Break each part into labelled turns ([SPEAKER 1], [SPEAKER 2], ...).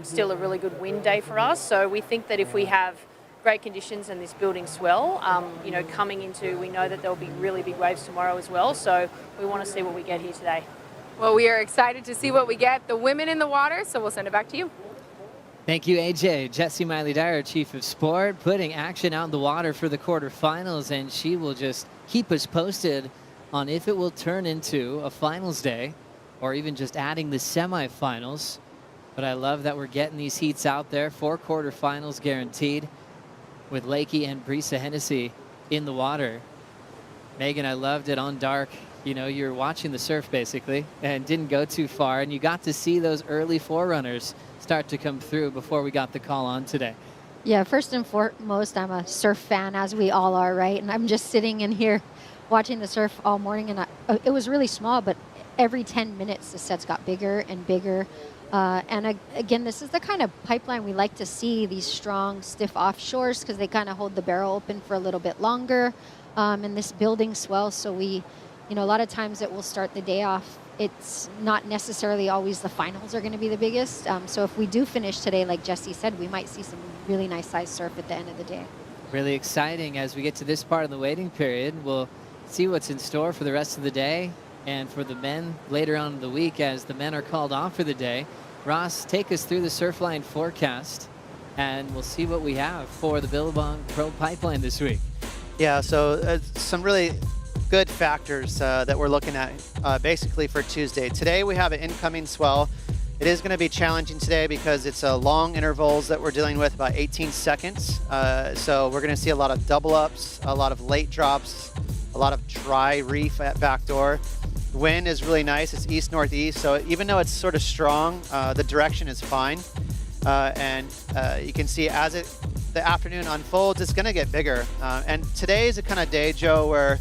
[SPEAKER 1] still a really good wind day for us. So we think that if we have great conditions and this building swell, coming into, we know that there'll be really big waves tomorrow as well. So we want to see what we get here today.
[SPEAKER 2] Well, we are excited to see what we get. The women in the water, so we'll send it back to you.
[SPEAKER 3] Thank you, AJ. Jessie Miley-Dyer, Chief of Sport, putting action out in the water for the quarterfinals, and she will just keep us posted on if it will turn into a finals day or even just adding the semifinals. But I love that we're getting these heats out there. 4 quarterfinals guaranteed with Lakey and Brisa Hennessy in the water. Megan, I loved it on dark. You know, you're watching the surf basically and didn't go too far, and you got to see those early forerunners start to come through before we got the call on today.
[SPEAKER 4] Yeah, first and foremost, I'm a surf fan, as we all are, right? And I'm just sitting in here watching the surf all morning, and it was really small, but every 10 minutes the sets got bigger and bigger. Again, this is the kind of pipeline we like to see, these strong, stiff offshores, because they kind of hold the barrel open for a little bit longer. And this building swell, so we, a lot of times it will start the day off. It's not necessarily always the finals are going to be the biggest. So if we do finish today, like Jessie said, we might see some really nice size surf at the end of the day.
[SPEAKER 3] Really exciting as we get to this part of the waiting period. We'll see what's in store for the rest of the day and for the men later on in the week as the men are called off for the day. Ross, take us through the Surfline forecast, and we'll see what we have for the Billabong Pro Pipeline this week.
[SPEAKER 5] Yeah, so some really good factors that we're looking at basically for Tuesday. Today we have an incoming swell. It is going to be challenging today because it's long intervals that we're dealing with, about 18 seconds. So we're going to see a lot of double ups, a lot of late drops, a lot of dry reef at backdoor. Wind is really nice. It's east-northeast, so even though it's sort of strong, the direction is fine. You can see as the afternoon unfolds, it's going to get bigger. And today is a kind of day, Joe, where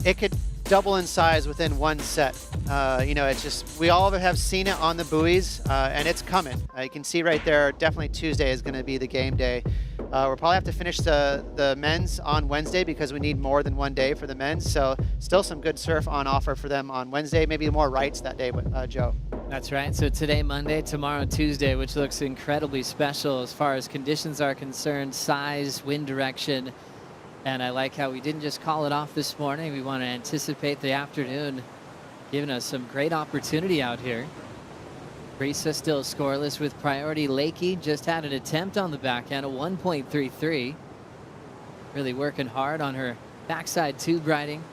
[SPEAKER 5] it could double in size within one set. It's just, we all have seen it on the buoys, and it's coming. You can see right there, definitely Tuesday is going to be the game day. We'll probably have to finish the men's on Wednesday because we need more than one day for the men's. So still some good surf on offer for them on Wednesday, maybe more rights that day, Joe.
[SPEAKER 3] That's right. So today, Monday, tomorrow, Tuesday, which looks incredibly special as far as conditions are concerned, size, wind direction. And I like how we didn't just call it off this morning. We want to anticipate the afternoon, giving us some great opportunity out here. Brisa still scoreless with priority. Lakey just had an attempt on the backhand, a 1.33. Really working hard on her backside tube riding.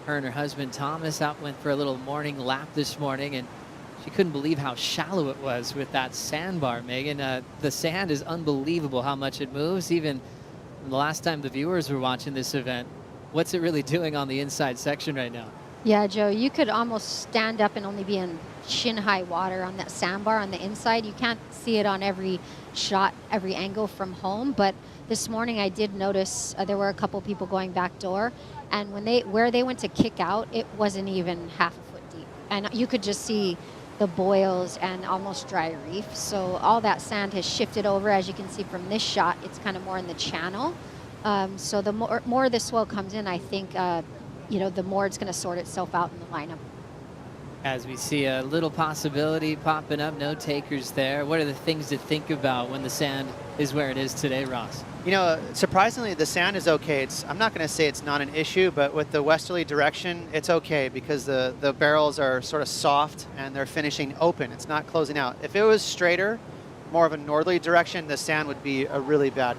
[SPEAKER 3] Her and her husband Thomas went for a little morning lap this morning, and she couldn't believe how shallow it was with that sandbar, Megan. The sand is unbelievable how much it moves. Even the last time the viewers were watching this event, what's it really doing on the inside section right now?
[SPEAKER 4] Yeah, Joe, you could almost stand up and only be in shin-high water on that sandbar on the inside. You can't see it on every shot, every angle from home. But this morning I did notice there were a couple people going backdoor, and where they went to kick out, it wasn't even half a foot deep. And you could just see the boils and almost dry reef. So all that sand has shifted over. As you can see from this shot, it's kind of more in the channel. So the more the swell comes in, I think, the more it's going to sort itself out in the lineup.
[SPEAKER 3] As we see a little possibility popping up, no takers there. What are the things to think about when the sand is where it is today, Ross?
[SPEAKER 5] Surprisingly, the sand is okay. I'm not going to say it's not an issue, but with the westerly direction, it's okay because the barrels are sort of soft and they're finishing open. It's not closing out. If it was straighter, more of a northerly direction, the sand would be a really bad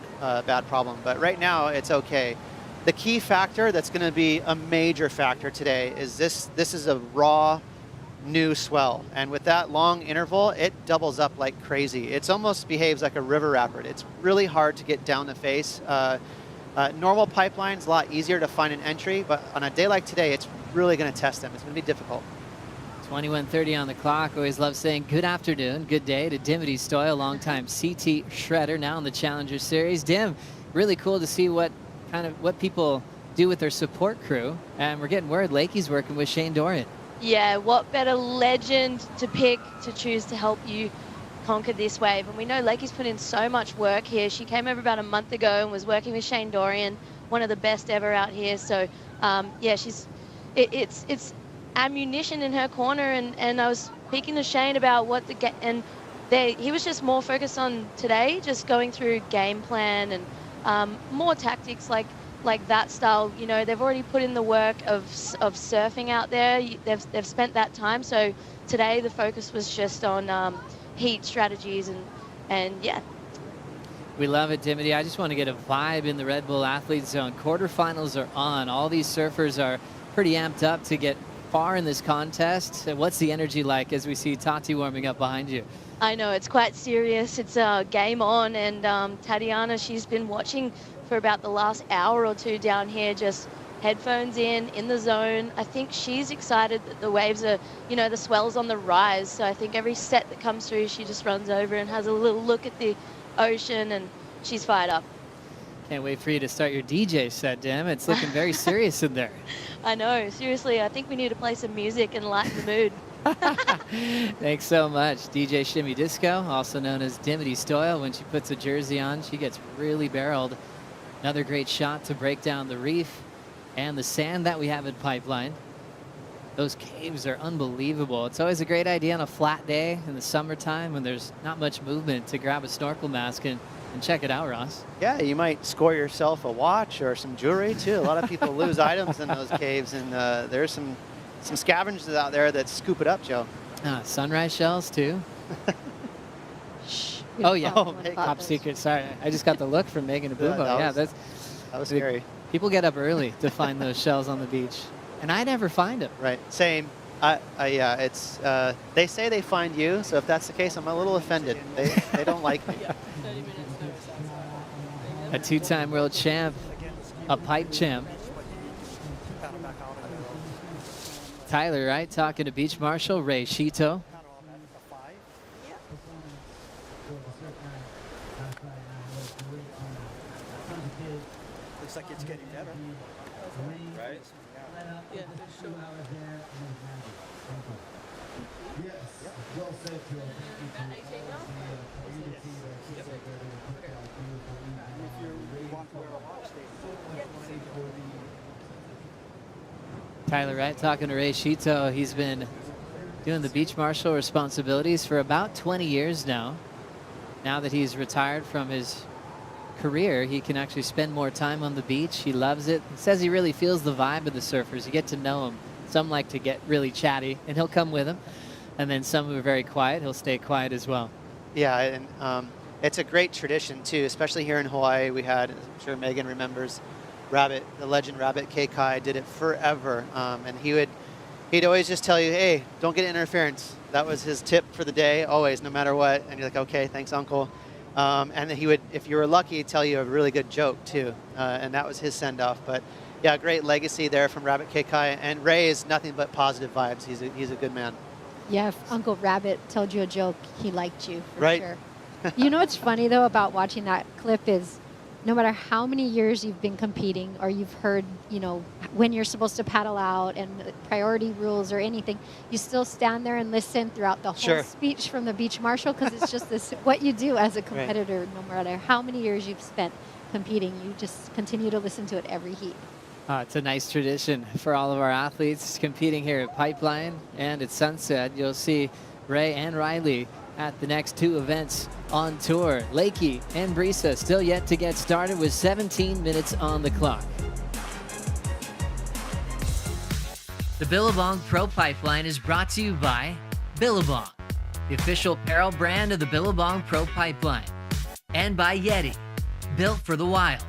[SPEAKER 5] problem. But right now, it's okay. The key factor that's going to be a major factor today is this is a raw, new swell. And with that long interval, it doubles up like crazy. It almost behaves like a river rapid. It's really hard to get down the face. Normal pipelines, a lot easier to find an entry, but on a day like today, it's really going to test them. It's going to be difficult.
[SPEAKER 3] 21:30 on the clock. Always love saying good afternoon, good day to Dimity Stoy, a longtime CT shredder, now in the Challenger Series. Dim, really cool to see what people do with their support crew. And we're getting word Lakey's working with Shane Dorian.
[SPEAKER 6] Yeah, what better legend to pick to choose to help you conquer this wave? And we know Lakey's put in so much work here. She came over about a month ago and was working with Shane Dorian, one of the best ever out here. So yeah, it's ammunition in her corner, and I was speaking to Shane about what to get, and he was just more focused on today, just going through game plan and more tactics like that style. You know, they've already put in the work of surfing out there. They've spent that time. So today the focus was just on heat strategies and yeah.
[SPEAKER 3] We love it, Dimity. I just want to get a vibe in the Red Bull Athlete Zone. Quarterfinals are on. All these surfers are pretty amped up to get far in this contest. What's the energy like as we see Tati warming up behind you?
[SPEAKER 6] I know, it's quite serious. It's game on, and Tatiana, she's been watching for about the last hour or two down here, just headphones in the zone. I think she's excited that the waves are, you know, the swell's on the rise. So I think every set that comes through, she just runs over and has a little look at the ocean, and she's fired up.
[SPEAKER 3] Can't wait for you to start your DJ set, Dim. It's looking very serious in there.
[SPEAKER 6] I know, seriously, I think we need to play some music and lighten the mood.
[SPEAKER 3] Thanks so much. DJ Shimmy Disco, also known as Dimity Stoyle. When she puts a jersey on, she gets really barreled. Another great shot to break down the reef and the sand that we have in Pipeline. Those caves are unbelievable. It's always a great idea on a flat day in the summertime when there's not much movement to grab a snorkel mask and check it out, Ross.
[SPEAKER 5] Yeah, you might score yourself a watch or some jewelry too. A lot of people lose items in those caves, and there's some scavengers out there that scoop it up, Joe.
[SPEAKER 3] Sunrise shells too.
[SPEAKER 4] Shh.
[SPEAKER 3] Oh yeah,
[SPEAKER 5] Megan.
[SPEAKER 3] top secret. Sorry, I just got the look from Megan and Billabong. Yeah,
[SPEAKER 5] that was scary.
[SPEAKER 3] People get up early to find those shells on the beach, and I never find them.
[SPEAKER 5] Right, same. Yeah, it's they say they find you, so if that's the case, I'm a little offended. They don't like me.
[SPEAKER 3] A two-time world champ, a pipe champ. Tyler, right? Talking to beach marshal Ray Shito.
[SPEAKER 7] Looks like it's getting better. Right? Yeah.
[SPEAKER 3] Tyler Wright talking to Ray Shito. He's been doing the beach marshal responsibilities for about 20 years now. Now that he's retired from his career, he can actually spend more time on the beach. He loves it. He says he really feels the vibe of the surfers. You get to know him. Some like to get really chatty, and he'll come with them. And then some who are very quiet, he'll stay quiet as well.
[SPEAKER 5] Yeah, and it's a great tradition too, especially here in Hawaii. We had, I'm sure Megan remembers, Rabbit, the legend Rabbit Kekai did it forever, and he'd always just tell you, hey, don't get interference. That was his tip for the day, always, no matter what. And you're like, okay, thanks, Uncle. And then he would, if you were lucky, he'd tell you a really good joke too, and that was his send-off. But yeah, great legacy there from Rabbit Kekai, and Ray is nothing but positive vibes. He's a good man.
[SPEAKER 4] Yeah, if Uncle Rabbit told you a joke, he liked you for
[SPEAKER 5] Right.
[SPEAKER 4] sure. You know what's funny though about watching that clip is no matter how many years you've been competing or you've heard, you know, when you're supposed to paddle out and priority rules or anything, you still stand there and listen throughout the whole
[SPEAKER 5] Sure.
[SPEAKER 4] speech from the beach marshal because it's just this what you do as a competitor. No matter how many years you've spent competing, you just continue to listen to it every heat.
[SPEAKER 3] It's a nice tradition for all of our athletes competing here at Pipeline and at Sunset. You'll see Ray and Riley at the next two events on tour. Lakey and Brisa still yet to get started with 17 minutes on the clock. The Billabong Pro Pipeline is brought to you by Billabong, the official apparel brand of the Billabong Pro Pipeline, and by Yeti, built for the wild.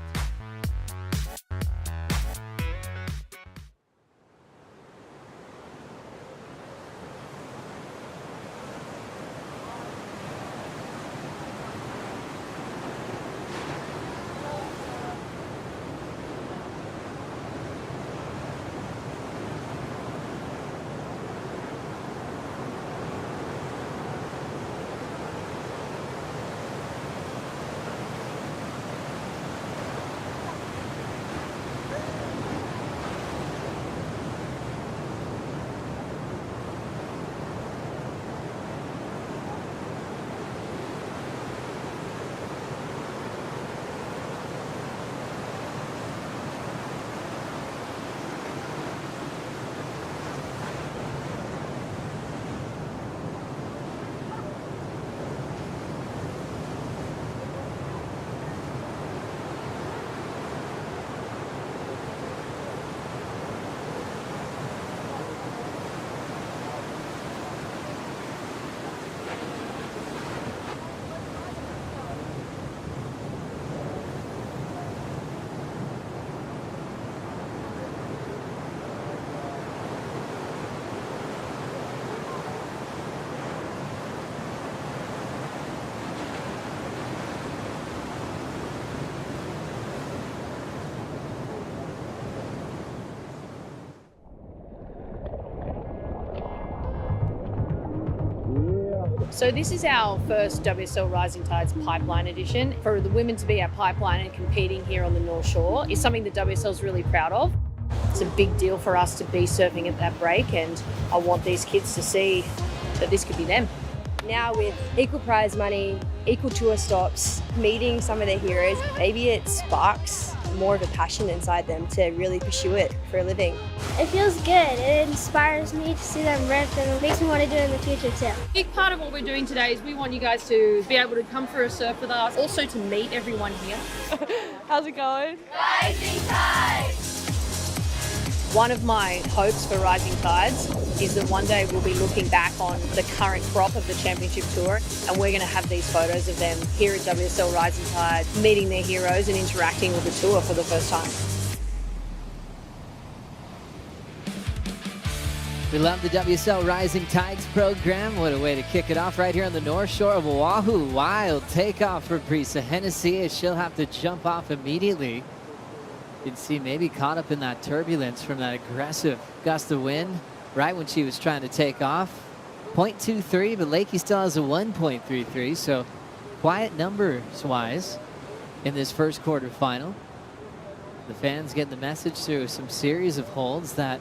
[SPEAKER 1] So this is our first WSL Rising Tides Pipeline edition. For the women to be at Pipeline and competing here on the North Shore is something that WSL is really proud of. It's a big deal for us to be surfing at that break, and I want these kids to see that this could be them.
[SPEAKER 8] Now with equal prize money, equal tour stops, meeting some of their heroes, maybe it sparks more of a passion inside them to really pursue it for a living.
[SPEAKER 9] It feels good. It inspires me to see them rip, and it makes me want to do it in the future too.
[SPEAKER 1] A big part of what we're doing today is we want you guys to be able to come for a surf with us, also to meet everyone here.
[SPEAKER 8] How's it going?
[SPEAKER 9] Rising Tides!
[SPEAKER 1] One of my hopes for Rising Tides is that one day we'll be looking back on the current crop of the Championship Tour, and we're going to have these photos of them here at WSL Rising Tide, meeting their heroes and interacting with the tour for the first time.
[SPEAKER 3] We love the WSL Rising Tides program. What a way to kick it off right here on the North Shore of Oahu. Wild takeoff for Brisa Hennessy as she'll have to jump off immediately. You can see maybe caught up in that turbulence from that aggressive gust of wind right when she was trying to take off. 0.23, but Lakey still has a 1.33, so quiet numbers-wise in this first quarterfinal. The fans getting the message through some series of holds that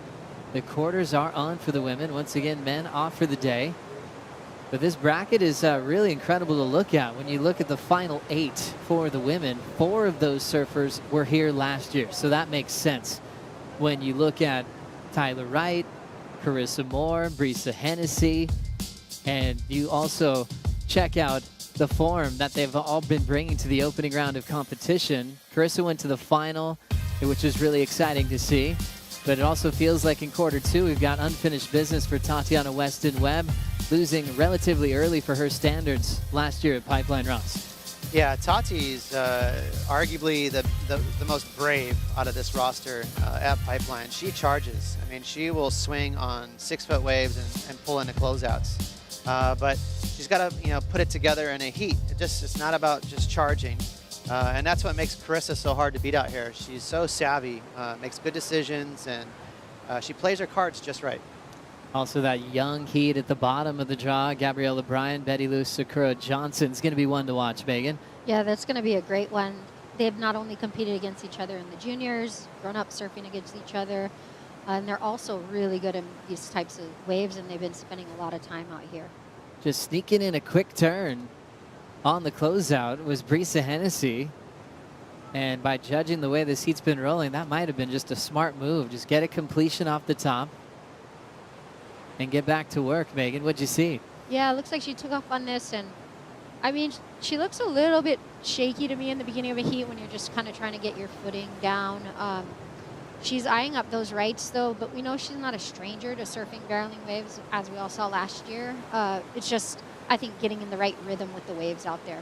[SPEAKER 3] the quarters are on for the women. Once again, men off for the day. But this bracket is really incredible to look at. When you look at the final 8 for the women, 4 of those surfers were here last year. So that makes sense. When you look at Tyler Wright, Carissa Moore, Brisa Hennessy, and you also check out the form that they've all been bringing to the opening round of competition. Carissa went to the final, which is really exciting to see. But it also feels like in quarter 2, we've got unfinished business for Tatiana Weston Webb, losing relatively early for her standards last year at Pipeline Ross.
[SPEAKER 5] Yeah, Tati's arguably the most brave out of this roster at Pipeline. She charges. I mean, she will swing on 6-foot waves and pull into closeouts. But she's got to, put it together in a heat. It's not about just charging. And that's what makes Carissa so hard to beat out here. She's so savvy, makes good decisions, and she plays her cards just right.
[SPEAKER 3] Also that young heat at the bottom of the draw, Gabriella Bryan, Betty Lou, Sakura Johnson is going to be one to watch, Megan.
[SPEAKER 4] Yeah, that's going to be a great one. They've not only competed against each other in the juniors, grown up surfing against each other, and they're also really good in these types of waves, and they've been spending a lot of time out here.
[SPEAKER 3] Just sneaking in a quick turn on the closeout was Brisa Hennessy. And by judging the way this heat's been rolling, that might have been just a smart move. Just get a completion off the top and get back to work. Megan, what'd you see?
[SPEAKER 4] Yeah, it looks like she took off on this, and I mean, she looks a little bit shaky to me in the beginning of a heat when you're just kind of trying to get your footing down. She's eyeing up those rights, though, but we know she's not a stranger to surfing barreling waves, as we all saw last year. It's just, I think, getting in the right rhythm with the waves out there.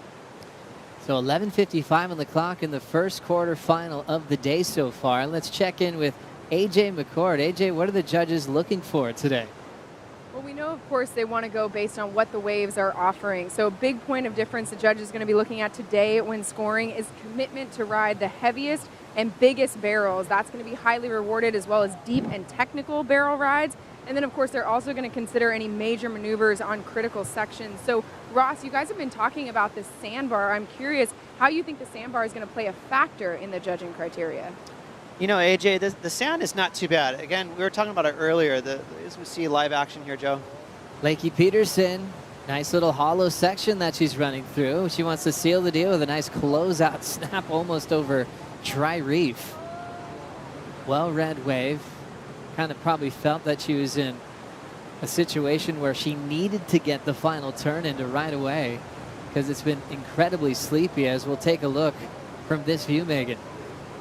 [SPEAKER 3] So 11:55 on the clock in the first quarter final of the day so far. Let's check in with AJ McCord. AJ, what are the judges looking for today?
[SPEAKER 2] Well, we know, of course, they want to go based on what the waves are offering. So a big point of difference the judge is going to be looking at today when scoring is commitment to ride the heaviest and biggest barrels. That's going to be highly rewarded, as well as deep and technical barrel rides. And then, of course, they're also going to consider any major maneuvers on critical sections. So, Ross, you guys have been talking about this sandbar. I'm curious how you think the sandbar is going to play a factor in the judging criteria.
[SPEAKER 5] You know, AJ, the sand is not too bad. Again, we were talking about it earlier. As we see live action here, Joe.
[SPEAKER 3] Lakey Peterson, nice little hollow section that she's running through. She wants to seal the deal with a nice closeout snap almost over dry reef. Well-read wave. Kind of probably felt that she was in a situation where she needed to get the final turn into right away because it's been incredibly sleepy, as we'll take a look from this view, Megan.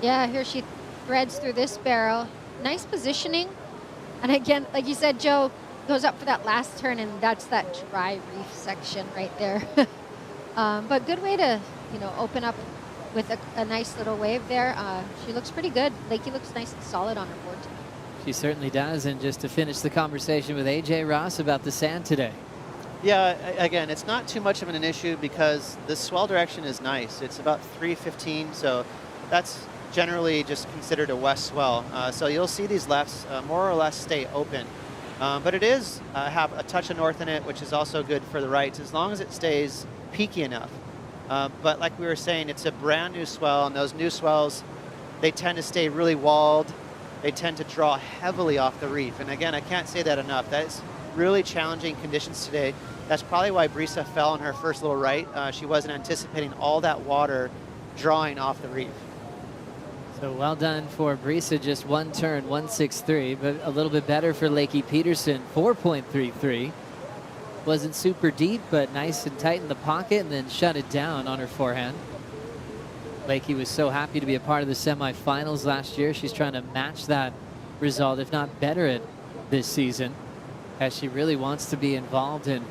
[SPEAKER 4] Yeah, here she threads through this barrel. Nice positioning. And again, like you said, Joe, goes up for that last turn, and that's that dry reef section right there. But good way to, open up with a nice little wave there. She looks pretty good. Lakey looks nice and solid on her board today.
[SPEAKER 3] She certainly does. And just to finish the conversation with AJ Ross about the sand today.
[SPEAKER 5] Yeah, again, it's not too much of an issue because the swell direction is nice. It's about 315, so that's generally just considered a west swell. So you'll see these lefts more or less stay open. But it is have a touch of north in it, which is also good for the rights, as long as it stays peaky enough. But like we were saying, it's a brand new swell, and those new swells, they tend to stay really walled. They tend to draw heavily off the reef. And again, I can't say that enough. That is really challenging conditions today. That's probably why Brisa fell on her first little right. She wasn't anticipating all that water drawing off the reef.
[SPEAKER 3] So well done for Brisa, just one turn, 1.63, but a little bit better for Lakey Peterson, 4.33. Wasn't super deep, but nice and tight in the pocket, and then shut it down on her forehand. Lakey was so happy to be a part of the semifinals last year. She's trying to match that result, if not better it this season, as she really wants to be involved in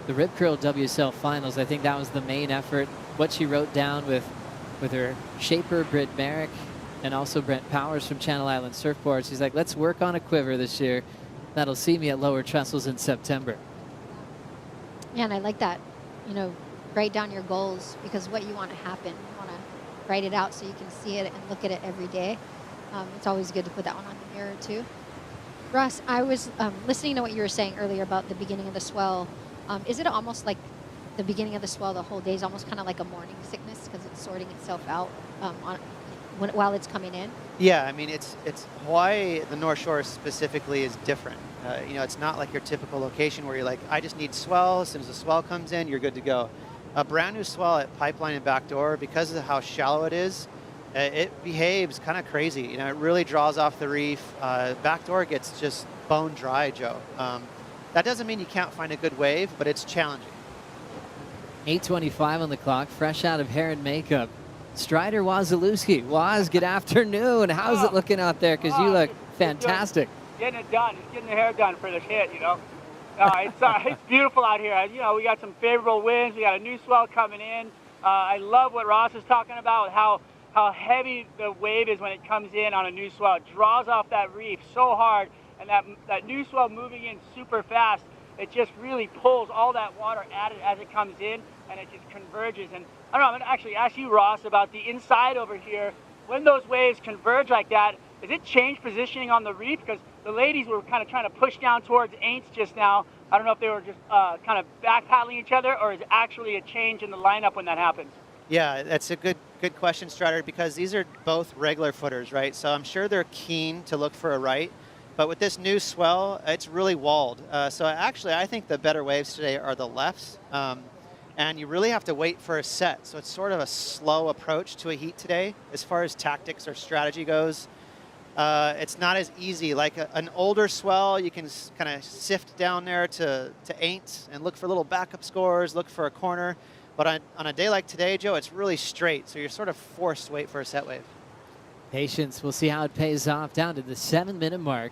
[SPEAKER 3] the Rip Curl WSL Finals. I think that was the main effort. What she wrote down with her shaper, Britt Merrick, and also Brent Powers from Channel Island Surfboards. She's like, let's work on a quiver this year. That'll see me at lower trestles in September.
[SPEAKER 4] Yeah, and I like that. You know, write down your goals, because what you want to happen, you want to write it out so you can see it and look at it every day. It's always good to put that one on the mirror too. Ross, I was listening to what you were saying earlier about the beginning of the swell. Is it almost like the beginning of the swell, the whole day is almost kind of like a morning sickness because it's sorting itself out while it's coming in?
[SPEAKER 5] Yeah, I mean, it's Hawaii, the North Shore specifically, is different. You know, it's not like your typical location where you're like, I just need swell. As soon as the swell comes in, you're good to go. A brand new swell at Pipeline and Backdoor, because of how shallow it is, it behaves kind of crazy. You know, it really draws off the reef. Backdoor gets just bone dry, Joe. That doesn't mean you can't find a good wave, but it's challenging.
[SPEAKER 3] 8:25 on the clock, fresh out of hair and makeup. Strider Wazalewski. Waz, good afternoon. How's it looking out there? Because you look fantastic.
[SPEAKER 10] Getting it done, just getting the hair done for this hit, you know. It's beautiful out here. You know, we got some favorable winds. We got a new swell coming in. I love what Ross is talking about, how heavy the wave is when it comes in on a new swell. It draws off that reef so hard, and that new swell moving in super fast, it just really pulls all that water at it as it comes in, and it just converges. And I don't know, I'm going to actually ask you, Ross, about the inside over here. When those waves converge like that, does it change positioning on the reef? Because the ladies were kind of trying to push down towards Aints just now. I don't know if they were just kind of back paddling each other, or is it actually a change in the lineup when that happens?
[SPEAKER 5] Yeah, that's a good question, Strider, because these are both regular footers, right? So I'm sure they're keen to look for a right. But with this new swell, it's really walled. So actually, I think the better waves today are the lefts. And you really have to wait for a set. So it's sort of a slow approach to a heat today. As far as tactics or strategy goes, it's not as easy. Like an older swell, you can kind of sift down there to Aints and look for little backup scores, look for a corner. But on a day like today, Joe, it's really straight. So you're sort of forced to wait for a set wave.
[SPEAKER 3] Patience. We'll see how it pays off down to the 7-minute mark.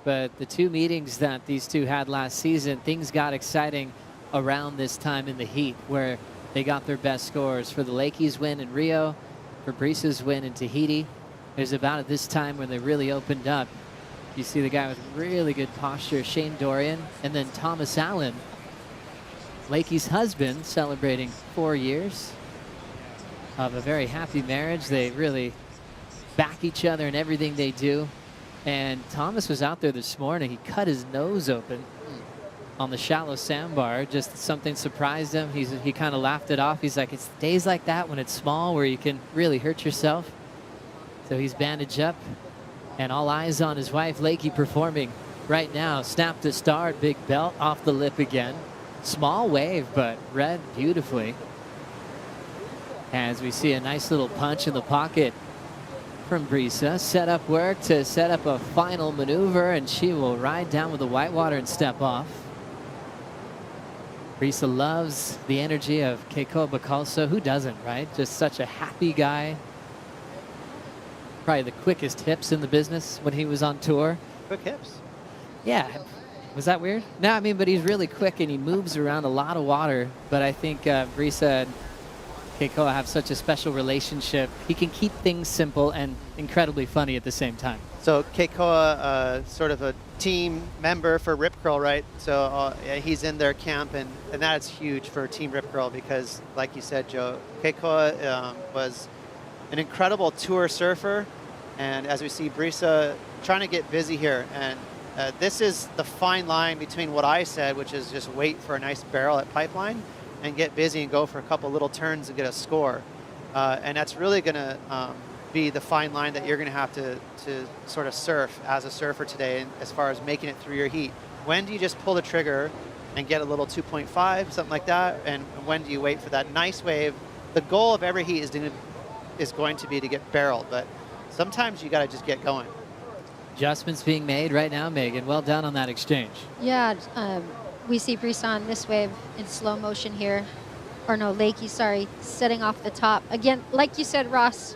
[SPEAKER 3] But the two meetings that these two had last season, things got exciting around this time in the heat, where they got their best scores. For the Lakeys win in Rio, for Brisa's win in Tahiti, it was about at this time when they really opened up. You see the guy with really good posture, Shane Dorian, and then Thomas Allen, Lakey's husband, celebrating 4 years of a very happy marriage. They really back each other in everything they do. And Thomas was out there this morning. He cut his nose open on the shallow sandbar. Just something surprised him. He kind of laughed it off. He's like, it's days like that when it's small where you can really hurt yourself. So he's bandaged up, and all eyes on his wife, Lakey, performing right now. Snap to start, big belt off the lip again. Small wave, but read beautifully. As we see a nice little punch in the pocket from Brisa. Set up work to set up a final maneuver, and she will ride down with the whitewater and step off. Brisa loves the energy of Keikoa Bakalsa. Who doesn't, right? Just such a happy guy. Probably the quickest hips in the business when he was on tour.
[SPEAKER 5] Quick hips.
[SPEAKER 3] Yeah. Was that weird? No, I mean, but he's really quick and he moves around a lot of water. But I think Brisa and Keikoa have such a special relationship. He can keep things simple and incredibly funny at the same time.
[SPEAKER 5] So Keikoa, sort of a team member for Rip Curl, right? So he's in their camp, and that's huge for Team Rip Curl because, like you said, Joe, Keikoa was an incredible tour surfer, and as we see Brisa trying to get busy here, and This is the fine line between what I said, which is just wait for a nice barrel at pipeline and get busy and go for a couple little turns and get a score. And that's really going to be the fine line that you're going to have to sort of surf as a surfer today, as far as making it through your heat. When do you just pull the trigger and get a little 2.5, something like that? And when do you wait for that nice wave? The goal of every heat is going to be to get barreled, but sometimes you got to just get going.
[SPEAKER 3] Adjustments being made right now, Megan. Well done on that exchange.
[SPEAKER 4] Yeah, we see Brisa on this wave in slow motion here. Or no, Lakey, sorry, setting off the top. Again, like you said, Ross,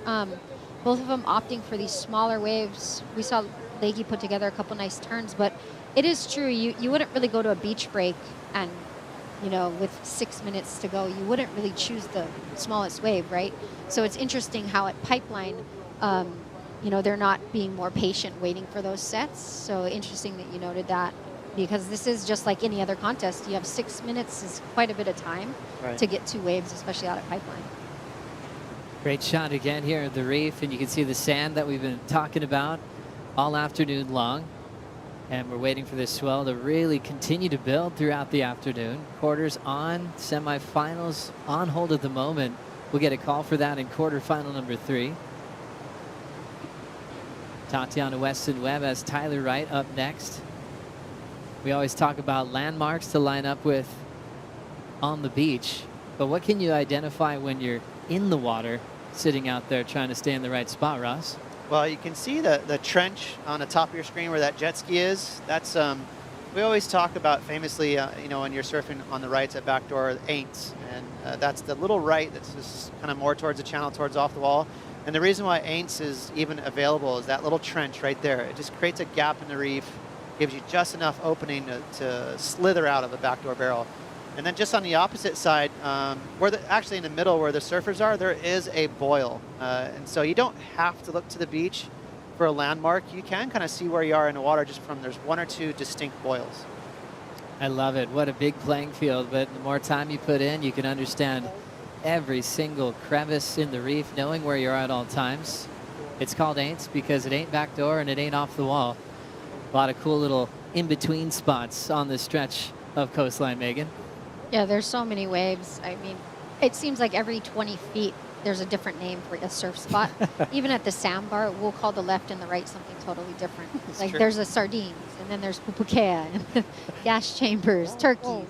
[SPEAKER 4] both of them opting for these smaller waves. We saw Lakey put together a couple nice turns, but it is true, you wouldn't really go to a beach break and, you know, with 6 minutes to go, you wouldn't really choose the smallest wave, right? So it's interesting how at pipeline, you know, they're not being more patient waiting for those sets. So interesting that you noted that, because this is just like any other contest. You have 6 minutes is quite a bit of time to get 2 waves, especially out at pipeline.
[SPEAKER 3] Great shot again here at the reef, and you can see the sand that we've been talking about all afternoon long. And we're waiting for this swell to really continue to build throughout the afternoon. Quarters on, semifinals on hold at the moment. We'll get a call for that in quarterfinal number 3. Tatiana Weston Webb has Tyler Wright up next. We always talk about landmarks to line up with on the beach, but what can you identify when you're in the water, sitting out there trying to stay in the right spot, Ross?
[SPEAKER 5] Well, you can see the trench on the top of your screen where that jet ski is. That's we always talk about famously, you know, when you're surfing on the rights at backdoor, aints, and that's the little right that's just kind of more towards the channel, towards off the wall. And the reason why aints is even available is that little trench right there. It just creates a gap in the reef, gives you just enough opening to slither out of a backdoor barrel. And then just on the opposite side, actually in the middle where the surfers are, there is a boil. And so you don't have to look to the beach for a landmark. You can kind of see where you are in the water just from there's 1 or 2 distinct boils.
[SPEAKER 3] I love it. What a big playing field. But the more time you put in, you can understand every single crevice in the reef, knowing where you're at all times. It's called aints because it ain't backdoor and it ain't off the wall. A lot of cool little in-between spots on this stretch of coastline, Megan.
[SPEAKER 4] Yeah, there's so many waves. I mean, it seems like every 20 feet there's a different name for a surf spot. Even at the sandbar, we'll call the left and the right something totally different. Like
[SPEAKER 5] true.
[SPEAKER 4] There's a sardines, and then there's pupukea, and gas chambers, turkeys.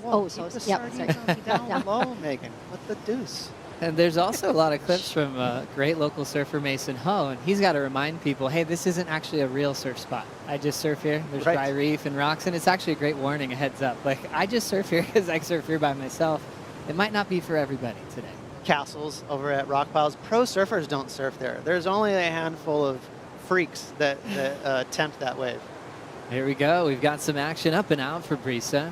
[SPEAKER 5] Sardines down low, Megan. What the deuce?
[SPEAKER 3] And there's also a lot of clips from great local surfer Mason Ho, and he's got to remind people, hey, this isn't actually a real surf spot. I just surf here. There's dry reef and rocks, and it's actually a great warning, a heads up. Like, I just surf here because I surf here by myself. It might not be for everybody today.
[SPEAKER 5] Castles over at Rock Piles. Pro surfers don't surf there. There's only a handful of freaks that attempt that wave.
[SPEAKER 3] Here we go. We've got some action up and out for Brisa.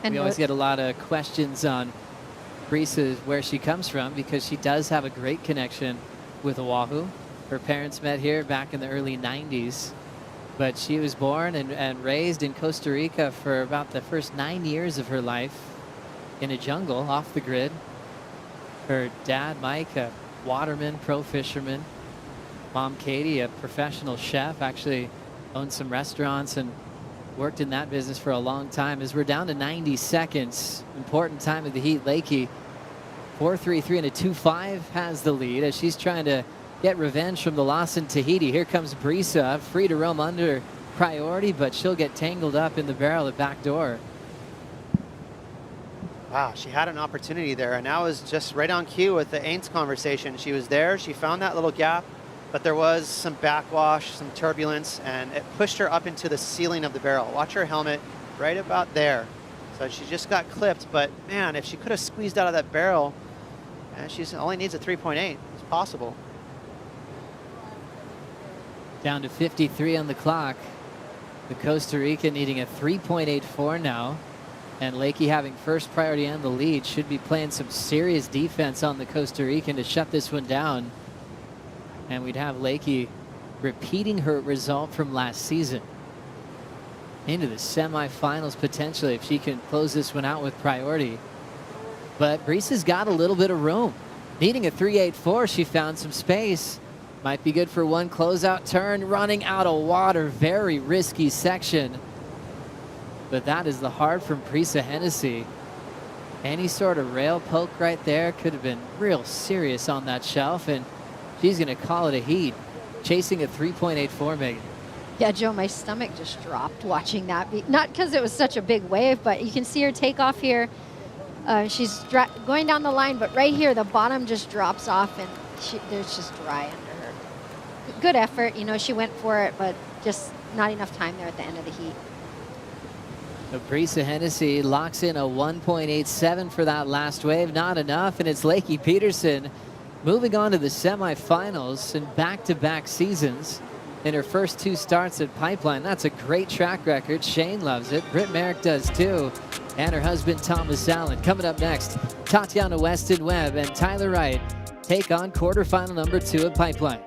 [SPEAKER 3] And we always get a lot of questions on Brisa, where she comes from, because she does have a great connection with Oahu. Her parents met here back in the early 90s, but she was born and raised in Costa Rica for about the first 9 years of her life in a jungle off the grid. Her dad, Mike, a waterman, pro fisherman. Mom, Katie, a professional chef, actually owned some restaurants and worked in that business for a long time. As we're down to 90 seconds, important time of the heat, Lakey, 4.33 and a 2.5 has the lead as she's trying to get revenge from the loss in Tahiti. Here comes Brisa, free to roam under priority, but she'll get tangled up in the barrel at back door.
[SPEAKER 5] Wow, she had an opportunity there, and that was just right on cue with the aints conversation. She was there, she found that little gap, but there was some backwash, some turbulence, and it pushed her up into the ceiling of the barrel. Watch her helmet right about there. So she just got clipped, but man, if she could have squeezed out of that barrel, and she only needs a 3.8, it's possible.
[SPEAKER 3] Down to 53 on the clock. The Costa Rica needing a 3.84 now. And Lakey having first priority and the lead, should be playing some serious defense on the Costa Rican to shut this one down. And we'd have Lakey repeating her result from last season into the semifinals potentially if she can close this one out with priority. But Brisa's got a little bit of room. Needing a 3.84, she found some space. Might be good for one closeout turn, running out of water. Very risky section but that is the hard from Prisa Hennessy. Any sort of rail poke right there could have been real serious on that shelf, and she's going to call it a heat, chasing a 3.84, Megan.
[SPEAKER 4] Yeah, Joe, my stomach just dropped watching that. Not because it was such a big wave, but you can see her take off here. She's going down the line, but right here, the bottom just drops off, and there's just dry under her. Good effort. You know, she went for it, but just not enough time there at the end of the heat.
[SPEAKER 3] Prisa Hennessy locks in a 1.87 for that last wave. Not enough, and it's Lakey Peterson moving on to the semifinals in back-to-back seasons. In her first 2 starts at Pipeline. That's a great track record. Shane loves it. Britt Merrick does too. And her husband, Thomas Allen. Coming up next, Tatiana Weston Webb and Tyler Wright take on quarterfinal number 2 at Pipeline.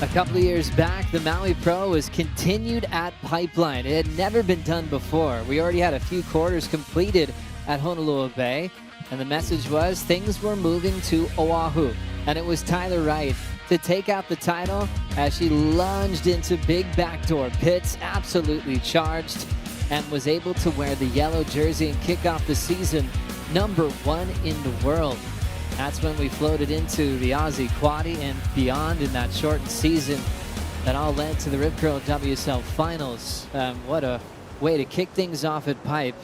[SPEAKER 3] A couple of years back, the Maui Pro was continued at Pipeline. It had never been done before. We already had a few quarters completed at Honolulu Bay, and the message was things were moving to Oahu. And it was Tyler Wright to take out the title as she lunged into big backdoor pits, absolutely charged, and was able to wear the yellow jersey and kick off the season #1 in the world. That's when we floated into the Aussie Quaddie and beyond in that shortened season that all led to the Rip Curl WSL Finals. What a way to kick things off at Pipe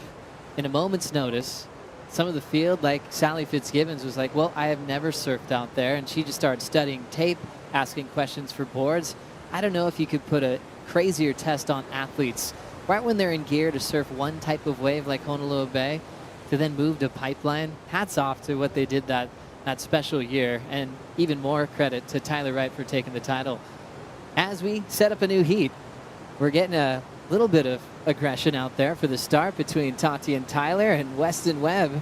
[SPEAKER 3] in a moment's notice. Some of the field, like Sally Fitzgibbons, was like, well, I have never surfed out there. And she just started studying tape, asking questions for boards. I don't know if you could put a crazier test on athletes. Right when they're in gear to surf one type of wave like Honolulu Bay, to then move to Pipeline. Hats off to what they did that special year, and even more credit to Tyler Wright for taking the title. As we set up a new heat, we're getting a little bit of aggression out there for the start between Tati and Tyler, and Weston Webb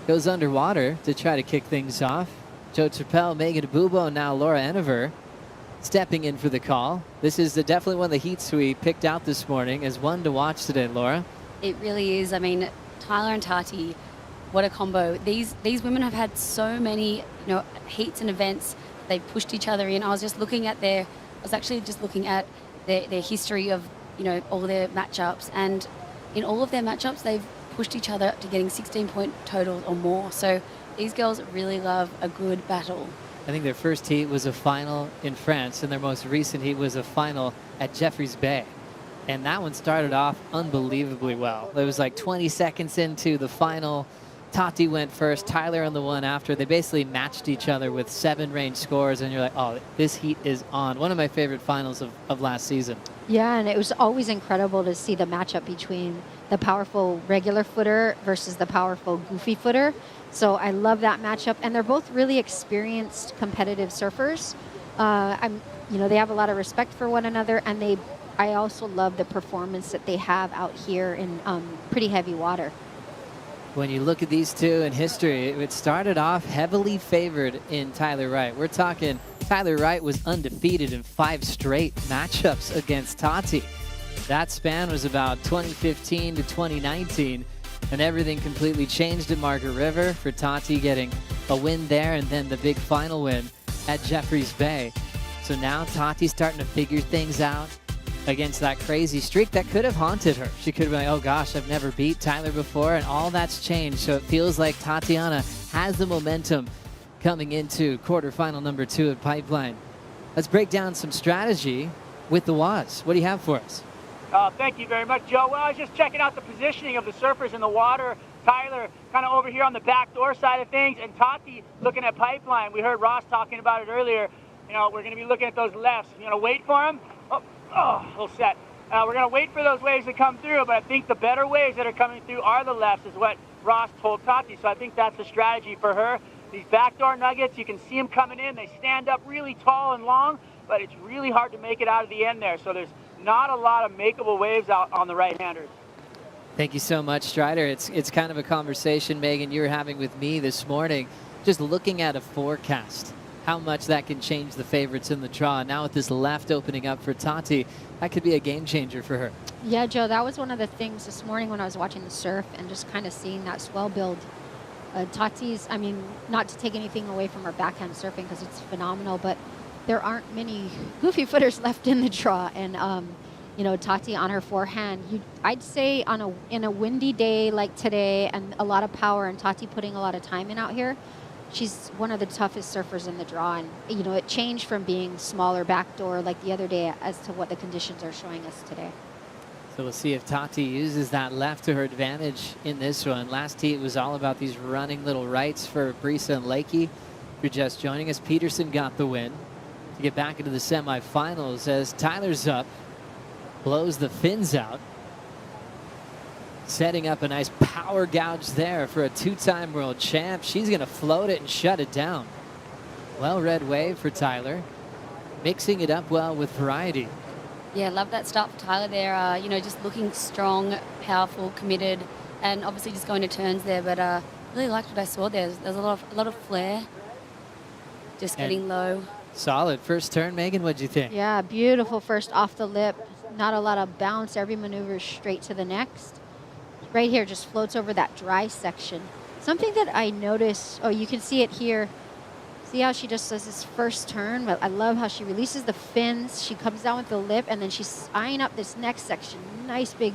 [SPEAKER 3] goes underwater to try to kick things off. Joe Trappell, Megan Abubo, and now Laura Enever stepping in for the call. This is definitely one of the heats we picked out this morning as one to watch today, Laura.
[SPEAKER 11] It really is. I mean, Tyler and Tati, what a combo. These women have had so many, heats and events. They've pushed each other in. I was actually just looking at their history of, all their matchups. And in all of their matchups, they've pushed each other up to getting 16-point totals or more. So these girls really love a good battle.
[SPEAKER 3] I think their first heat was a final in France, and their most recent heat was a final at Jeffreys Bay. And that one started off unbelievably well. It was like 20 seconds into the final. Tati went first, Tyler on the one after. They basically matched each other with 7 range scores, and you're like, oh, this heat is on. One of my favorite finals of last season.
[SPEAKER 4] Yeah, and it was always incredible to see the matchup between the powerful regular footer versus the powerful goofy footer. So I love that matchup, and they're both really experienced competitive surfers. They have a lot of respect for one another, and I also love the performance that they have out here in pretty heavy water.
[SPEAKER 3] When you look at these two in history, it started off heavily favored in Tyler Wright. We're talking Tyler Wright was undefeated in 5 straight matchups against Tati. That span was about 2015 to 2019, and everything completely changed at Margaret River for Tati getting a win there and then the big final win at Jeffreys Bay. So now Tati's starting to figure things out against that crazy streak that could have haunted her. She could have been like, oh gosh, I've never beat Tyler before, and all that's changed. So it feels like Tatiana has the momentum coming into quarterfinal number 2 at Pipeline. Let's break down some strategy with the WAS. What do you have for us?
[SPEAKER 10] Thank you very much, Joe. Well, I was just checking out the positioning of the surfers in the water. Tyler kind of over here on the back door side of things, and Tati looking at Pipeline. We heard Ross talking about it earlier. You know, we're going to be looking at those lefts. You know, wait for them. Oh, little set. We're going to wait for those waves to come through, but I think the better waves that are coming through are the lefts, is what Ross told Tati. So I think that's the strategy for her. These backdoor nuggets, you can see them coming in. They stand up really tall and long, but it's really hard to make it out of the end there. So there's not a lot of makeable waves out on the right-handers.
[SPEAKER 3] Thank you so much, Strider. It's kind of a conversation, Megan, you were having with me this morning, just looking at a forecast, how much that can change the favorites in the draw. Now with this left opening up for Tati, that could be a game changer for her.
[SPEAKER 4] Yeah, Joe, that was one of the things this morning when I was watching the surf and just kind of seeing that swell build. Tati's, I mean, not to take anything away from her backhand surfing because it's phenomenal, but there aren't many goofy footers left in the draw. And, you know, Tati on her forehand, I'd say in a windy day like today and a lot of power and Tati putting a lot of time in out here, she's one of the toughest surfers in the draw. And, you know, it changed from being smaller backdoor like the other day as to what the conditions are showing us today.
[SPEAKER 3] So we'll see if Tati uses that left to her advantage in this one. Last heat was all about these running little rights for Brisa and Lakey. If you're just joining us, Peterson got the win to get back into the semifinals as Tyler's up, blows the fins out, setting up a nice power gouge there for a 2-time world champ. She's going to float it and shut it down. Well-read wave for Tyler, mixing it up well with variety.
[SPEAKER 11] Yeah, love that start for Tyler there. You know, just looking strong, powerful, committed, and obviously just going to turns there. But really liked what I saw there. There's a lot of flair, just getting low.
[SPEAKER 3] Solid first turn, Megan. What'd you think?
[SPEAKER 4] Yeah, beautiful first off the lip. Not a lot of bounce. Every maneuver is straight to the next. Right here, just floats over that dry section. Something that I noticed. Oh, you can see it here. See how she just does this first turn? But I love how she releases the fins. She comes down with the lip, and then she's eyeing up this next section. Nice big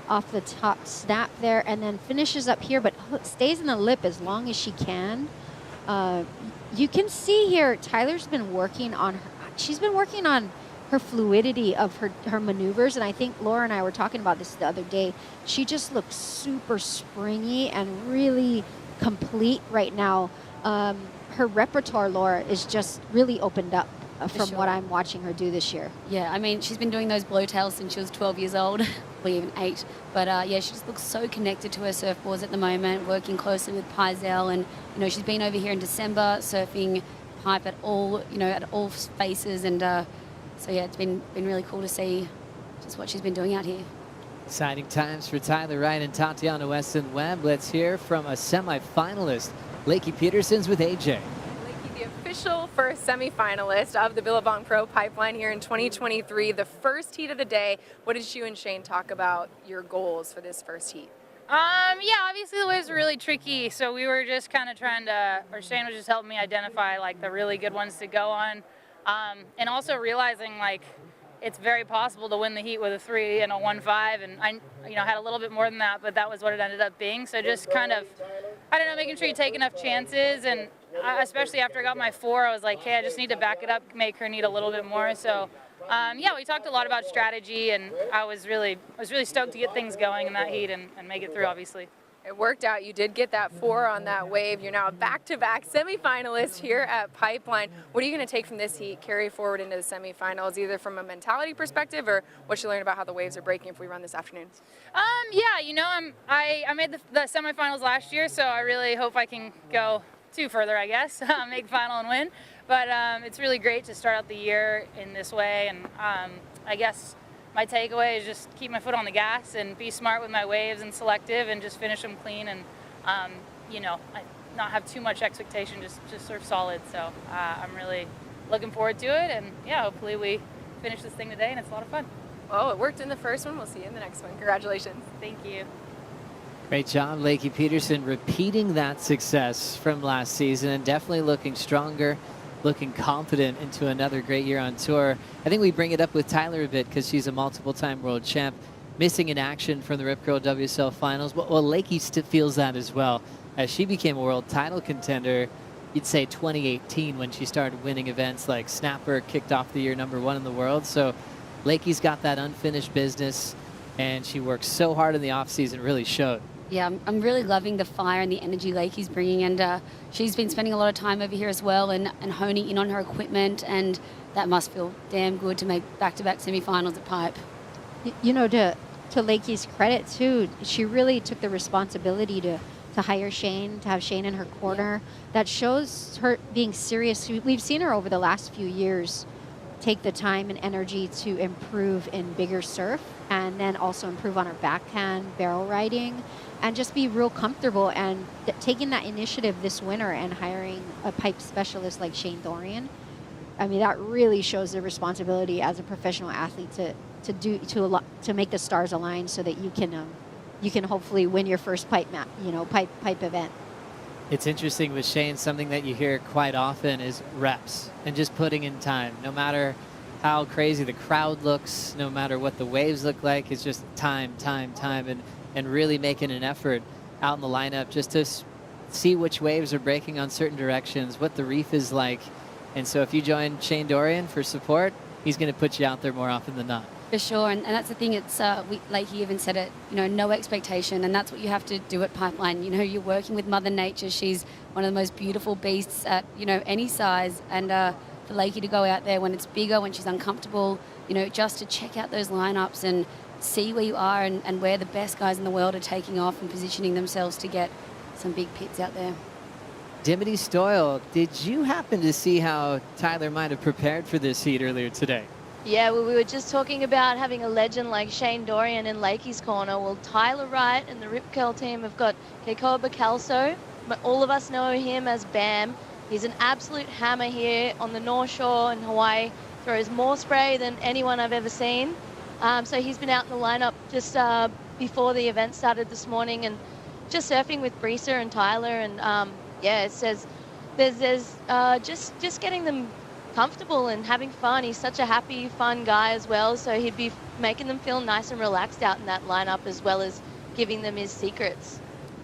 [SPEAKER 4] off the top snap there, and then finishes up here, but stays in the lip as long as she can. You can see here, Tyler's been working on her. She's been working on her fluidity of her maneuvers, and I think Laura and I were talking about this the other day. She just looks super springy and really complete right now. Her repertoire, Laura, is just really opened up from what I'm watching her do this year.
[SPEAKER 11] Yeah, I mean, she's been doing those blowtails since she was 12 years old, or even 8. But yeah, she just looks so connected to her surfboards at the moment, working closely with Pizell. And, you know, she's been over here in December surfing pipe at all, you know, at all spaces. And so, yeah, it's been really cool to see just what she's been doing out here.
[SPEAKER 3] Exciting times for Tyler Wright and Tatiana Weston Webb. Let's hear from a semi-finalist. Lakey Peterson's with AJ.
[SPEAKER 2] Lakey, the official first semifinalist of the Billabong Pro Pipeline here in 2023, the first heat of the day. What did you and Shane talk about your goals for this first heat?
[SPEAKER 1] Yeah, obviously the waves were really tricky, so we were just kind of trying to, or Shane was just helping me identify like the really good ones to go on, and also realizing like it's very possible to win the heat with a 3 and a 1.5, and I, you know, had a little bit more than that, but that was what it ended up being. So just kind of, I don't know, making sure you take enough chances, and especially after I got my 4, I was like, hey, I just need to back it up, make her need a little bit more. So yeah, we talked a lot about strategy, and I was really stoked to get things going in that heat and make it through, obviously.
[SPEAKER 2] It worked out. You did get that 4 on that wave. You're now a back-to-back semifinalist here at Pipeline. What are you going to take from this heat, carry forward into the semifinals, either from a mentality perspective or what you learned about how the waves are breaking if we run this afternoon?
[SPEAKER 1] Yeah, you know, I made the semifinals last year, so I really hope I can go 2 further, I guess, make final and win. But it's really great to start out the year in this way, and I guess my takeaway is just keep my foot on the gas and be smart with my waves and selective and just finish them clean and
[SPEAKER 12] you know, not have too much expectation, just surf solid. So I'm really looking forward to it, and yeah, hopefully we finish this thing today and it's a lot of fun.
[SPEAKER 2] Oh, it worked in the first one. We'll see you in the next one. Congratulations.
[SPEAKER 12] Thank you.
[SPEAKER 3] Great job, Lakey Peterson, repeating that success from last season and definitely looking stronger, looking confident into another great year on tour. I think we bring it up with Tyler a bit because she's a multiple-time world champ, missing in action from the Rip Curl WSL Finals. Well, Lakey still feels that as well, as she became a world title contender, you'd say 2018, when she started winning events like Snapper, kicked off the year #1 in the world. So Lakey's got that unfinished business, and she works so hard in the offseason, really showed.
[SPEAKER 11] Yeah, I'm really loving the fire and the energy Lakey's bringing, and she's been spending a lot of time over here as well and honing in on her equipment, and that must feel damn good to make back-to-back semifinals at Pipe.
[SPEAKER 4] You know, to Lakey's credit too, she really took the responsibility to hire Shane, to have Shane in her corner. That shows her being serious. We've seen her over the last few years take the time and energy to improve in bigger surf, and then also improve on her backhand, barrel riding, and just be real comfortable. And taking that initiative this winter and hiring a pipe specialist like Shane Dorian, I mean, that really shows the responsibility as a professional athlete to make the stars align so that you can hopefully win your first pipe event.
[SPEAKER 3] It's interesting with Shane, something that you hear quite often is reps and just putting in time. No matter how crazy the crowd looks, no matter what the waves look like, it's just time, and really making an effort out in the lineup just to see which waves are breaking on certain directions, what the reef is like. And so if you join Shane Dorian for support, he's going to put you out there more often than not.
[SPEAKER 11] For sure, and that's the thing. It's like he even said it. You know, no expectation, and that's what you have to do at Pipeline. You know, you're working with Mother Nature. She's one of the most beautiful beasts at any size, and for Lakey to go out there when it's bigger, when she's uncomfortable, just to check out those lineups and see where you are and where the best guys in the world are taking off and positioning themselves to get some big pits out there.
[SPEAKER 3] Dimity Stoyle, did you happen to see how Tyler might have prepared for this heat earlier today?
[SPEAKER 6] Yeah, well, we were just talking about having a legend like Shane Dorian in Lakey's corner. Well, Tyler Wright and the Rip Curl team have got Keikoa Bacalso, but all of us know him as Bam. He's an absolute hammer here on the North Shore in Hawaii, throws more spray than anyone I've ever seen. So he's been out in the lineup just before the event started this morning and just surfing with Brisa and Tyler. And yeah, it says there's just getting them comfortable and having fun. He's such a happy, fun guy as well, so he'd be making them feel nice and relaxed out in that lineup, as well as giving them his secrets.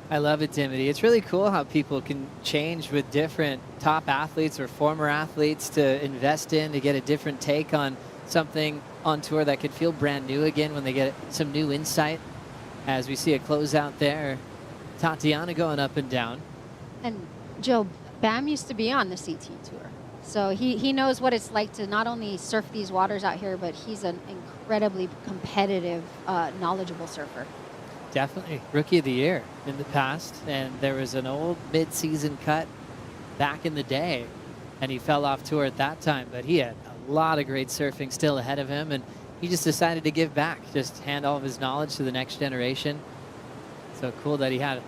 [SPEAKER 3] I love it, Dimity. It's really cool how people can change with different top athletes or former athletes to invest in, to get a different take on something on tour that could feel brand new again when they get some new insight. As we see a closeout there, Tatiana going up and down.
[SPEAKER 4] And Joe, Bam used to be on the CT tour. So he knows what it's like to not only surf these waters out here, but he's an incredibly competitive, knowledgeable surfer.
[SPEAKER 3] Definitely Rookie of the Year in the past, and there was an old mid-season cut back in the day, and he fell off tour at that time, but he had a lot of great surfing still ahead of him, and he just decided to give back, just hand all of his knowledge to the next generation. So cool that he had a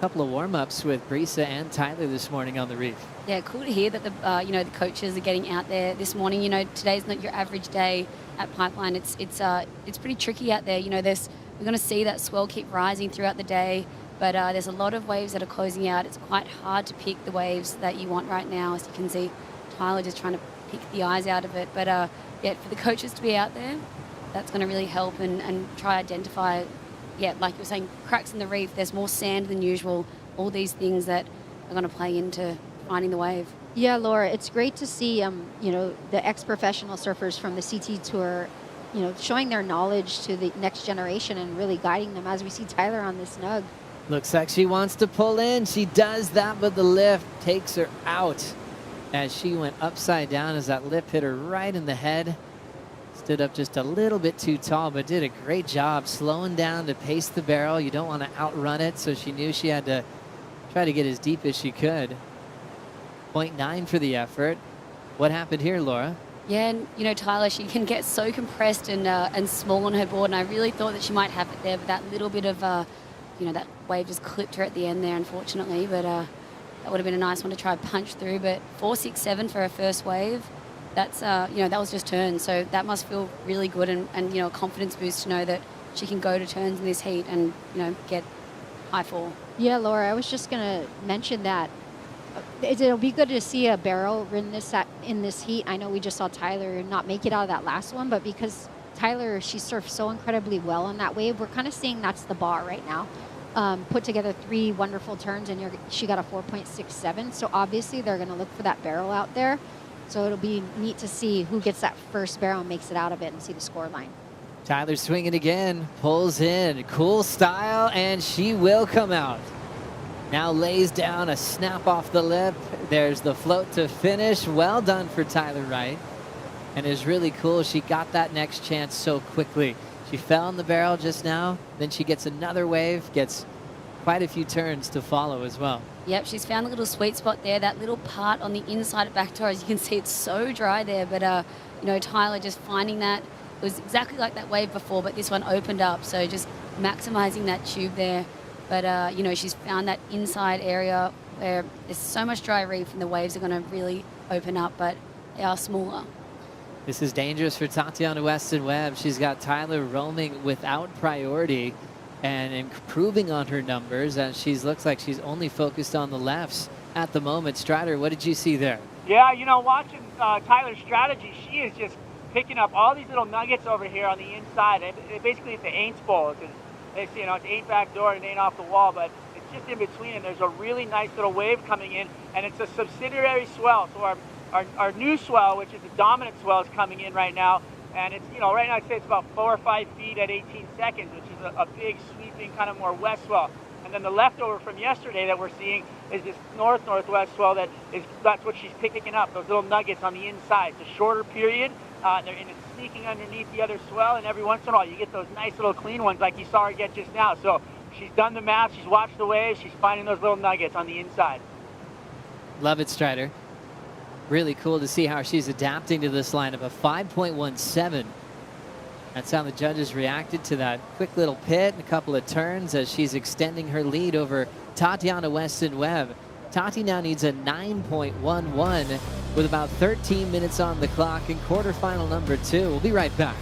[SPEAKER 3] couple of warm-ups with Brisa and Tyler this morning on the reef.
[SPEAKER 11] Yeah, cool to hear that the coaches are getting out there this morning. Today's not your average day at Pipeline. It's pretty tricky out there. We're going to see that swell keep rising throughout the day, but there's a lot of waves that are closing out. It's quite hard to pick the waves that you want right now. As you can see, Tyler just trying to pick the eyes out of it. But yeah, for the coaches to be out there, that's going to really help and try identify, yeah, like you were saying, cracks in the reef. There's more sand than usual. All these things that are going to play into finding the wave.
[SPEAKER 4] Yeah, Laura, it's great to see, the ex-professional surfers from the CT Tour, showing their knowledge to the next generation and really guiding them, as we see Tyler on this snug.
[SPEAKER 3] Looks like she wants to pull in. She does that, but the lift takes her out as she went upside down as that lip hit her right in the head. Stood up just a little bit too tall, but did a great job slowing down to pace the barrel. You don't want to outrun it, so she knew she had to try to get as deep as she could. 0.9 for the effort. What happened here, Laura?
[SPEAKER 11] Yeah, and Tyler, she can get so compressed and small on her board, and I really thought that she might have it there, but that little bit of that wave just clipped her at the end there, unfortunately. But that would have been a nice one to try punch through. But 4.67 for her first wave. That's that was just turns, so that must feel really good and a confidence boost to know that she can go to turns in this heat and get high 4.
[SPEAKER 4] Yeah, Laura, I was just gonna mention that it'll be good to see a barrel in this heat. I know we just saw Tyler not make it out of that last one, but because Tyler, she surfed so incredibly well on that wave, we're kind of seeing that's the bar right now. Put together 3 wonderful turns, and she got a 4.67. So obviously they're going to look for that barrel out there. So it'll be neat to see who gets that first barrel and makes it out of it and see the score line.
[SPEAKER 3] Tyler swinging again, pulls in, cool style, and she will come out. Now lays down a snap off the lip. There's the float to finish. Well done for Tyler Wright. And it was really cool. She got that next chance so quickly. She fell in the barrel just now. Then she gets another wave, gets quite a few turns to follow as well.
[SPEAKER 11] Yep, she's found a little sweet spot there. That little part on the inside of back toe, as you can see, it's so dry there. But, Tyler just finding that. It was exactly like that wave before, but this one opened up. So just maximizing that tube there. But, she's found that inside area where there's so much dry reef and the waves are going to really open up, but they are smaller.
[SPEAKER 3] This is dangerous for Tatiana Weston-Webb. She's got Tyler roaming without priority and improving on her numbers, and looks like she's only focused on the lefts at the moment. Strider, what did you see there?
[SPEAKER 10] Yeah, watching Tyler's strategy, she is just picking up all these little nuggets over here on the inside. Basically, it's the Aints Bowl, because it's 8 back door and 8 off the wall, but it's just in between, and there's a really nice little wave coming in, and it's a subsidiary swell. So our new swell, which is the dominant swell, is coming in right now, and it's right now I'd say it's about 4 or 5 feet at 18 seconds, which is a big sweeping kind of more west swell. And then the leftover from yesterday that we're seeing is this northwest swell that's what she's picking up, those little nuggets on the inside. It's a shorter period, and it's sneaking underneath the other swell, and every once in a while you get those nice little clean ones like you saw her get just now. So she's done the math, she's watched the waves, she's finding those little nuggets on the inside.
[SPEAKER 3] Love it, Strider. Really cool to see how she's adapting to this line of a 5.17. That's how the judges reacted to that quick little pit and a couple of turns as she's extending her lead over Tatiana Weston-Webb. Tati now needs a 9.11 with about 13 minutes on the clock in quarterfinal number 2. We'll be right back.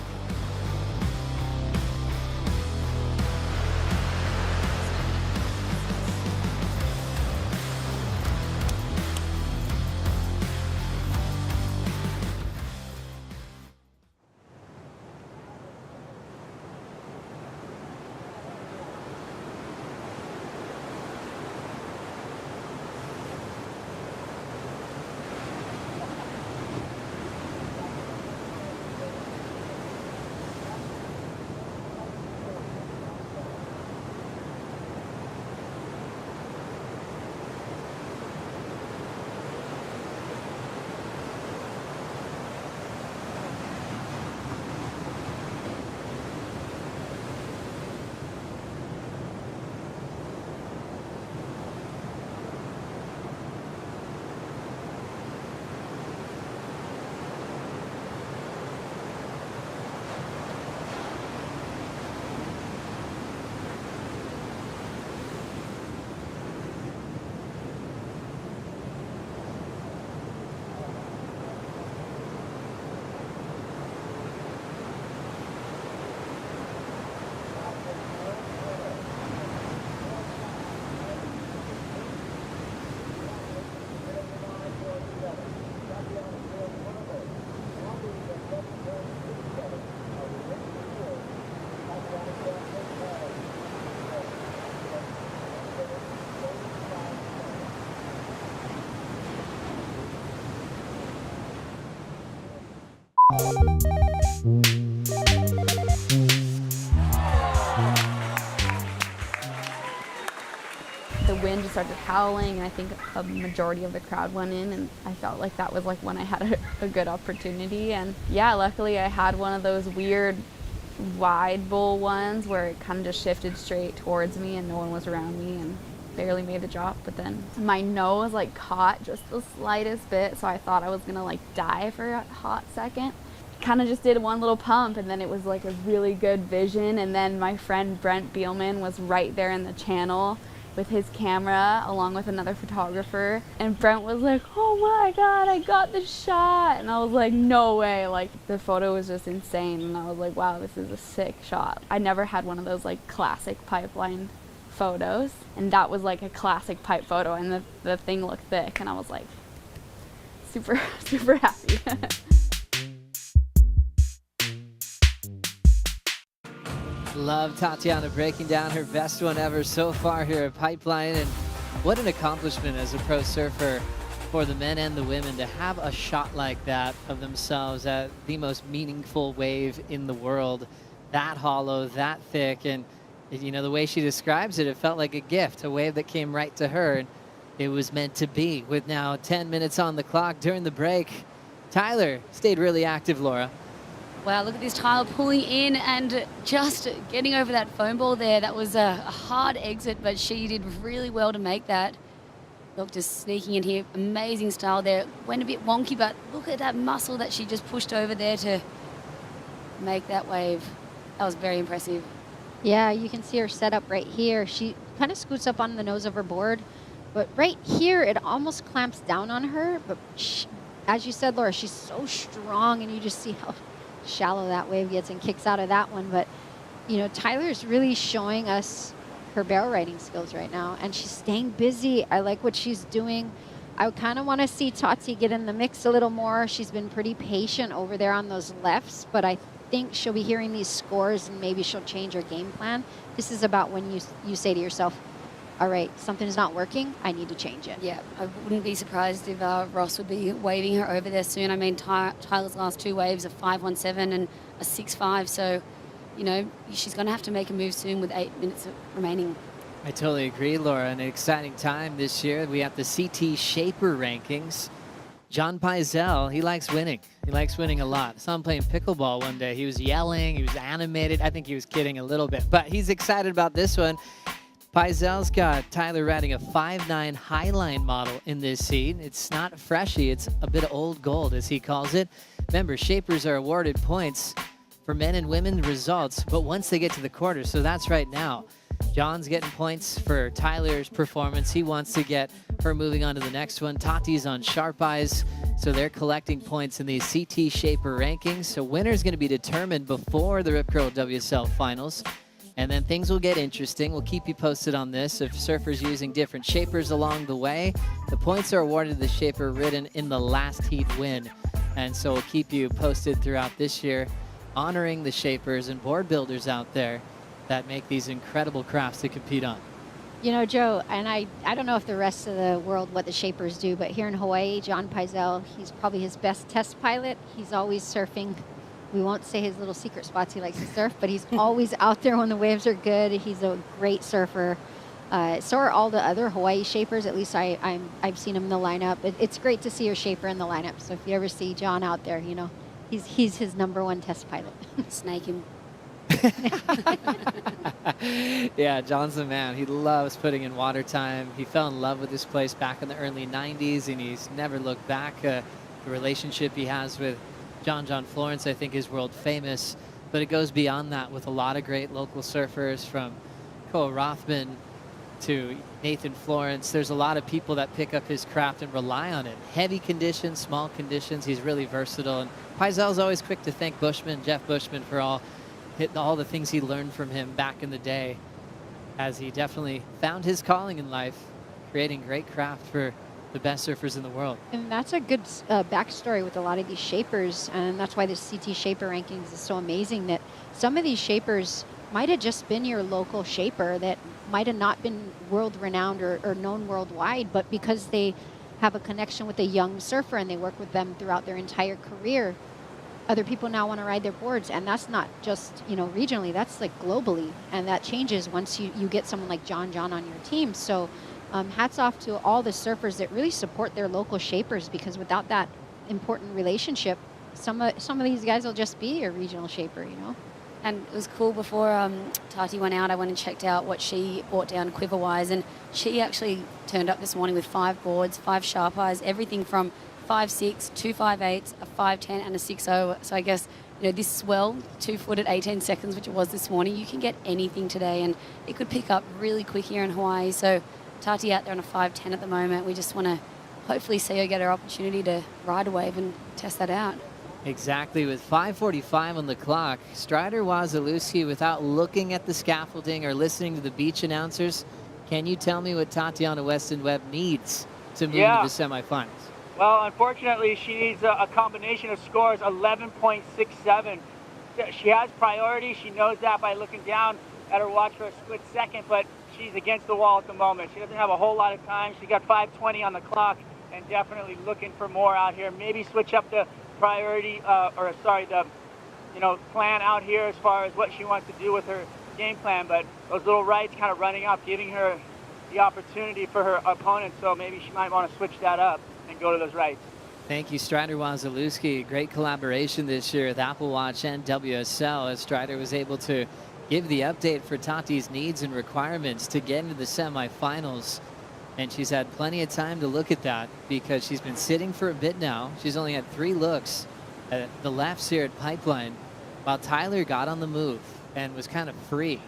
[SPEAKER 13] The wind just started howling, and I think a majority of the crowd went in, and I felt like that was like when I had a good opportunity. And yeah, luckily I had one of those weird wide bowl ones where it kind of just shifted straight towards me and no one was around me and barely made the drop. But then my nose like caught just the slightest bit, so I thought I was gonna like die for a hot second. kind of just did one little pump, and then it was like a really good vision. And then my friend Brent Beelman was right there in the channel with his camera along with another photographer, and Brent was like, oh my god, I got the shot. And I was like, no way. Like, the photo was just insane, and I was like, wow, this is a sick shot. I never had one of those like classic pipeline photos, and that was like a classic pipe photo, and the thing looked thick, and I was like super happy.
[SPEAKER 3] Love Tatiana breaking down her best one ever so far here at Pipeline, and what an accomplishment as a pro surfer for the men and the women to have a shot like that of themselves at the most meaningful wave in the world, that hollow, that thick. And you know, the way she describes it, it felt like a gift, a wave that came right to her, and it was meant to be. With now 10 minutes on the clock during the break, Tyler stayed really active, Laura.
[SPEAKER 11] Wow, look at this Tyler pulling in and just getting over that foam ball there. That was a hard exit, but she did really well to make that. Look, just sneaking in here. Amazing style there. Went a bit wonky, but look at that muscle that she just pushed over there to make that wave. That was very impressive.
[SPEAKER 4] Yeah, you can see her set up right here. She kind of scoots up on the nose of her board, but right here it almost clamps down on her. But she, as you said, Laura, she's so strong, and you just see how shallow that wave gets and kicks out of that one. But you know, Tyler's really showing us her barrel riding skills right now, and she's staying busy. I like what she's doing. I kind of want to see Tati get in the mix a little more. She's been pretty patient over there on those lefts, but I think she'll be hearing these scores and maybe she'll change her game plan. This is about when you say to yourself, all right, something's not working, I need to change it.
[SPEAKER 11] Yeah, I wouldn't be surprised if Ross would be waving her over there soon. I mean, Tyler's last two waves are 5.17 and a 6.5, so, you know, she's going to have to make a move soon with 8 minutes remaining.
[SPEAKER 3] I totally agree, Laura. An exciting time this year. We have the CT Shaper rankings. John Pizell, he likes winning. He likes winning a lot. I saw him playing pickleball one day. He was yelling, he was animated. I think he was kidding a little bit, but he's excited about this one. Pizell's got Tyler riding a 5.9 Highline model in this seat. It's not freshy, it's a bit of old gold, as he calls it. Remember, Shapers are awarded points for men and women results, but once they get to the quarters, so that's right now. John's getting points for Tyler's performance. He wants to get her moving on to the next one. Tati's on sharp eyes, so they're collecting points in these CT Shaper rankings. So winner's going to be determined before the Rip Curl WSL Finals. And then things will get interesting. We'll keep you posted on this. If surfers using different shapers along the way, the points are awarded to the shaper ridden in the last heat win. And so we'll keep you posted throughout this year, honoring the shapers and board builders out there that make these incredible crafts to compete on.
[SPEAKER 4] You know, Joe, and I don't know if the rest of the world, what the shapers do, but here in Hawaii, John Pizell, he's probably his best test pilot. He's always surfing. We won't say his little secret spots he likes to surf, but he's always out there when the waves are good. He's a great surfer. So are all the other Hawaii shapers. At least I've seen him in the lineup. It's great to see your shaper in the lineup. So if you ever see John out there, you know, he's his #1 test pilot.
[SPEAKER 11] Snake him.
[SPEAKER 3] Yeah, John's the man. He loves putting in water time. He fell in love with this place back in the early 90s, and he's never looked back. The relationship he has with John Florence, I think, is world famous, but it goes beyond that with a lot of great local surfers, from Koa Rothman to Nathan Florence. There's a lot of people that pick up his craft and rely on it. Heavy conditions, small conditions, he's really versatile. And Pizell's always quick to thank Jeff Bushman, for all the things he learned from him back in the day, as he definitely found his calling in life, creating great craft for the best surfers in the world.
[SPEAKER 4] And that's a good backstory with a lot of these shapers, and that's why the CT Shaper rankings is so amazing, that some of these shapers might have just been your local shaper that might have not been world-renowned or known worldwide, but because they have a connection with a young surfer and they work with them throughout their entire career, other people now want to ride their boards. And that's not just, you know, regionally, that's like globally, and that changes once you get someone like John on your team. So hats off to all the surfers that really support their local shapers, because without that important relationship, some of these guys will just be a regional shaper, you know.
[SPEAKER 11] And it was cool, before Tati went out, I went and checked out what she brought down quiver-wise, and she actually turned up this morning with 5 boards, 5 sharp eyes, everything from 5'6", 2'5'8", a 5'10", and a 6'0". So I guess, this swell, 2 foot at 18 seconds, which it was this morning, you can get anything today, and it could pick up really quick here in Hawaii. So Tati out there on a 5'10" at the moment. We just want to hopefully see her get her opportunity to ride a wave and test that out.
[SPEAKER 3] Exactly, with 5:45 on the clock, Strider Wasilewski, without looking at the scaffolding or listening to the beach announcers, can you tell me what Tatiana Weston Webb needs to move to the semifinals?
[SPEAKER 10] Well, unfortunately, she needs a combination of scores, 11.67. She has priority. She knows that by looking down at her watch for a split second, but she's against the wall at the moment. She doesn't have a whole lot of time. She got 5:20 on the clock and definitely looking for more out here. Maybe switch up the priority, the plan out here as far as what she wants to do with her game plan. But those little rights kind of running up, giving her the opportunity for her opponent. So maybe she might want to switch that up and go to those rights.
[SPEAKER 3] Thank you, Strider Wasilewski. Great collaboration this year with Apple Watch and WSL, as Strider was able to give the update for Tati's needs and requirements to get into the semifinals. And she's had plenty of time to look at that because she's been sitting for a bit now. She's only had 3 looks at the lefts here at Pipeline, while Tyler got on the move and was kind of free.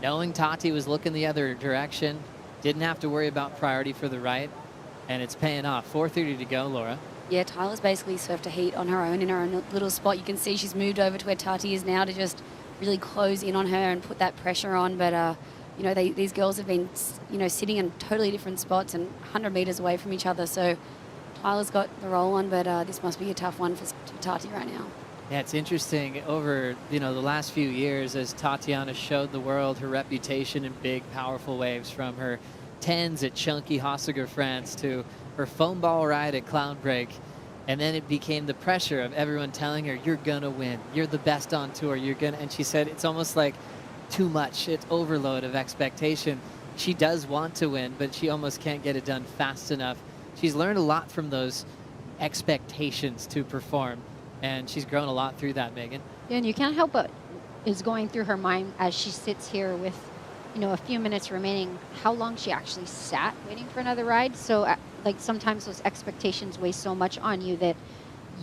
[SPEAKER 3] Knowing Tati was looking the other direction, didn't have to worry about priority for the right, and it's paying off. 4:30 to go, Laura.
[SPEAKER 11] Yeah, Tyler's basically surfed a heat on her own in her own little spot. You can see she's moved over to where Tati is now to just really close in on her and put that pressure on. But, these girls have been, sitting in totally different spots and 100 meters away from each other. So Tyler's got the roll on, but this must be a tough one for Tati right now.
[SPEAKER 3] Yeah, it's interesting over, the last few years as Tatiana showed the world her reputation in big, powerful waves, from her 10s at Chunky Hossiger, France, to her foam ball ride at Cloud Break. And then it became the pressure of everyone telling her, you're going to win. You're the best on tour. And she said it's almost like too much. It's overload of expectation. She does want to win, but she almost can't get it done fast enough. She's learned a lot from those expectations to perform, and she's grown a lot through that, Megan.
[SPEAKER 4] Yeah, and you can't help but is going through her mind as she sits here with, a few minutes remaining, how long she actually sat waiting for another ride. So sometimes those expectations weigh so much on you that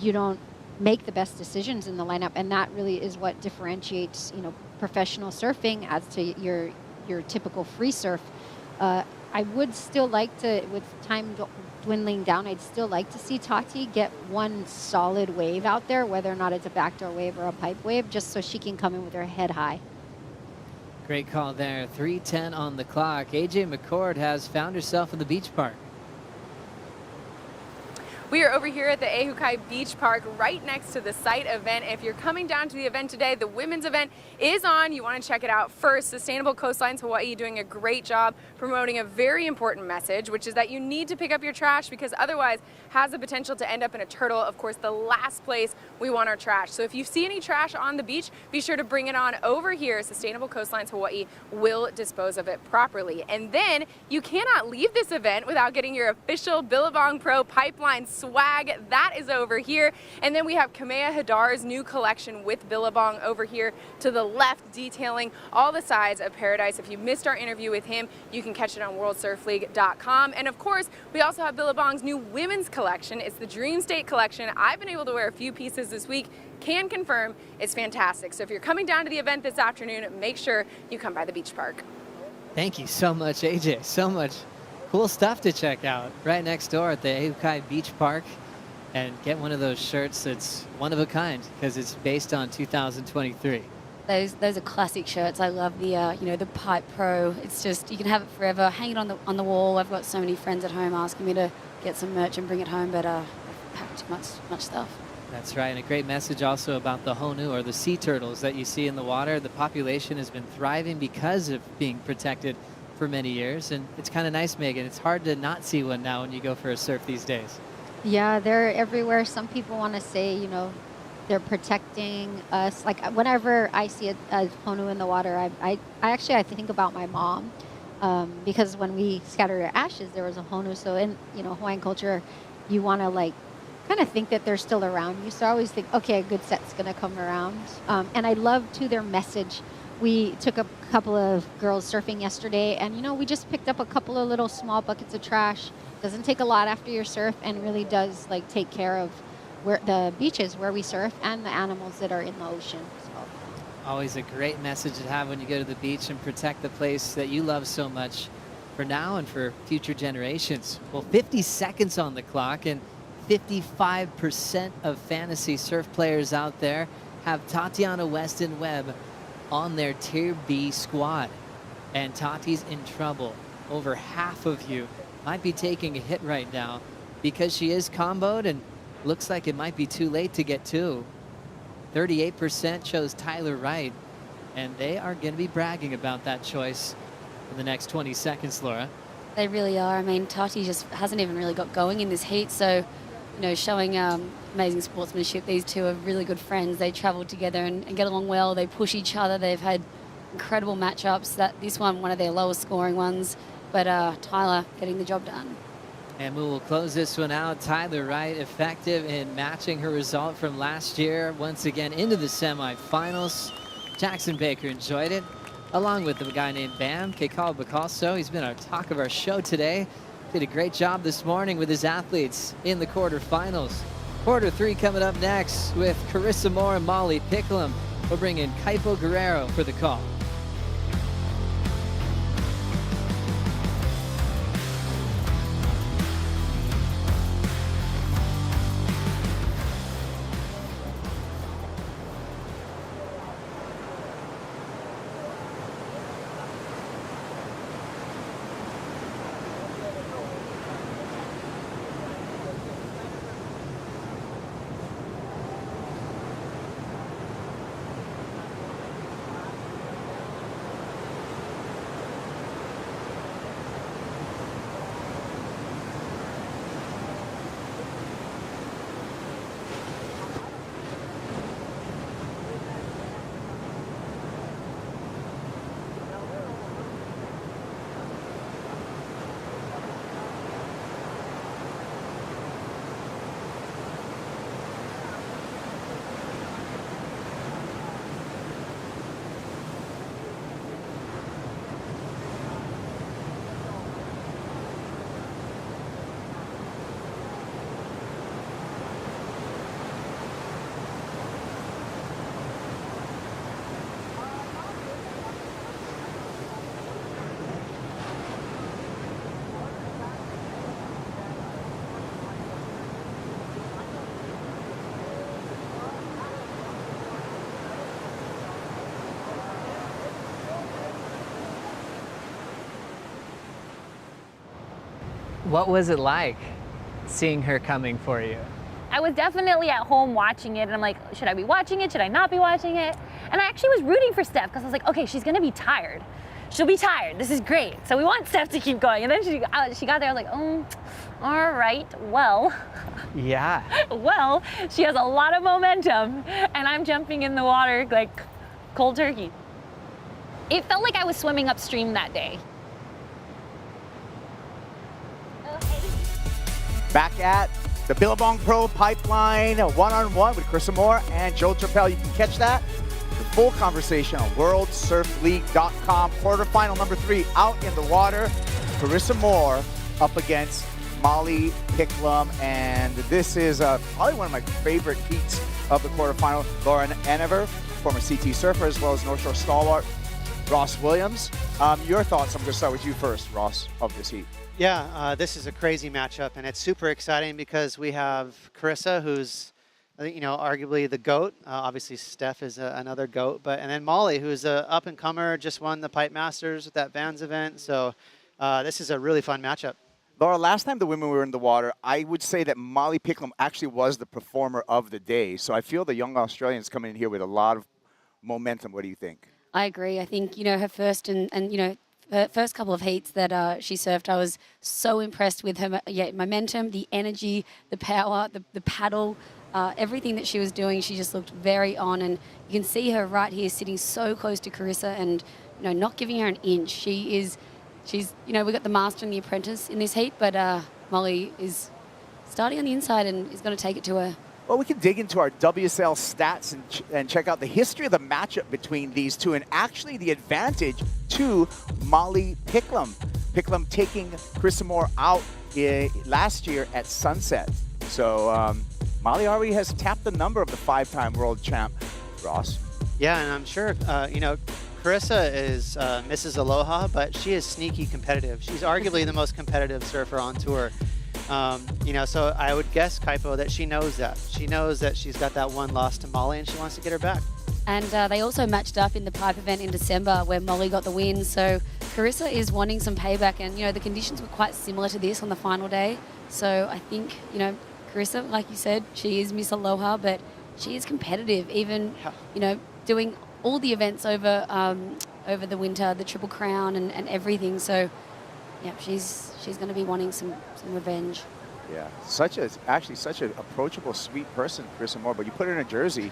[SPEAKER 4] you don't make the best decisions in the lineup. And that really is what differentiates, professional surfing as to your typical free surf. I would still like to, with time dwindling down, I'd still like to see Tati get one solid wave out there, whether or not it's a backdoor wave or a pipe wave, just so she can come in with her head high.
[SPEAKER 3] Great call there. 3:10 on the clock. AJ McCord has found herself in the beach park.
[SPEAKER 2] We are over here at the Ehukai Beach Park, right next to the site event. If you're coming down to the event today, the women's event is on. You want to check it out first. Sustainable Coastlines Hawaii doing a great job promoting a very important message, which is that you need to pick up your trash because otherwise has the potential to end up in a turtle. Of course, the last place we want our trash. So if you see any trash on the beach, be sure to bring it on over here. Sustainable Coastlines Hawaii will dispose of it properly. And then you cannot leave this event without getting your official Billabong Pro Pipeline swag. That is over here. And then we have Kamea Hadar's new collection with Billabong over here to the left, detailing all the sides of Paradise. If you missed our interview with him, you can catch it on worldsurfleague.com. And of course, we also have Billabong's new women's collection. It's the Dream State collection. I've been able to wear a few pieces this week. Can confirm it's fantastic. So if you're coming down to the event this afternoon, make sure you come by the beach park.
[SPEAKER 3] Thank you so much, AJ. So much cool stuff to check out right next door at the Ehukai Beach Park, and get one of those shirts that's one of a kind because it's based on 2023.
[SPEAKER 11] Those are classic shirts. I love the the Pipe Pro. It's just, you can have it forever. Hang it on the wall. I've got so many friends at home asking me to get some merch and bring it home, but I have too much stuff.
[SPEAKER 3] That's right, and a great message also about the honu, or the sea turtles that you see in the water. The population has been thriving because of being protected for many years, and it's kind of nice, Megan. It's hard to not see one now when you go for a surf these days.
[SPEAKER 4] Yeah, they're everywhere. Some people want to say, they're protecting us. Like whenever I see a honu in the water, I think about my mom, because when we scattered our ashes, there was a honu. So in Hawaiian culture, you want to kind of think that they're still around you. So I always think, okay, a good set's going to come around. And I love too their message we took a couple of girls surfing yesterday, and you know, we just picked up a couple of little small buckets of trash. Doesn't take a lot after your surf, and really does like take care of where the beaches where we surf and the animals that are in the ocean. So.
[SPEAKER 3] Always a great message to have when you go to the beach and protect the place that you love so much for now and for future generations. Well, 50 seconds on the clock, and 55% of fantasy surf players out there have Tatiana Weston Webb on their Tier B squad. And Tati's in trouble. Over half of you might be taking a hit right now because she is comboed, and looks like it might be too late to get two. 38% chose Tyler Wright, and they are going to be bragging about that choice in the next 20 seconds, Laura.
[SPEAKER 11] They really are. I mean, Tati just hasn't even really got going in this heat, so, you know, showing amazing sportsmanship. These two are really good friends. They travel together and get along well. They push each other. They've had incredible matchups. This one of their lowest scoring ones, but Tyler getting the job done.
[SPEAKER 3] And we will close this one out. Tyler Wright effective in matching her result from last year once again into the semifinals. Jackson Baker enjoyed it, along with the guy named Bam Kekal Bacalso. He's been our talk of our show today. Did a great job this morning with his athletes in the quarterfinals. Quarter 3 coming up next with Carissa Moore and Molly Picklum. We'll bring in Kaipo Guerrero for the call. What was it like seeing her coming for you?
[SPEAKER 14] I was definitely at home watching it, and I'm like, should I be watching it? Should I not be watching it? And I actually was rooting for Steph because I was like, okay, she's gonna be tired. She'll be tired. This is great. So we want Steph to keep going. And then she got there. I was like, oh, all right, well.
[SPEAKER 3] Yeah.
[SPEAKER 14] Well, she has a lot of momentum, and I'm jumping in the water like cold turkey. It felt like I was swimming upstream that day.
[SPEAKER 15] Back at the Billabong Pro Pipeline, one-on-one with Carissa Moore and Joe Turpel. You can catch that. The full conversation on WorldSurfLeague.com. Quarterfinal number 3 out in the water. Carissa Moore up against Molly Picklum, and this is probably one of my favorite heats of the quarterfinal. Lauren Enever, former CT surfer, as well as North Shore stalwart Ross Williams. Your thoughts? I'm going to start with you first, Ross, of this heat.
[SPEAKER 5] Yeah, this is a crazy matchup, and it's super exciting because we have Carissa, who's, I think, arguably the GOAT. Obviously, Steph is another GOAT, and then Molly, who's an up-and-comer, just won the Pipe Masters with that Vans event. So this is a really fun matchup.
[SPEAKER 15] Laura, last time the women were in the water, I would say that Molly Picklum actually was the performer of the day. So I feel the young Australians coming in here with a lot of momentum. What do you think?
[SPEAKER 11] I agree. I think, her first her first couple of heats that she surfed, I was so impressed with her momentum, the energy, the power, the paddle, everything that she was doing. She just looked very on, and you can see her right here sitting so close to Carissa and, not giving her an inch. She's, we got the master and the apprentice in this heat, but Molly is starting on the inside and is going to take it to her.
[SPEAKER 15] Well, we can dig into our WSL stats and check out the history of the matchup between these two, and actually the advantage to Molly Picklum. Picklum taking Carissa Moore out last year at Sunset. So Molly already has tapped the number of the 5-time world champ, Ross.
[SPEAKER 5] Yeah, and I'm sure, you know, Carissa is Mrs. Aloha, but she is sneaky competitive. She's arguably the most competitive surfer on tour. You know, so I would guess, Kaipo, that she knows that. She knows that she's got that one loss to Molly and she wants to get her back.
[SPEAKER 11] And they also matched up in the pipe event in December where Molly got the win. So Carissa is wanting some payback, and, you know, the conditions were quite similar to this on the final day. So I think, you know, Carissa, like you said, she is Miss Aloha, but she is competitive, even, you know, doing all the events over over the winter, the Triple Crown and everything. So, yeah, she's going to be wanting some revenge.
[SPEAKER 15] Yeah, actually such an approachable, sweet person, Carissa Moore, but you put her in a jersey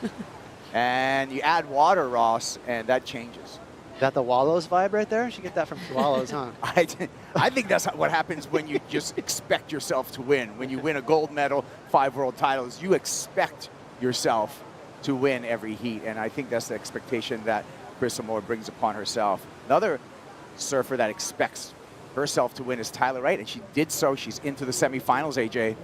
[SPEAKER 15] and you add water, Ross, and that changes.
[SPEAKER 5] Got the Wallows vibe right there? She get that from Wallows, huh?
[SPEAKER 15] I think that's what happens when you just expect yourself to win. When you win a gold medal, 5 world titles, you expect yourself to win every heat, and I think that's the expectation that Carissa Moore brings upon herself. Another surfer that expects herself to win is Tyler Wright, and she did so. She's into the semifinals, AJ.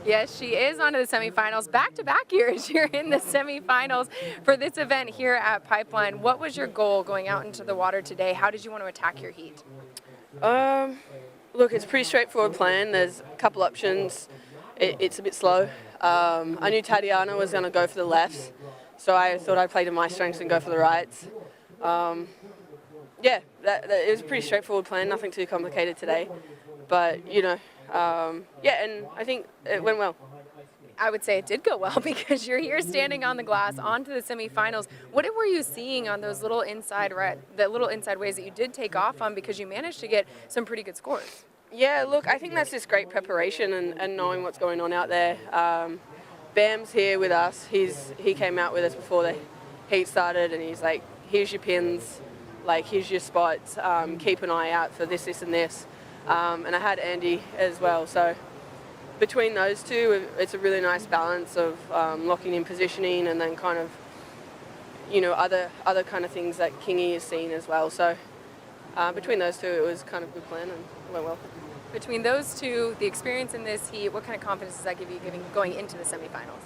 [SPEAKER 2] Yes, she is on to the semifinals. Back-to-back years, you're in the semifinals for this event here at Pipeline. What was your goal going out into the water today? How did you want to attack your heat?
[SPEAKER 16] Look, it's a pretty straightforward plan. There's a couple options. It's a bit slow. I knew Tatiana was going to go for the lefts, so I thought I'd play to my strengths and go for the rights. Yeah, it was a pretty straightforward plan, nothing too complicated today. But, you know, yeah, and I think it went well.
[SPEAKER 2] I would say it did go well because you're here standing on the glass onto the semifinals. What were you seeing on those little inside ways that you did take off on, because you managed to get some pretty good scores?
[SPEAKER 16] Yeah, look, I think that's just great preparation and knowing what's going on out there. Bam's here with us. He came out with us before the heat started, and he's like, here's your pins, like, here's your spots, keep an eye out for this, this, and this. And I had Andy as well, so between those two, it's a really nice balance of locking in positioning and then kind of, you know, other kind of things that Kingy has seen as well. So between those two, it was kind of a good plan and it went well.
[SPEAKER 2] Between those two, the experience in this heat, what kind of confidence does that give you going into the semifinals?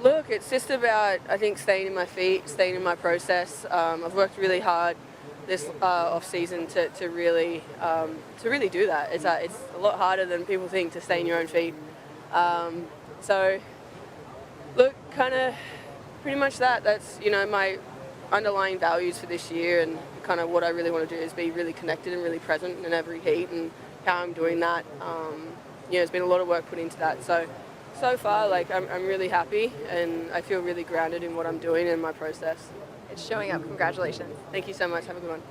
[SPEAKER 16] Look, it's just about, I think, staying in my feet, staying in my process. I've worked really hard this off season to really do that. It's a lot harder than people think to stay in your own feet. So look, kind of pretty much that's, you know, my underlying values for this year, and kind of what I really want to do is be really connected and really present in every heat, and how I'm doing that. You know, there's been a lot of work put into that. So far, like, I'm really happy, and I feel really grounded in what I'm doing in my process.
[SPEAKER 2] It's showing up. Congratulations.
[SPEAKER 16] Thank you so much. Have a good one.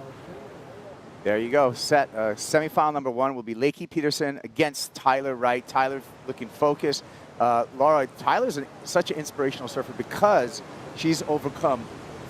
[SPEAKER 15] There you go. Set semifinal number 1 will be Lakey Peterson against Tyler Wright. Tyler looking focused. Laura, Tyler's such an inspirational surfer because she's overcome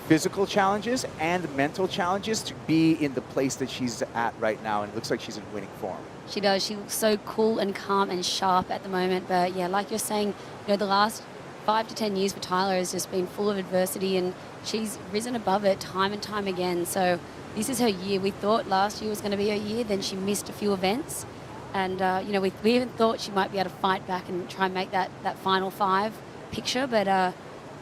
[SPEAKER 15] physical challenges and mental challenges to be in the place that she's at right now, and it looks like she's in winning form.
[SPEAKER 11] She does. She looks so cool and calm and sharp at the moment. But yeah, like you're saying, you know, the last 5 to 10 years for Tyler has just been full of adversity, and she's risen above it time and time again. So this is her year. We thought last year was going to be her year. Then she missed a few events, and you know, we even thought she might be able to fight back and try and make that final 5 picture. But it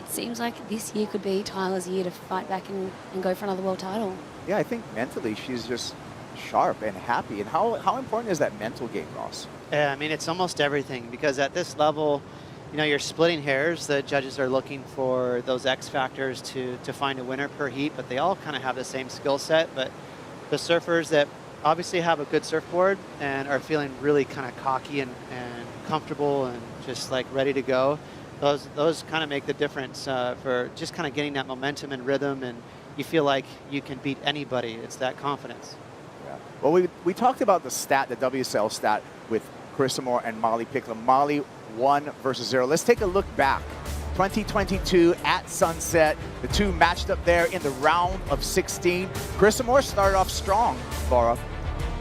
[SPEAKER 11] seems like this year could be Tyler's year to fight back and go for another world title.
[SPEAKER 15] Yeah, I think mentally she's just sharp and happy. And how important is that mental game, Ross?
[SPEAKER 5] Yeah, I mean, it's almost everything, because at this level, you know, you're splitting hairs. The judges are looking for those X factors to find a winner per heat, but they all kind of have the same skill set. But the surfers that obviously have a good surfboard and are feeling really kind of cocky and comfortable and just like ready to go, those kind of make the difference for just kind of getting that momentum and rhythm, and you feel like you can beat anybody. It's that confidence.
[SPEAKER 15] Yeah. Well, we talked about the WSL stat with Carissa Moore and Molly Picklum. Molly 1 versus 0. Let's take a look back. 2022 at Sunset. The two matched up there in the round of 16. Carissa Moore started off strong, Laura.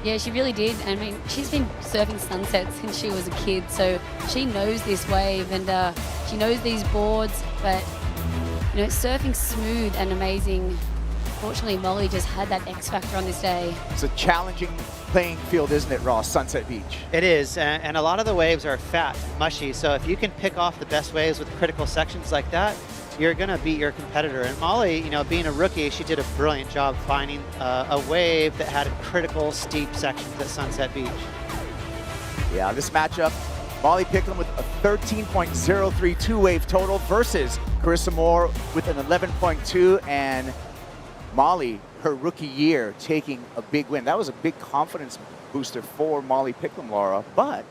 [SPEAKER 11] Yeah, she really did. I mean, she's been surfing sunsets since she was a kid, so she knows this wave and she knows these boards, but, you know, surfing smooth and amazing. Fortunately, Molly just had that X factor on this day.
[SPEAKER 15] It's a challenging playing field, isn't it, Ross? Sunset Beach.
[SPEAKER 5] It is, and a lot of the waves are fat, mushy, so if you can pick off the best waves with critical sections like that, you're going to beat your competitor. And Molly, you know, being a rookie, she did a brilliant job finding a wave that had critical steep sections at Sunset Beach.
[SPEAKER 15] Yeah, this matchup, Molly Picklum with a 13.032 wave total versus Carissa Moore with an 11.2, and Molly, her rookie year, taking a big win. That was a big confidence booster for Molly Picklum, Laura, but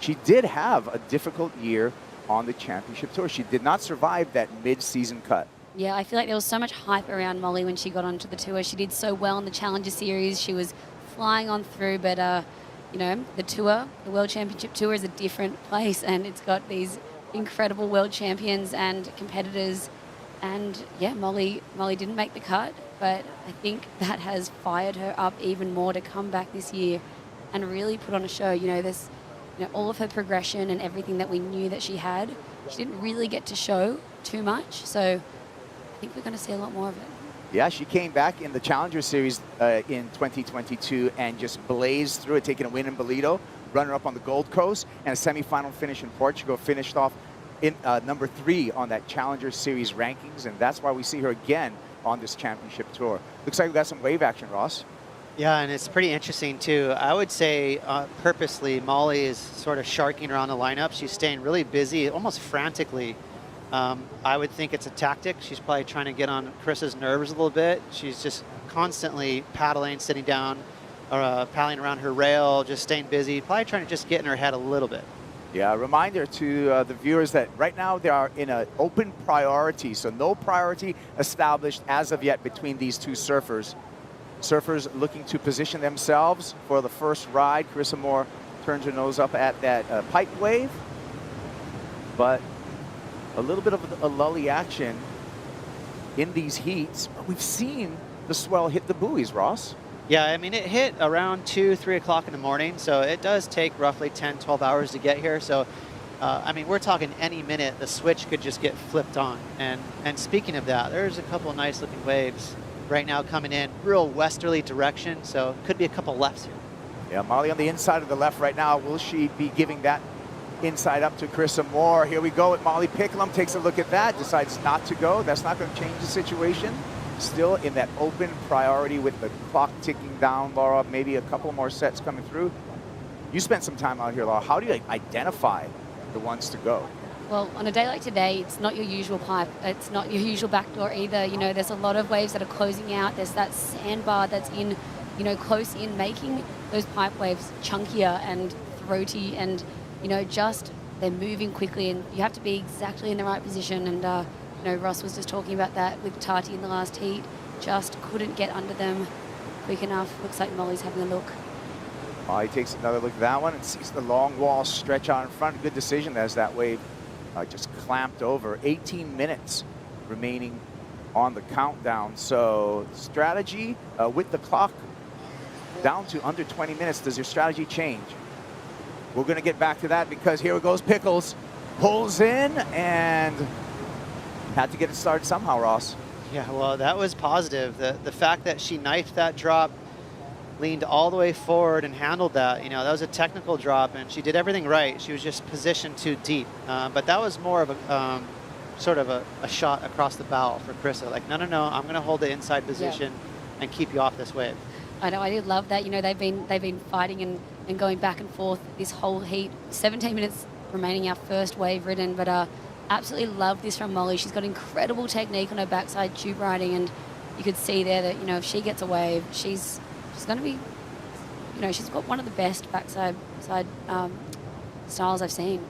[SPEAKER 15] she did have a difficult year on the championship tour. She did not survive that mid-season cut.
[SPEAKER 11] Yeah, I feel like there was so much hype around Molly when she got onto the tour. She did so well in the Challenger Series. She was flying on through, but, you know, the tour, the World Championship Tour is a different place, and it's got these incredible world champions and competitors. And, yeah, Molly didn't make the cut, but I think that has fired her up even more to come back this year and really put on a show. You know, this, you know, all of her progression and everything that we knew that she had, she didn't really get to show too much. So I think we're going to see a lot more of it.
[SPEAKER 15] Yeah, she came back in the Challenger Series in 2022 and just blazed through it, taking a win in Bolito, runner-up on the Gold Coast, and a semifinal finish in Portugal, finished off in number 3 on that Challenger Series rankings, and that's why we see her again on this championship tour. Looks like we got some wave action, Ross.
[SPEAKER 5] Yeah, and it's pretty interesting too. I would say purposely Molly is sort of sharking around the lineup. She's staying really busy, almost frantically. I would think it's a tactic. She's probably trying to get on Carissa's nerves a little bit. She's just constantly paddling, sitting down, or paddling around her rail, just staying busy, probably trying to just get in her head a little bit.
[SPEAKER 15] Yeah, a reminder to the viewers that right now they are in an open priority, so no priority established as of yet between these two surfers. Surfers looking to position themselves for the first ride. Carissa Moore turns her nose up at that pipe wave, but a little bit of a lully action in these heats. But we've seen the swell hit the buoys, Ross.
[SPEAKER 5] Yeah, I mean, it hit around 2, 3 o'clock in the morning, so it does take roughly 10, 12 hours to get here. So, I mean, we're talking any minute the switch could just get flipped on. And speaking of that, there's a couple of nice looking waves right now coming in, real westerly direction, so could be a couple lefts here.
[SPEAKER 15] Yeah, Molly on the inside of the left right now. Will she be giving that inside up to Carissa Moore? Here we go with Molly Picklum, takes a look at that, decides not to go. That's not going to change the situation. Still in that open priority with the clock ticking down, Laura. Maybe a couple more sets coming through. You spent some time out here, Laura. How do you identify the ones to go?
[SPEAKER 11] Well, on a day like today, it's not your usual pipe. It's not your usual backdoor either. You know, there's a lot of waves that are closing out. There's that sandbar that's in, you know, close in, making those pipe waves chunkier and throaty, and, you know, just they're moving quickly, and you have to be exactly in the right position. And, you know, Ross was just talking about that with Tati in the last heat. Just couldn't get under them quick enough. Looks like Molly's having a look.
[SPEAKER 15] Molly takes another look at that one and sees the long wall stretch out in front. Good decision as that wave just clamped over. 18 minutes remaining on the countdown. So strategy with the clock down to under 20 minutes. Does your strategy change? We're going to get back to that because here goes Pickles. Pulls in and had to get it started somehow, Ross.
[SPEAKER 5] Yeah, well, that was positive. The fact that she knifed that drop, leaned all the way forward and handled that, you know, that was a technical drop, and she did everything right. She was just positioned too deep. But that was more of a sort of a shot across the bow for Carissa. Like, no, I'm going to hold the inside position and keep you off this wave.
[SPEAKER 11] I know, I did love that. You know, they've been fighting and going back and forth this whole heat. 17 minutes remaining, our first wave ridden, but absolutely love this from Molly. She's got incredible technique on her backside tube riding, and you could see there that, you know, if she gets a wave, she's going to be, you know, she's got one of the best backside styles I've seen.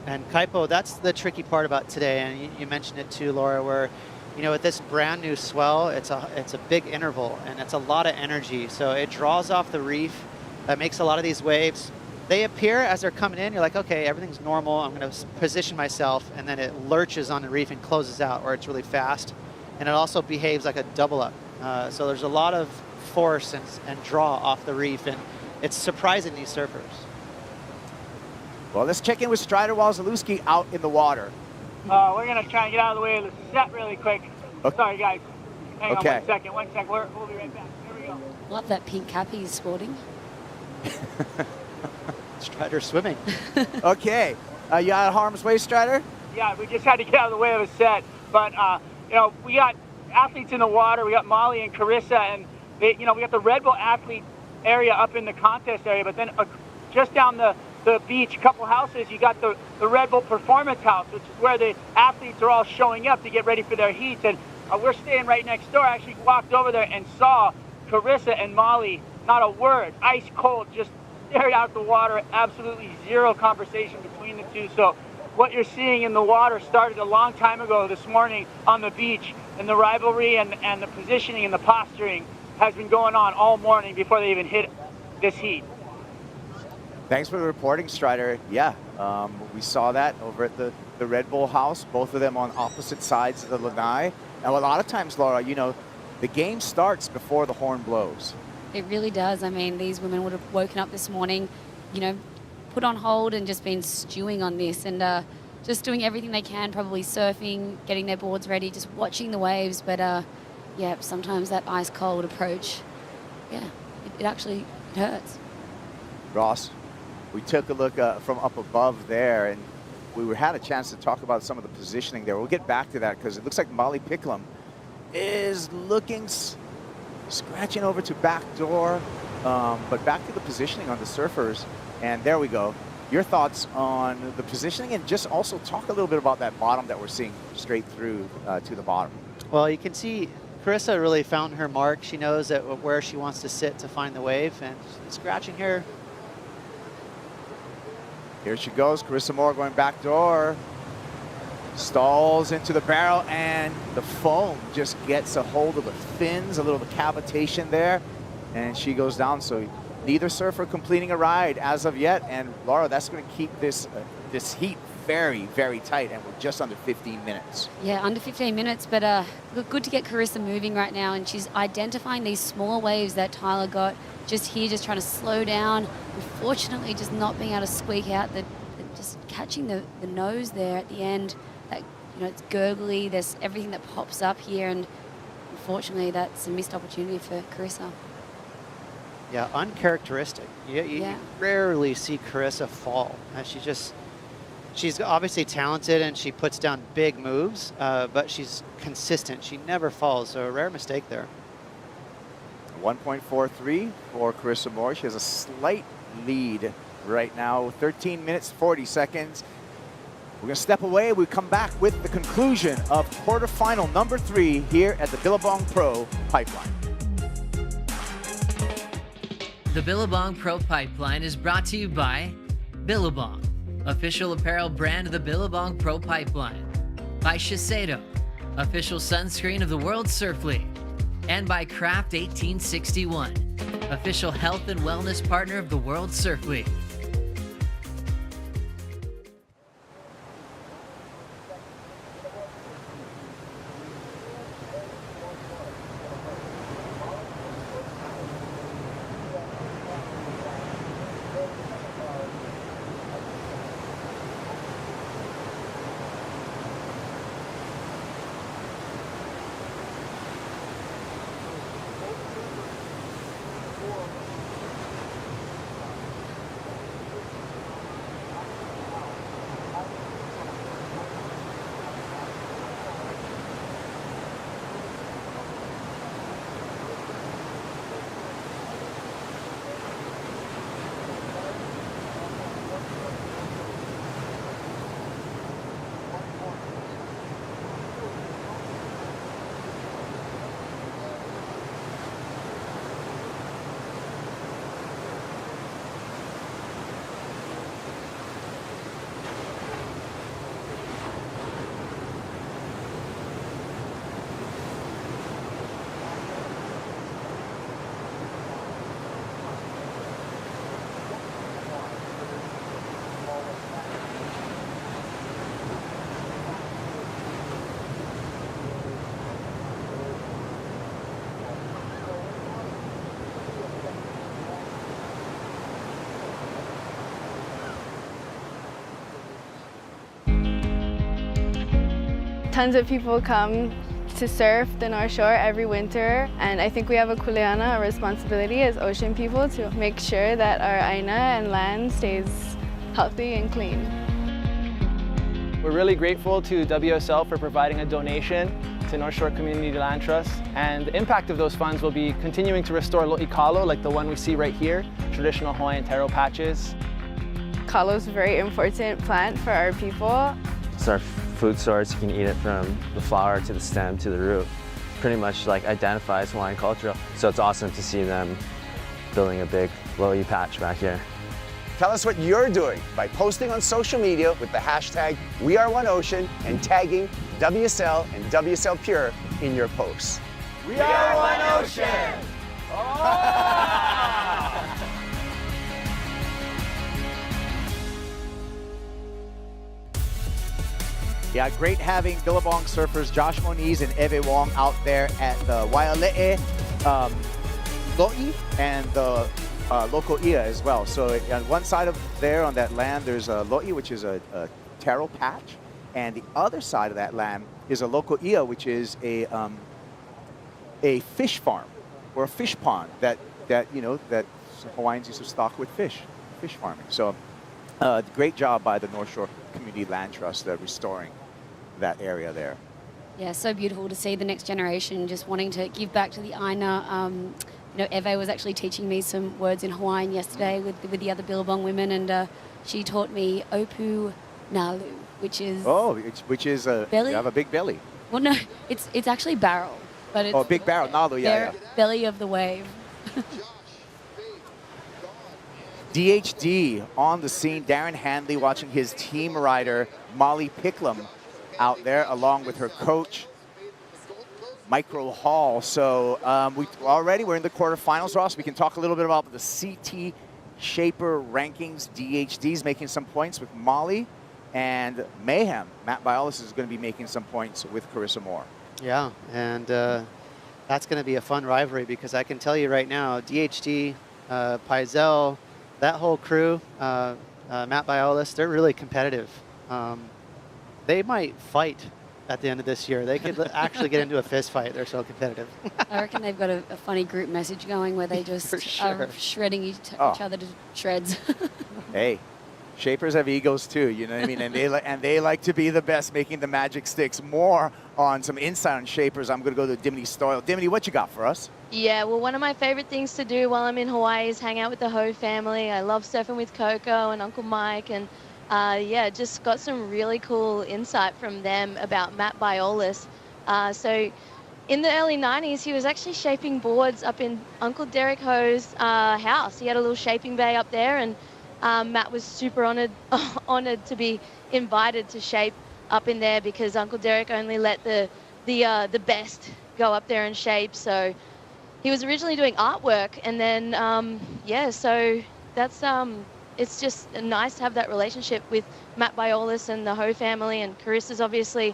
[SPEAKER 5] And Kaipo, that's the tricky part about today, and you mentioned it too, Laura, where, you know, with this brand new swell, it's a big interval, and it's a lot of energy, so it draws off the reef. That makes a lot of these waves, they appear as they're coming in, you're like, okay, everything's normal, I'm going to position myself, and then it lurches on the reef and closes out, or it's really fast. And it also behaves like a double up. So there's a lot of force and draw off the reef, and it's surprising these surfers.
[SPEAKER 15] Well, let's check in with Strider Wazalewski out in the water.
[SPEAKER 10] We're going to try and get out of the way of the set really quick.
[SPEAKER 15] Okay.
[SPEAKER 10] Sorry, guys. Hang
[SPEAKER 15] Okay.
[SPEAKER 10] on 1 second. 1 second. We'll be right back. Here we go.
[SPEAKER 11] Love that pink cap he's sporting.
[SPEAKER 5] Strider swimming.
[SPEAKER 15] Okay. You out of harm's way, Strider?
[SPEAKER 10] Yeah, we just had to get out of the way of a set. But, you know, we got athletes in the water. We got Molly and Carissa, and, they, you know, we got the Red Bull athlete area up in the contest area. But then just down the beach, a couple houses, you got the Red Bull Performance House, which is where the athletes are all showing up to get ready for their heats. And we're staying right next door. I actually walked over there and saw Carissa and Molly, not a word, ice cold, just stared out the water, absolutely zero conversation between the two. So what you're seeing in the water started a long time ago this morning on the beach, and the rivalry and the positioning and the posturing has been going on all morning before they even hit this heat.
[SPEAKER 15] Thanks for the reporting, Strider. Yeah, we saw that over at the Red Bull house, both of them on opposite sides of the lanai. And a lot of times, Laura, you know, the game starts before the horn blows.
[SPEAKER 11] It really does. I mean, these women would have woken up this morning, you know, put on hold and just been stewing on this and just doing everything they can, probably surfing, getting their boards ready, just watching the waves. But yeah, sometimes that ice cold approach, yeah, it actually hurts.
[SPEAKER 15] Ross, we took a look from up above there, and we had a chance to talk about some of the positioning there. We'll get back to that because it looks like Molly Picklum is looking, scratching over to back door, but back to the positioning on the surfers. And there we go. Your thoughts on the positioning, and just also talk a little bit about that bottom that we're seeing straight through to the bottom.
[SPEAKER 5] Well, you can see Carissa really found her mark. She knows that where she wants to sit to find the wave, and she's scratching here.
[SPEAKER 15] Here she goes, Carissa Moore going back door. Stalls into the barrel, and the foam just gets a hold of the fins, a little cavitation there, and she goes down. So neither surfer completing a ride as of yet. And Laura, that's going to keep this heat very, very tight, and we're just under 15 minutes.
[SPEAKER 11] Yeah, under 15 minutes, but good to get Carissa moving right now, and she's identifying these small waves that Tyler got just here, just trying to slow down. Unfortunately, just not being able to squeak out just catching the nose there at the end. That, you know, it's gurgly. There's everything that pops up here, and unfortunately, that's a missed opportunity for Carissa.
[SPEAKER 5] Yeah, uncharacteristic. You rarely see Carissa fall. She's obviously talented and she puts down big moves, but she's consistent. She never falls, so a rare mistake there.
[SPEAKER 15] 1.43 for Carissa Moore. She has a slight lead right now, 13 minutes, 40 seconds. We're going to step away. We come back with the conclusion of quarterfinal number 3 here at the Billabong Pro Pipeline.
[SPEAKER 3] The Billabong Pro Pipeline is brought to you by Billabong, official apparel brand of the Billabong Pro Pipeline, by Shiseido, official sunscreen of the World Surf League, and by Craft 1861, official health and wellness partner of the World Surf League.
[SPEAKER 17] Tons of people come to surf the North Shore every winter, and I think we have a kuleana, a responsibility as ocean people to make sure that our aina and land stays healthy and clean.
[SPEAKER 18] We're really grateful to WSL for providing a donation to North Shore Community Land Trust, and the impact of those funds will be continuing to restore lo'i kalo, like the one we see right here, traditional Hawaiian taro patches.
[SPEAKER 17] Kalo is a very important plant for our people.
[SPEAKER 19] It's our food source. You can eat it from the flower to the stem to the root. Pretty much like identifies Hawaiian culture. So it's awesome to see them building a big lo'i patch back here.
[SPEAKER 15] Tell us what you're doing by posting on social media with the hashtag #WeAreOneOcean and tagging WSL and WSL Pure in your posts.
[SPEAKER 7] We are one ocean!
[SPEAKER 15] Yeah, great having Billabong surfers Josh Moniz and Eve Wong out there at the Waiale'e Lo'i and the local ia as well. So on one side of there on that land, there's a Lo'i, which is a taro patch, and the other side of that land is a local ia, which is a fish farm or a fish pond that Hawaiians used to stock with fish farming. So great job by the North Shore Community Land Trust restoring that area there.
[SPEAKER 11] Yeah, so beautiful to see the next generation just wanting to give back to the aina. Eve was actually teaching me some words in Hawaiian yesterday with the other Billabong women, and she taught me opu nalu, which is belly.
[SPEAKER 15] You have a big belly.
[SPEAKER 11] Well, no, it's actually barrel, but it's
[SPEAKER 15] big barrel nalu, yeah.
[SPEAKER 11] Belly of the wave.
[SPEAKER 15] DHD on the scene. Darren Handley watching his team rider Molly Picklum out there along with her coach Micro Hall. So we're in the quarterfinals, Ross. We can talk a little bit about the CT Shaper rankings. DHD's making some points with Molly, and Mayhem, Matt Biolis, is going to be making some points with Carissa Moore.
[SPEAKER 5] Yeah, and that's going to be a fun rivalry because I can tell you right now, DHD, Paizel, that whole crew, Matt Biolis, they're really competitive. They might fight at the end of this year. They could actually get into a fist fight. They're so competitive.
[SPEAKER 11] I reckon they've got a funny group message going where they just are shredding each other to shreds.
[SPEAKER 15] Hey, Shapers have egos too, you know what I mean? And they like to be the best, making the magic sticks. More on some insight on Shapers, I'm going to go to Dimity Stoyle. Dimity, what you got for us?
[SPEAKER 6] Yeah, well, one of my favorite things to do while I'm in Hawaii is hang out with the Ho family. I love surfing with Coco and Uncle Mike, and just got some really cool insight from them about Matt Biolis. So in the early 90s, he was actually shaping boards up in Uncle Derek Ho's house. He had a little shaping bay up there, and Matt was super honored to be invited to shape up in there because Uncle Derek only let the best go up there and shape. So he was originally doing artwork, and then so that's it's just nice to have that relationship with Matt Biolis and the Ho family, and Carissa's obviously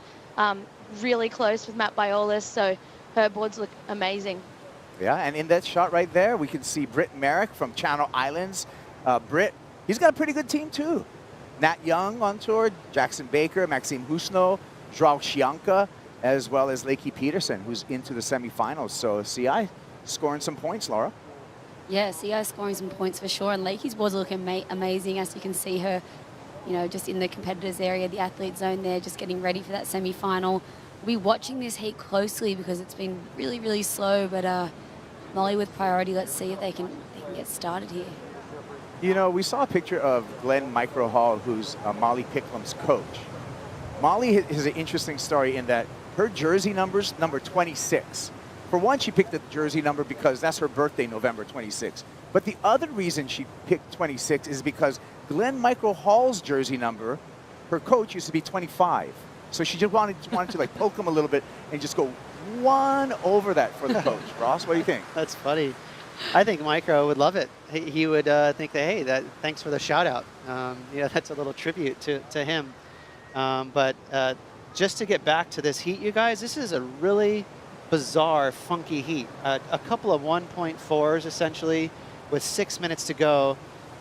[SPEAKER 6] really close with Matt Biolis, so her boards look amazing.
[SPEAKER 15] Yeah, and in that shot right there, we can see Britt Merrick from Channel Islands. Britt, he's got a pretty good team too. Nat Young on tour, Jackson Baker, Maxime Husno, Joao Chianca, as well as Lakey Peterson, who's into the semifinals. So CI scoring some points, Laura.
[SPEAKER 11] Yeah, CI scoring some points for sure, and Lakey's boards look amazing, as you can see her, just in the competitors area, the athlete zone there, just getting ready for that semi-final. We'll be watching this heat closely because it's been really, really slow, but Molly with priority. Let's see if they can get started here.
[SPEAKER 15] We saw a picture of Glenn Micro Hall, who's Molly Picklum's coach. Molly has an interesting story in that her jersey number's number 26. For one, she picked the jersey number because that's her birthday, November 26. But the other reason she picked 26 is because Glenn Micro Hall's jersey number, her coach, used to be 25. So she just wanted to like poke him a little bit and just go one over that for the coach. Ross, what do you think?
[SPEAKER 5] That's funny. I think Micro would love it. He would think that, hey, thanks for the shout out. That's a little tribute to him. But just to get back to this heat, you guys, this is a really bizarre, funky heat. A couple of 1.4s essentially with 6 minutes to go.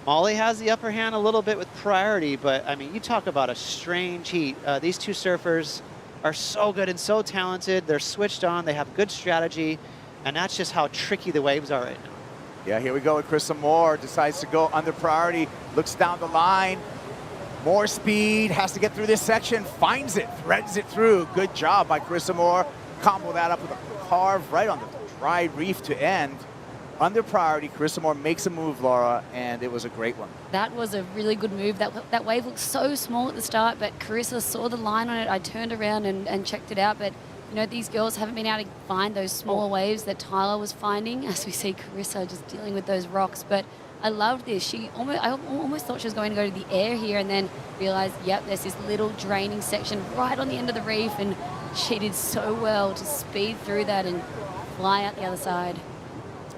[SPEAKER 5] Molly has the upper hand a little bit with priority, but I mean, you talk about a strange heat. These two surfers are so good and so talented. They're switched on. They have good strategy. And that's just how tricky the waves are right now.
[SPEAKER 15] Yeah, here we go with Carissa Moore. Decides to go under priority. Looks down the line. More speed. Has to get through this section. Finds it. Threads it through. Good job by Carissa Moore. Combo that up with a carve right on the dry reef to end. Under priority, Carissa Moore makes a move, Laura, and it was a great one.
[SPEAKER 11] That was a really good move. That wave looked so small at the start, but Carissa saw the line on it. I turned around and checked it out, but you know, these girls haven't been able to find those smaller waves that Tyler was finding, as we see Carissa just dealing with those rocks. But I loved this. I almost thought she was going to go to the air here and then realized, yep, there's this little draining section right on the end of the reef, and she did so well to speed through that and fly out the other side.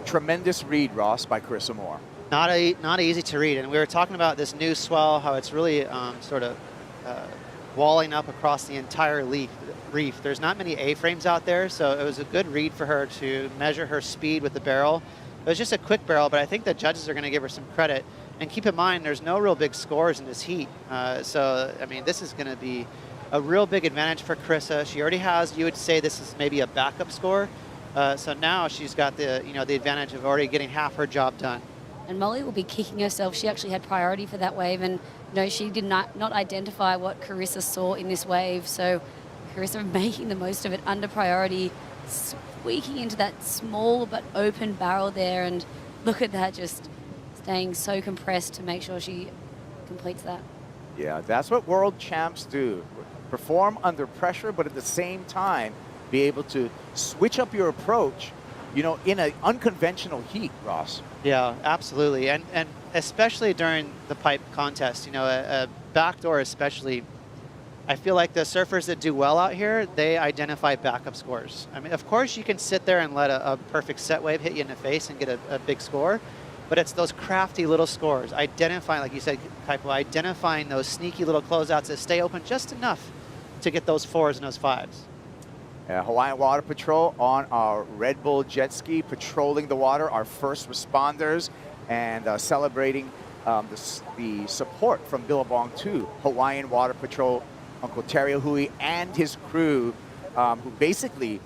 [SPEAKER 15] Tremendous read, Ross, by Carissa Moore.
[SPEAKER 5] Not easy to read. And we were talking about this new swell, how it's really sort of walling up across the entire reef. There's not many A-frames out there, so it was a good read for her to measure her speed with the barrel. It was just a quick barrel, but I think the judges are going to give her some credit. And keep in mind, there's no real big scores in this heat. So, I mean, this is going to be a real big advantage for Carissa. She already has, you would say this is maybe a backup score. So now she's got the advantage of already getting half her job done.
[SPEAKER 11] And Molly will be kicking herself. She actually had priority for that wave, and she did not identify what Carissa saw in this wave. So Carissa making the most of it under priority, squeaking into that small but open barrel there, and look at that, just staying so compressed to make sure she completes that.
[SPEAKER 15] Yeah, that's what world champs do. Perform under pressure, but at the same time, be able to switch up your approach, in an unconventional heat, Ross.
[SPEAKER 5] Yeah, absolutely. And especially during the pipe contest, a backdoor especially, I feel like the surfers that do well out here, they identify backup scores. I mean, of course you can sit there and let a perfect set wave hit you in the face and get a big score, but it's those crafty little scores, identifying, like you said, Kaipo, identifying those sneaky little closeouts that stay open just enough to get those 4s and those 5s.
[SPEAKER 15] Hawaiian Water Patrol on our Red Bull jet ski, patrolling the water, our first responders, and celebrating the support from Billabong to Hawaiian Water Patrol, Uncle Terry Hui and his crew, who basically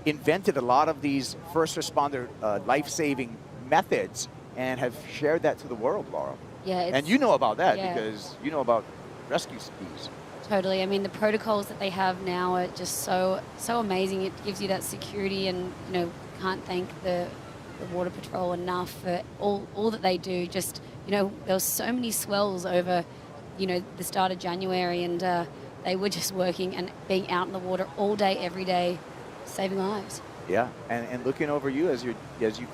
[SPEAKER 15] invented a lot of these first responder life-saving methods and have shared that to the world, Laura.
[SPEAKER 11] Yeah,
[SPEAKER 15] and you know about that because you know about rescue skis.
[SPEAKER 11] Totally. I mean, the protocols that they have now are just so amazing. It gives you that security, and can't thank the Water Patrol enough for all that they do. Just there were so many swells over the start of January, and they were just working and being out in the water all day, every day, saving lives.
[SPEAKER 15] Yeah, and looking over you as you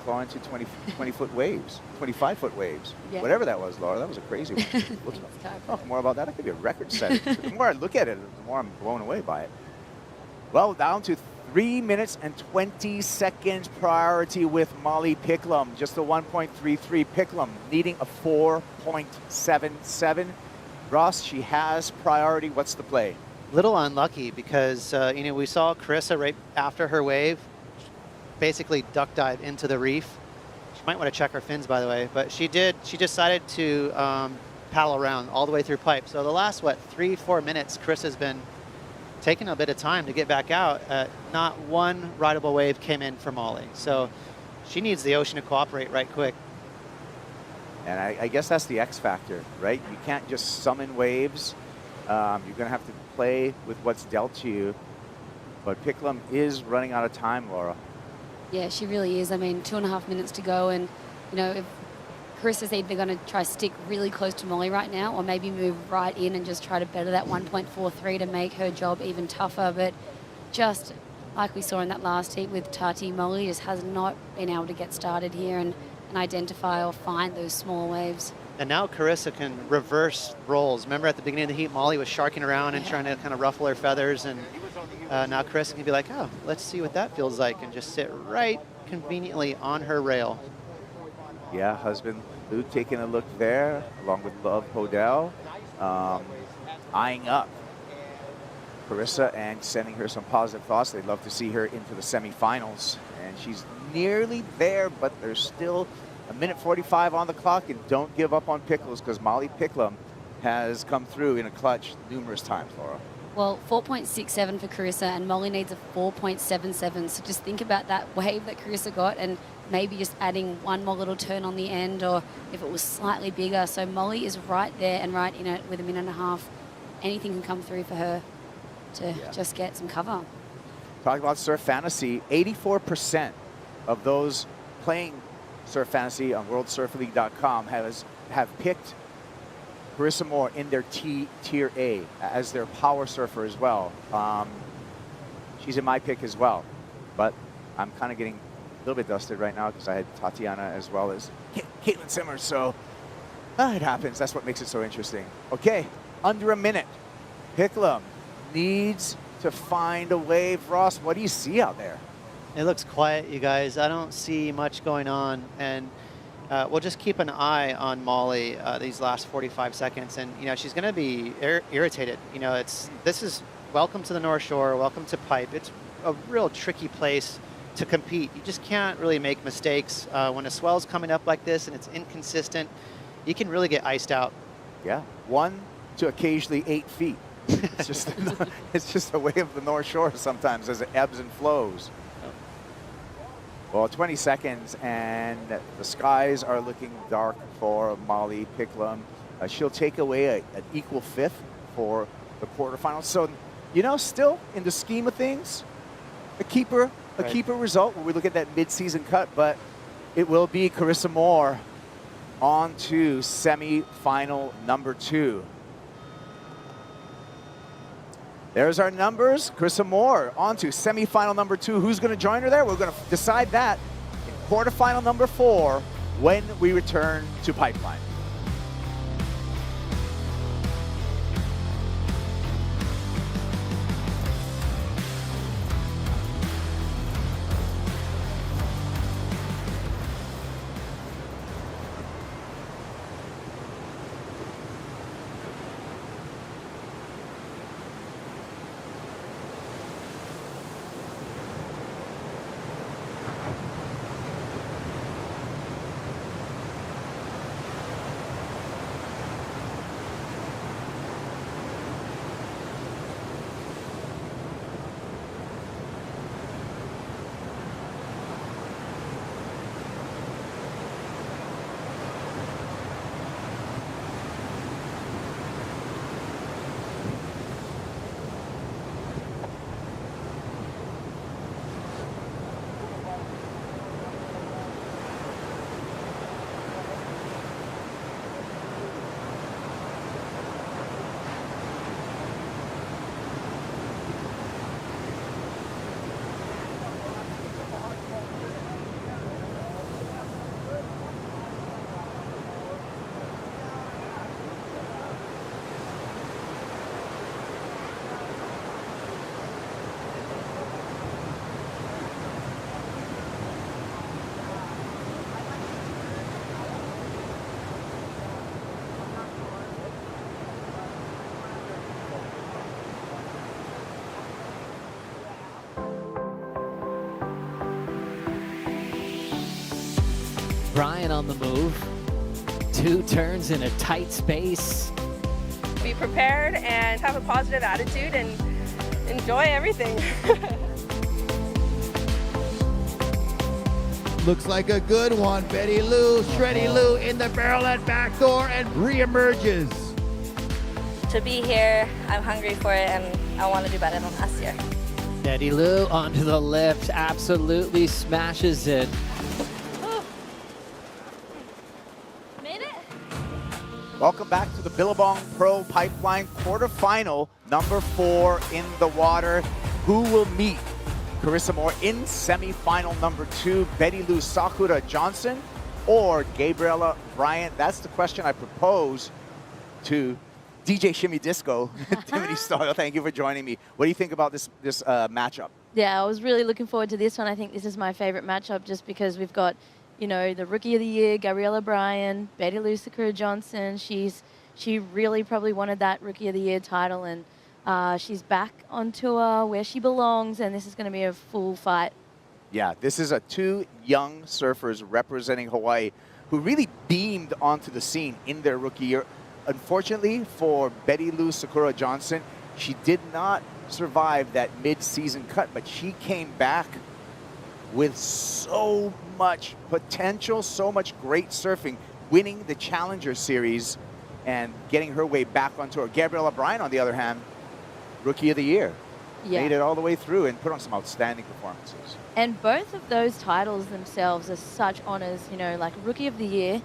[SPEAKER 15] claw into 20-foot waves, 25-foot waves, whatever that was, Laura. That was a crazy one. We'll talk more about that. That could be a record setting. The more I look at it, the more I'm blown away by it. Well, down to 3 minutes and 20 seconds priority with Molly Picklum. Just a 1.33. Picklum needing a 4.77. Ross, she has priority. What's the play?
[SPEAKER 5] Little unlucky because we saw Carissa right after her wave basically duck dive into the reef. She might want to check her fins, by the way, but she decided to paddle around all the way through pipe. So the last 3-4 minutes, Carissa's been taking a bit of time to get back out. Not one rideable wave came in for Molly, so she needs the ocean to cooperate right quick.
[SPEAKER 15] And I guess that's the X factor, right? You can't just summon waves. You're going to have to play with what's dealt to you. But Picklum is running out of time, Laura.
[SPEAKER 11] Yeah, she really is. I mean, 2.5 minutes to go, and if Carissa's either going to try to stick really close to Molly right now, or maybe move right in and just try to better that 1.43 to make her job even tougher. But just like we saw in that last heat with Tati, Molly just has not been able to get started here and identify or find those small waves.
[SPEAKER 5] And now Carissa can reverse roles. Remember at the beginning of the heat, Molly was sharking around and trying to kind of ruffle her feathers, and now Carissa can be like, oh, let's see what that feels like, and just sit right conveniently on her rail.
[SPEAKER 15] Yeah, husband Lou taking a look there, along with Love Hodel, eyeing up Carissa and sending her some positive thoughts. They'd love to see her into the semifinals, and she's nearly there, but there's still a minute 45 on the clock, and don't give up on Pickles, because Molly Picklum has come through in a clutch numerous times, Laura.
[SPEAKER 11] Well, 4.67 for Carissa, and Molly needs a 4.77. So just think about that wave that Carissa got, and maybe just adding one more little turn on the end, or if it was slightly bigger. So Molly is right there and right in it with 1.5 minutes. Anything can come through for her to just get some cover.
[SPEAKER 15] Talking about Surf Fantasy, 84% of those playing Surf Fantasy on WorldSurfLeague.com have picked Carissa Moore in their Tier A as their power surfer as well. She's in my pick as well, but I'm kind of getting a little bit dusted right now because I had Tatiana as well as Caitlin Simmers, so it happens. That's what makes it so interesting. Okay, under a minute. Picklum needs to find a wave. Ross, what do you see out there?
[SPEAKER 5] It looks quiet, you guys. I don't see much going on, and we'll just keep an eye on Molly these last 45 seconds, and she's going to be irritated. This is welcome to the North Shore, welcome to Pipe. It's a real tricky place to compete. You just can't really make mistakes when a swell's coming up like this and it's inconsistent. You can really get iced out.
[SPEAKER 15] Yeah, 1 to occasionally 8 feet. It's just the way of the North Shore sometimes as it ebbs and flows. Well, 20 seconds, and the skies are looking dark for Molly Picklum. She'll take away an equal 5th for the quarterfinals. So, still in the scheme of things, a keeper result when we look at that mid-season cut, but it will be Carissa Moore on to semi-final number 2. There's our numbers. Carissa Moore on to semi-final number 2. Who's going to join her there? We're going to decide that in quarterfinal number 4 when we return to Pipeline.
[SPEAKER 3] Brian on the move. 2 turns in a tight space.
[SPEAKER 20] Be prepared and have a positive attitude and enjoy everything.
[SPEAKER 7] Looks like a good one. Betty Lou, Shreddy Lou in the barrel at back door and re-emerges.
[SPEAKER 21] To be here, I'm hungry for it and I want to do better than last year.
[SPEAKER 3] Betty Lou onto the lift, absolutely smashes it.
[SPEAKER 15] Welcome back to the Billabong Pro Pipeline quarterfinal, number 4 in the water. Who will meet Carissa Moore in semi-final number 2? Betty Lou Sakura Johnson or Gabriella Bryant? That's the question I propose to DJ Shimmy Disco, Timothy Stoyle. Thank you for joining me. What do you think about this matchup?
[SPEAKER 6] Yeah, I was really looking forward to this one. I think this is my favorite matchup just because we've got, the Rookie of the Year, Gabriella Bryan, Betty Lou Sakura Johnson. She really probably wanted that Rookie of the Year title, and she's back on tour where she belongs, and this is going to be a full fight.
[SPEAKER 15] Yeah, this is 2 young surfers representing Hawaii who really beamed onto the scene in their rookie year. Unfortunately for Betty Lou Sakura Johnson, She did not survive that mid-season cut, but she came back with so much potential, so much great surfing, winning the Challenger Series and getting her way back on tour. Gabriella Bryan, on the other hand, Rookie of the Year.
[SPEAKER 8] Yeah.
[SPEAKER 15] Made it all the way through and put on some outstanding performances.
[SPEAKER 8] And both of those titles themselves are such honors, you know, like Rookie of the Year,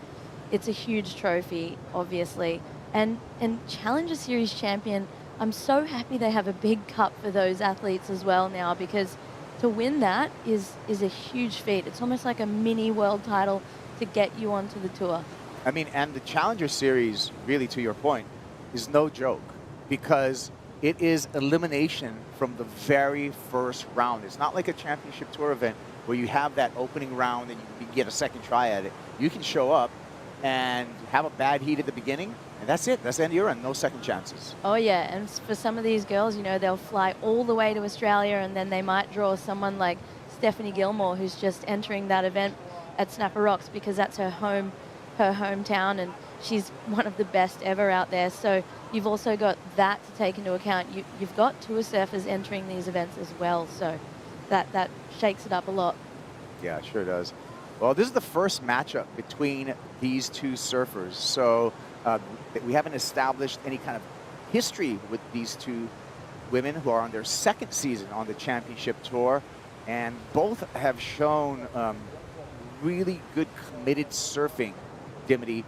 [SPEAKER 8] it's a huge trophy, obviously. And Challenger Series champion, I'm so happy they have a big cup for those athletes as well now, because to win that is a huge feat. It's almost like a mini world title to get you onto the tour.
[SPEAKER 15] I mean, and the Challenger Series, really to your point, is no joke, because it is elimination from the very first round. It's not like a championship tour event where you have that opening round and you get a second try at it. You can show up and have a bad heat at the beginning, and that's it. That's the end of your run. No second chances.
[SPEAKER 8] Oh, yeah. And for some of these girls, you know, they'll fly all the way to Australia, and then they might draw someone like Stephanie Gilmore, who's just entering that event at Snapper Rocks because that's her hometown, and she's one of the best ever out there. So you've also got that to take into account. You've got tour surfers entering these events as well, so that shakes it up a lot.
[SPEAKER 15] Yeah, it sure does. Well, this is the first matchup between these two surfers, so we haven't established any kind of history with these two women who are on their second season on the championship tour, and both have shown really good committed surfing, Dimity,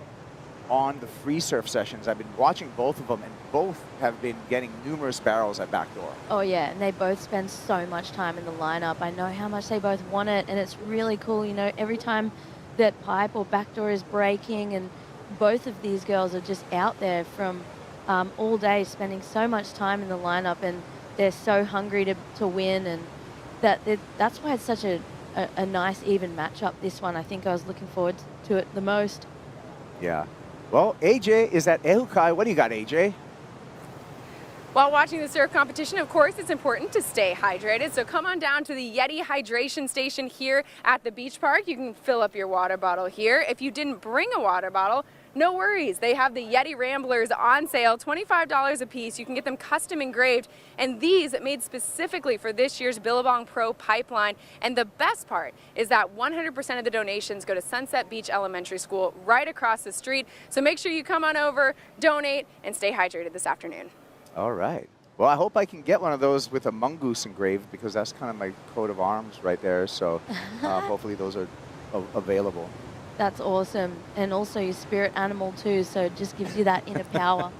[SPEAKER 15] on the free surf sessions. I've been watching both of them, and both have been getting numerous barrels at backdoor.
[SPEAKER 8] Oh, yeah, and they both spend so much time in the lineup. I know how much they both want it, and it's really cool. You know, every time that pipe or backdoor is breaking, and both of these girls are just out there from all day, spending so much time in the lineup, and they're so hungry to win, and that's why it's such a nice, even matchup, this one. I think I was looking forward to it the most.
[SPEAKER 15] Yeah. Well, AJ is at Ehukai. What do you got, AJ?
[SPEAKER 2] While watching the surf competition, of course, it's important to stay hydrated. So come on down to the Yeti hydration station here at the beach park. You can fill up your water bottle here. If you didn't bring a water bottle, no worries. They have the Yeti Ramblers on sale, $25 a piece. You can get them custom engraved, and these made specifically for this year's Billabong Pro Pipeline. And the best part is that 100% of the donations go to Sunset Beach Elementary School right across the street. So make sure you come on over, donate, and stay hydrated this afternoon.
[SPEAKER 15] All right. Well, I hope I can get one of those with a mongoose engraved, because that's kind of my coat of arms right there. So hopefully those are available.
[SPEAKER 8] That's awesome. And also your spirit animal too, so it just gives you that inner power.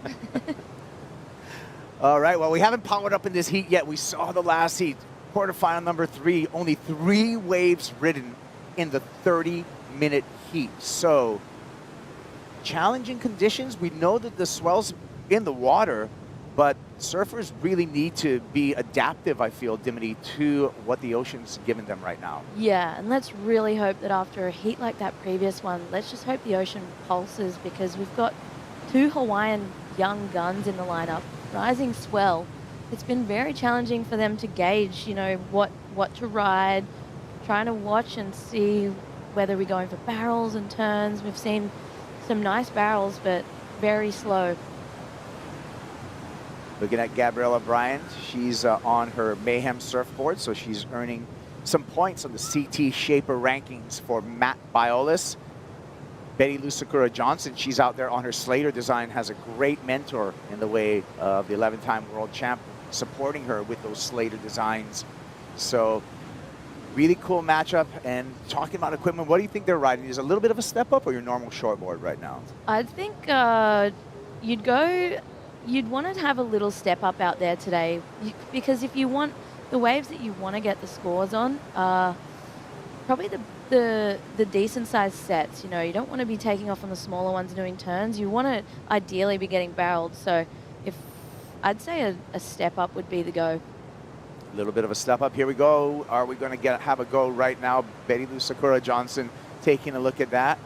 [SPEAKER 15] All right, well, we haven't powered up in this heat yet. We saw the last heat, quarterfinal number 3, only 3 waves ridden in the 30-minute heat. So challenging conditions. We know that the swell's in the water, but surfers really need to be adaptive, I feel, Dimity, to what the ocean's given them right now.
[SPEAKER 8] Yeah, and let's really hope that after a heat like that previous one, let's just hope the ocean pulses, because we've got 2 Hawaiian young guns in the lineup, rising swell. It's been very challenging for them to gauge, you know, what to ride, trying to watch and see whether we're going for barrels and turns. We've seen some nice barrels, but very slow.
[SPEAKER 15] Looking at Gabriella Bryan, she's on her Mayhem surfboard, so she's earning some points on the CT Shaper rankings for Matt Biolis. Betty Lou Sakura Johnson, she's out there on her Slater design, has a great mentor in the way of the 11-time world champ, supporting her with those Slater designs. So really cool matchup. And talking about equipment, what do you think they're riding? Is it a little bit of a step up or your normal shortboard right now?
[SPEAKER 8] I think you'd want to have a little step up out there today, because if you want the waves that you want to get the scores on, probably the decent sized sets. You know, you don't want to be taking off on the smaller ones and doing turns. You want to ideally be getting barreled. So if I'd say a step up would be the go.
[SPEAKER 15] A little bit of a step up. Here we go. Are we going to have a go right now? Betty Lou Sakura Johnson taking a look at that.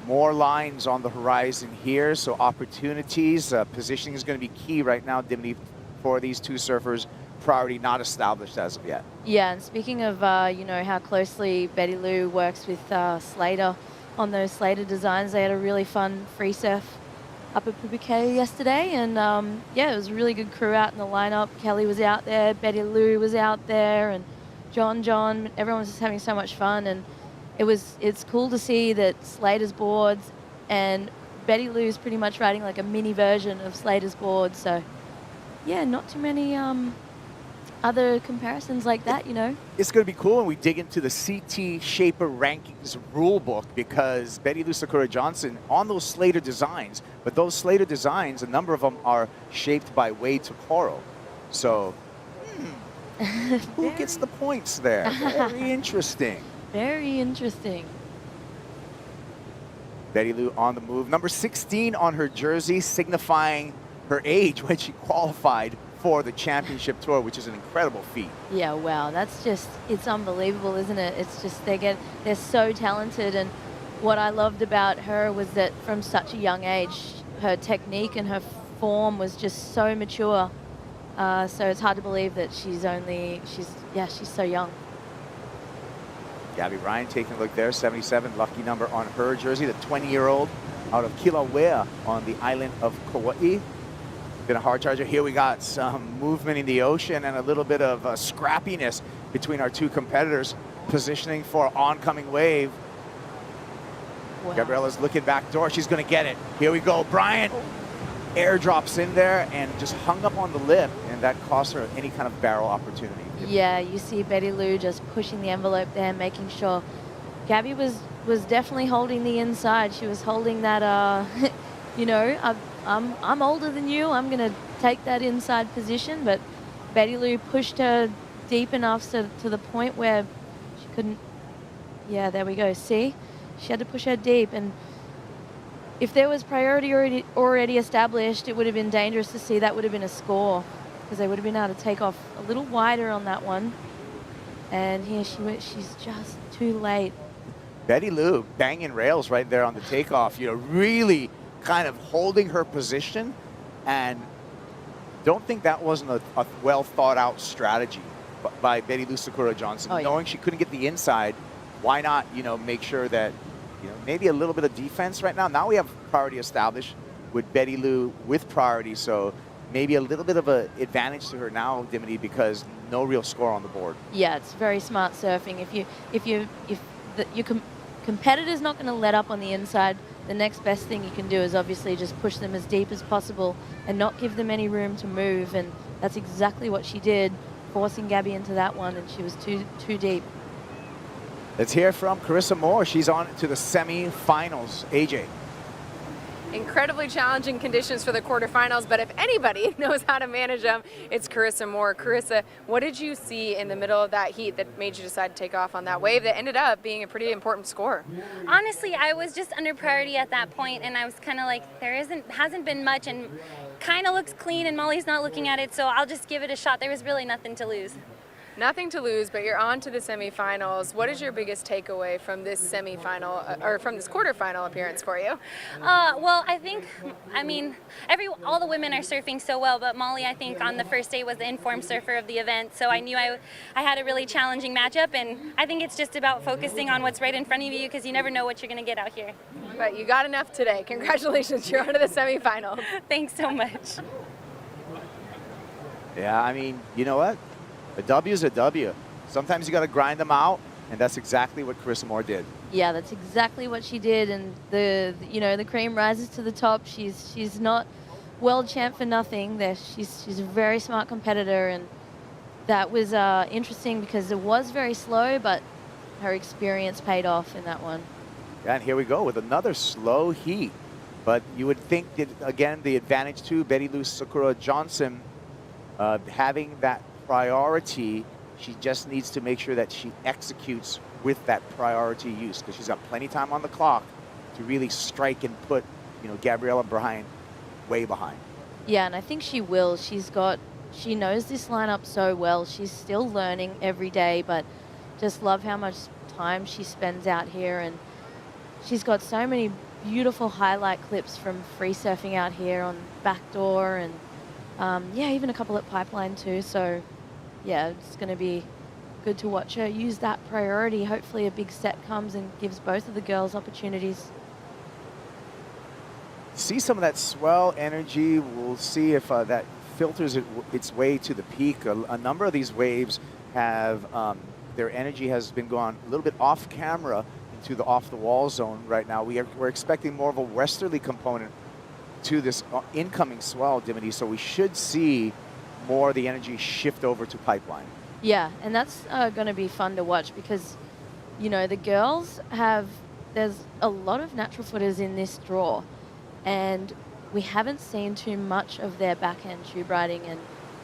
[SPEAKER 15] More lines on the horizon here, so opportunities. Positioning is going to be key right now, Dimity, for these 2 surfers. Priority not established as of yet.
[SPEAKER 8] Yeah, and speaking of, you know, how closely Betty Lou works with Slater on those Slater designs, they had a really fun free surf up at Pubuke yesterday, and yeah, it was a really good crew out in the lineup. Kelly was out there, Betty Lou was out there, and John. Everyone was just having so much fun, and it's cool to see that Slater's boards and Betty Lou's pretty much riding like a mini version of Slater's board. So yeah, not too many other comparisons like that, you know.
[SPEAKER 15] It's going to be cool when we dig into the CT Shaper Rankings rule book, because Betty Lou Sakura Johnson on those Slater designs, but those Slater designs, a number of them are shaped by Wade Tokoro. So who gets the points there? Very interesting.
[SPEAKER 8] Very interesting.
[SPEAKER 15] Betty Lou on the move. Number 16 on her jersey, signifying her age when she qualified for the championship tour, which is an incredible feat.
[SPEAKER 8] Yeah, wow, that's just, it's unbelievable, isn't it? It's just, they're so talented, and what I loved about her was that from such a young age, her technique and her form was just so mature. So it's hard to believe that she's so young.
[SPEAKER 15] Gabby Ryan taking a look there, 77, lucky number on her jersey, the 20-year-old out of Kilauea on the island of Kauai. Been a hard charger. Here we got some movement in the ocean and a little bit of scrappiness between our two competitors, positioning for oncoming wave. Wow. Gabriella's looking back door. She's going to get it. Here we go. Bryant airdrops in there and just hung up on the lip, and that cost her any kind of barrel opportunity.
[SPEAKER 8] Yeah, you see Betty Lou just pushing the envelope there, making sure. Gabby was definitely holding the inside. She was holding that, you know, I'm older than you. I'm going to take that inside position, but Betty Lou pushed her deep enough to the point where she couldn't. Yeah, there we go. See? She had to push her deep, and if there was priority already established, it would have been dangerous to see. That would have been a score, because they would have been able to take off a little wider on that one. And here she went. She's just too late.
[SPEAKER 15] Betty Lou banging rails right there on the takeoff, you know, really kind of holding her position, and don't think that wasn't a well thought out strategy by Betty Lou Sakura Johnson. Knowing she couldn't get the inside, why not, you know, make sure that, you know, maybe a little bit of defense right now. Now we have priority established with Betty Lou with priority, so maybe a little bit of an advantage to her now, Dimity, because no real score on the board.
[SPEAKER 8] Yeah, it's very smart surfing. If your competitor's not going to let up on the inside, the next best thing you can do is obviously just push them as deep as possible and not give them any room to move. And that's exactly what she did, forcing Gabby into that one, and she was too deep.
[SPEAKER 15] Let's hear from Carissa Moore. She's on to the semi-finals. AJ.
[SPEAKER 2] Incredibly challenging conditions for the quarterfinals, but if anybody knows how to manage them, it's Carissa Moore. Carissa, what did you see in the middle of that heat that made you decide to take off on that wave that ended up being a pretty important score?
[SPEAKER 14] Honestly, I was just under priority at that point, and I was kind of like, hasn't been much, and kind of looks clean, and Molly's not looking at it, so I'll just give it a shot. There was really nothing to lose.
[SPEAKER 2] Nothing to lose, but you're on to the semifinals. What is your biggest takeaway from this semifinal or from this quarterfinal appearance for you?
[SPEAKER 14] Well, I mean, all the women are surfing so well, but Molly, I think, on the first day was the informed surfer of the event, so I knew I had a really challenging matchup, and I think it's just about focusing on what's right in front of you, because you never know what you're going to get out here.
[SPEAKER 2] But you got enough today. Congratulations, you're on to the semifinals.
[SPEAKER 14] Thanks so much.
[SPEAKER 15] Yeah, I mean, you know what? A W is a W. Sometimes you got to grind them out, and that's exactly what Carissa Moore did.
[SPEAKER 8] Yeah, that's exactly what she did, and the cream rises to the top. She's not world champ for nothing. She's a very smart competitor, and that was interesting because it was very slow, but her experience paid off in that one.
[SPEAKER 15] And here we go with another slow heat. But you would think that, again, the advantage to Betty Lou Sakura Johnson, having that priority, she just needs to make sure that she executes with that priority use, because she's got plenty of time on the clock to really strike and put, you know, Gabriella behind, way behind.
[SPEAKER 8] Yeah, and I think she will. She knows this lineup so well. She's still learning every day, but just love how much time she spends out here, and she's got so many beautiful highlight clips from free surfing out here on backdoor, and yeah, even a couple at Pipeline too. So yeah, it's going to be good to watch her use that priority. Hopefully a big set comes and gives both of the girls opportunities.
[SPEAKER 15] see some of that swell energy. We'll see if that filters its way to the peak. A number of these waves have, their energy has been gone a little bit off camera into the off the wall zone right now. We're expecting more of a westerly component to this incoming swell, Dimity, so we should see more of the energy shift over to pipeline.
[SPEAKER 8] Yeah, and that's going to be fun to watch because, you know, the girls there's a lot of natural footers in this draw, and we haven't seen too much of their backhand tube riding, and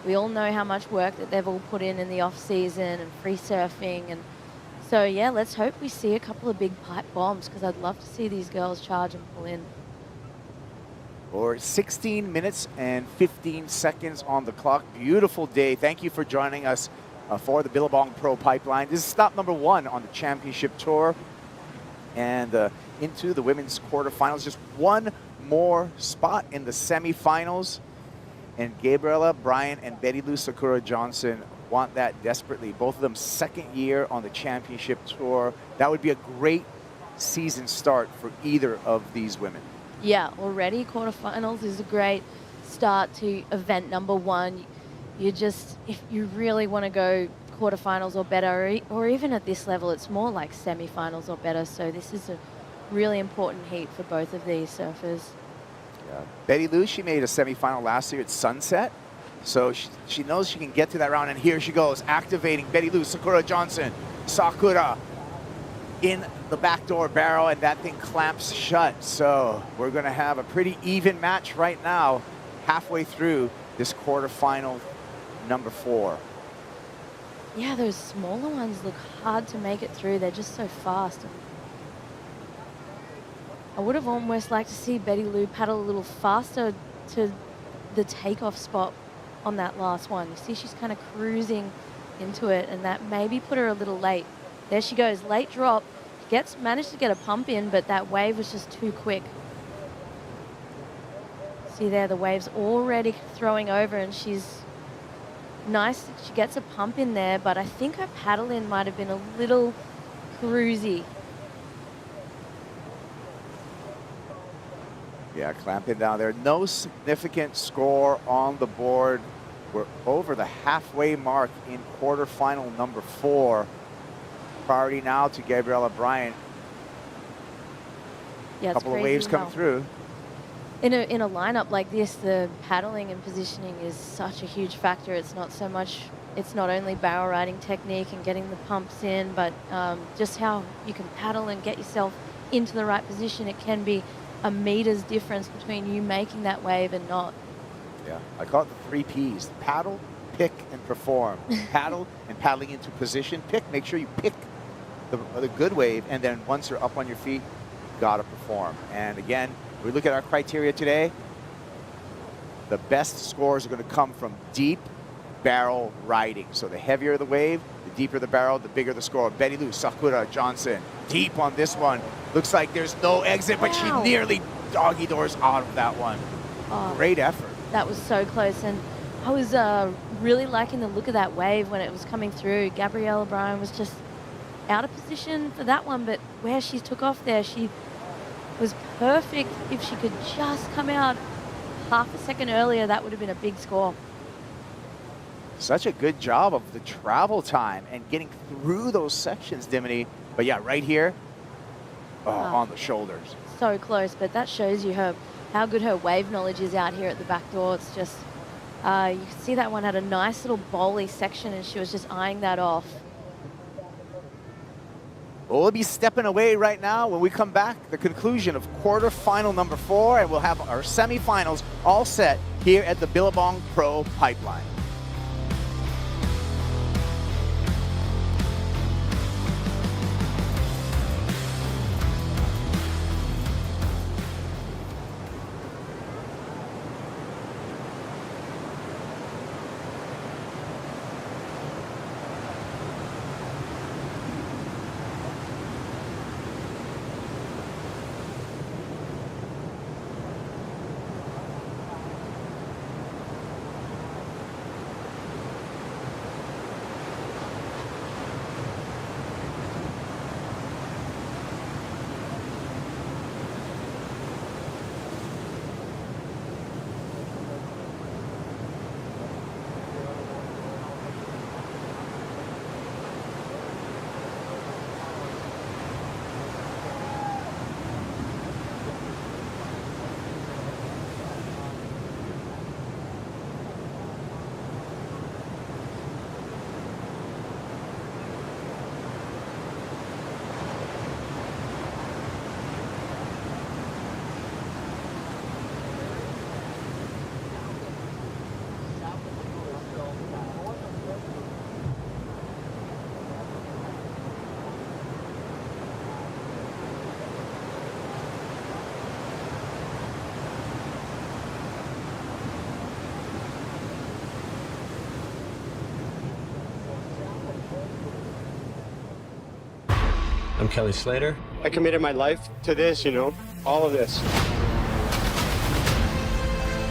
[SPEAKER 8] we all know how much work that they've all put in the off season and free surfing, and so yeah, let's hope we see a couple of big pipe bombs because I'd love to see these girls charge and pull in.
[SPEAKER 15] Or 16 minutes and 15 seconds on the clock. Beautiful day. Thank you for joining us for the Billabong Pro Pipeline. This is stop number 1 on the championship tour and into the women's quarterfinals. Just one more spot in the semifinals. And Gabriella Bryant and Betty Lou Sakura Johnson want that desperately. Both of them second year on the championship tour. That would be a great season start for either of these women.
[SPEAKER 8] Yeah, already quarterfinals is a great start to event number 1. You just, if you really want to go quarterfinals or better, or even at this level, it's more like semifinals or better. So this is a really important heat for both of these surfers.
[SPEAKER 15] Yeah. Betty Lou, she made a semifinal last year at Sunset. So she knows she can get to that round, and here she goes, activating Betty Lou Sakura Johnson. Sakura in the backdoor barrel, and that thing clamps shut. So we're going to have a pretty even match right now, halfway through this quarterfinal number 4.
[SPEAKER 8] Yeah, those smaller ones look hard to make it through. They're just so fast. I would have almost liked to see Betty Lou paddle a little faster to the takeoff spot on that last one. You see she's kind of cruising into it, and that maybe put her a little late. There she goes, late drop. Managed to get a pump in, but that wave was just too quick. See there, the wave's already throwing over, and she's nice. She gets a pump in there, but I think her paddle in might have been a little cruisy.
[SPEAKER 15] Yeah, clamping down there. No significant score on the board. We're over the halfway mark in quarterfinal number 4. Priority now to Gabriella Bryant.
[SPEAKER 8] Yeah,
[SPEAKER 15] a couple of waves coming through.
[SPEAKER 8] In a lineup like this, the paddling and positioning is such a huge factor. It's not so much, it's not only barrel riding technique and getting the pumps in, but just how you can paddle and get yourself into the right position. It can be a meter's difference between you making that wave and not.
[SPEAKER 15] Yeah, I call it the 3 Ps. Paddle, pick, and perform. Paddle and paddling into position. Pick, make sure you pick the good wave, and then once you're up on your feet, you gotta perform. And again, we look at our criteria today. The best scores are going to come from deep barrel riding. So the heavier the wave, the deeper the barrel, the bigger the score. Betty Lou Sakura Johnson, deep on this one. Looks like there's no exit, but she nearly doggy doors out of that one. Great effort.
[SPEAKER 8] That was so close, and I was really liking the look of that wave when it was coming through. Gabriella Bryant was just out of position for that one, but where she took off there, she was perfect. If she could just come out half a second earlier, that would have been a big score.
[SPEAKER 15] Such a good job of the travel time and getting through those sections, Dimity. But yeah, right here, on the shoulders.
[SPEAKER 8] So close, but that shows you how good her wave knowledge is out here at the back door. It's just, you can see that one had a nice little bowly section, and she was just eyeing that off.
[SPEAKER 15] We'll be stepping away right now. When we come back, the conclusion of quarterfinal number 4, and we'll have our semifinals all set here at the Billabong Pro Pipeline.
[SPEAKER 9] I'm Kelly Slater.
[SPEAKER 22] I committed my life to this, you know, all of this.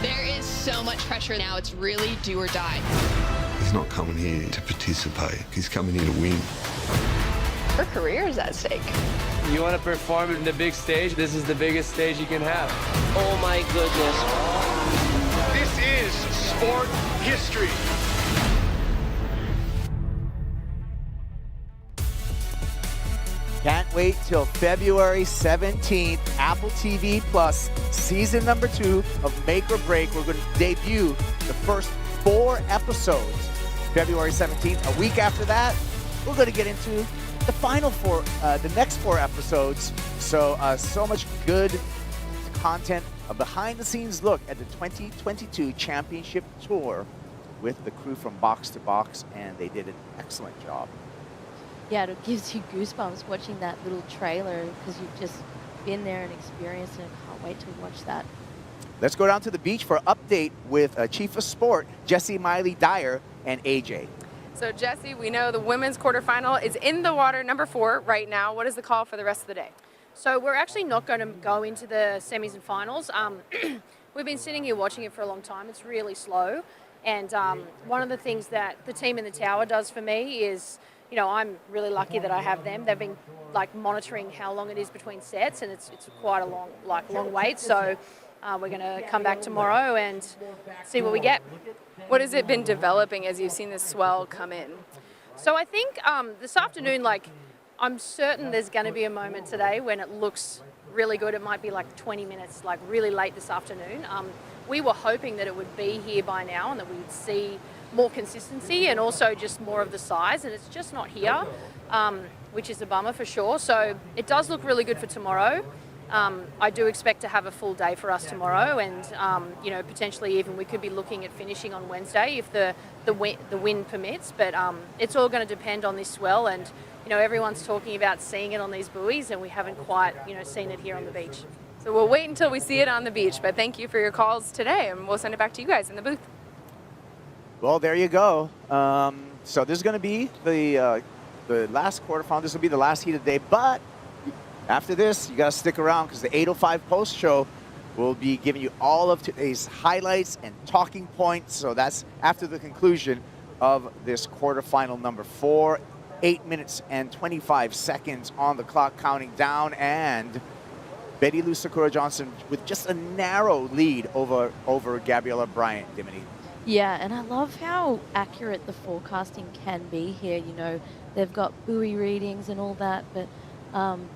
[SPEAKER 23] There is so much pressure now. It's really do or die.
[SPEAKER 24] He's not coming here to participate. He's coming here to win.
[SPEAKER 23] Her career is at stake.
[SPEAKER 25] You want to perform in the big stage? This is the biggest stage you can have.
[SPEAKER 26] Oh my goodness.
[SPEAKER 22] This is sport history.
[SPEAKER 15] Can't wait till February 17th, Apple TV Plus, season number 2 of Make or Break. We're going to debut the first 4 episodes February 17th. A week after that, we're going to get into the final 4, the next 4 episodes. So much good content, a behind-the-scenes look at the 2022 Championship Tour with the crew from Box to Box, and they did an excellent job.
[SPEAKER 8] Yeah, it gives you goosebumps watching that little trailer because you've just been there and experienced it. I can't wait to watch that.
[SPEAKER 15] Let's go down to the beach for an update with Chief of Sport, Jessie Miley Dyer and AJ.
[SPEAKER 2] So Jessie, we know the women's quarterfinal is in the water, number 4 right now. What is the call for the rest of the day?
[SPEAKER 1] So we're actually not going to go into the semis and finals. We've been sitting here watching it for a long time. It's really slow. And one of the things that the team in the tower does for me is, you know, I'm really lucky that I have them. They've been like monitoring how long it is between sets, and it's quite a long wait. So we're going to come back tomorrow and see what we get.
[SPEAKER 2] What has it been developing as you've seen this swell come in?
[SPEAKER 1] So I think this afternoon, I'm certain there's going to be a moment today when it looks really good. It might be like 20 minutes, like really late this afternoon. We were hoping that it would be here by now and that we would see more consistency and also just more of the size, and it's just not here, which is a bummer for sure. So it does look really good for tomorrow. I do expect to have a full day for us tomorrow, and you know, potentially even we could be looking at finishing on Wednesday if the wind permits. But it's all going to depend on this swell, and you know, everyone's talking about seeing it on these buoys, and we haven't quite, you know, seen it here on the beach.
[SPEAKER 2] So we'll wait until we see it on the beach. But thank you for your calls today, and we'll send it back to you guys in the booth.
[SPEAKER 15] Well, there you go. So this is going to be the last quarterfinal. This will be the last heat of the day. But after this, you got to stick around because the 8:05 post show will be giving you all of today's highlights and talking points. So that's after the conclusion of this quarterfinal number 4. 8 minutes and 25 seconds on the clock, counting down, and Betty Lou Sakura Johnson with just a narrow lead over Gabriella Bryant, Dimity.
[SPEAKER 8] Yeah, and I love how accurate the forecasting can be here. You know, they've got buoy readings and all that, but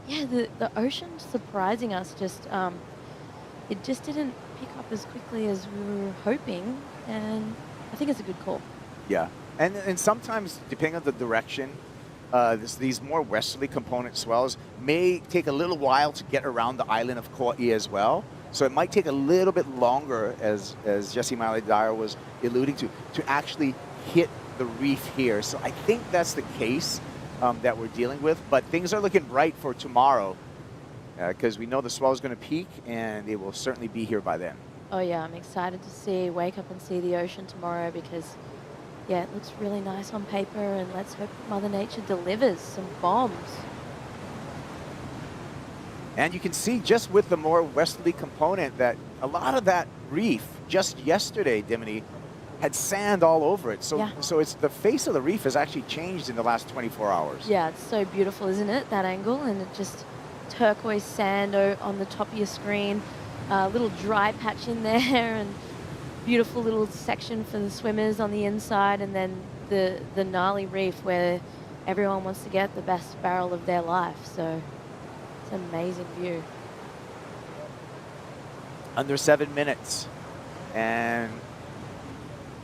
[SPEAKER 8] yeah, the ocean surprising us. It just didn't pick up as quickly as we were hoping, and I think it's a good call.
[SPEAKER 15] Yeah, and sometimes depending on the direction, these more westerly component swells may take a little while to get around the island of Kauai as well. So it might take a little bit longer, as Jessie Miley Dyer was alluding to actually hit the reef here. So I think that's the case that we're dealing with. But things are looking bright for tomorrow because we know the swell is going to peak, and it will certainly be here by then.
[SPEAKER 8] Oh yeah, I'm excited to wake up and see the ocean tomorrow because, yeah, it looks really nice on paper, and let's hope Mother Nature delivers some bombs.
[SPEAKER 15] And you can see just with the more westerly component that a lot of that reef just yesterday, Dimity, had sand all over it. So,
[SPEAKER 8] yeah.
[SPEAKER 15] So it's the face of the reef has actually changed in the last 24 hours.
[SPEAKER 8] Yeah, it's so beautiful, isn't it, that angle? And it just turquoise sand on the top of your screen, little dry patch in there, and beautiful little section for the swimmers on the inside, and then the gnarly reef where everyone wants to get the best barrel of their life. So it's an amazing view.
[SPEAKER 15] Under 7 minutes, and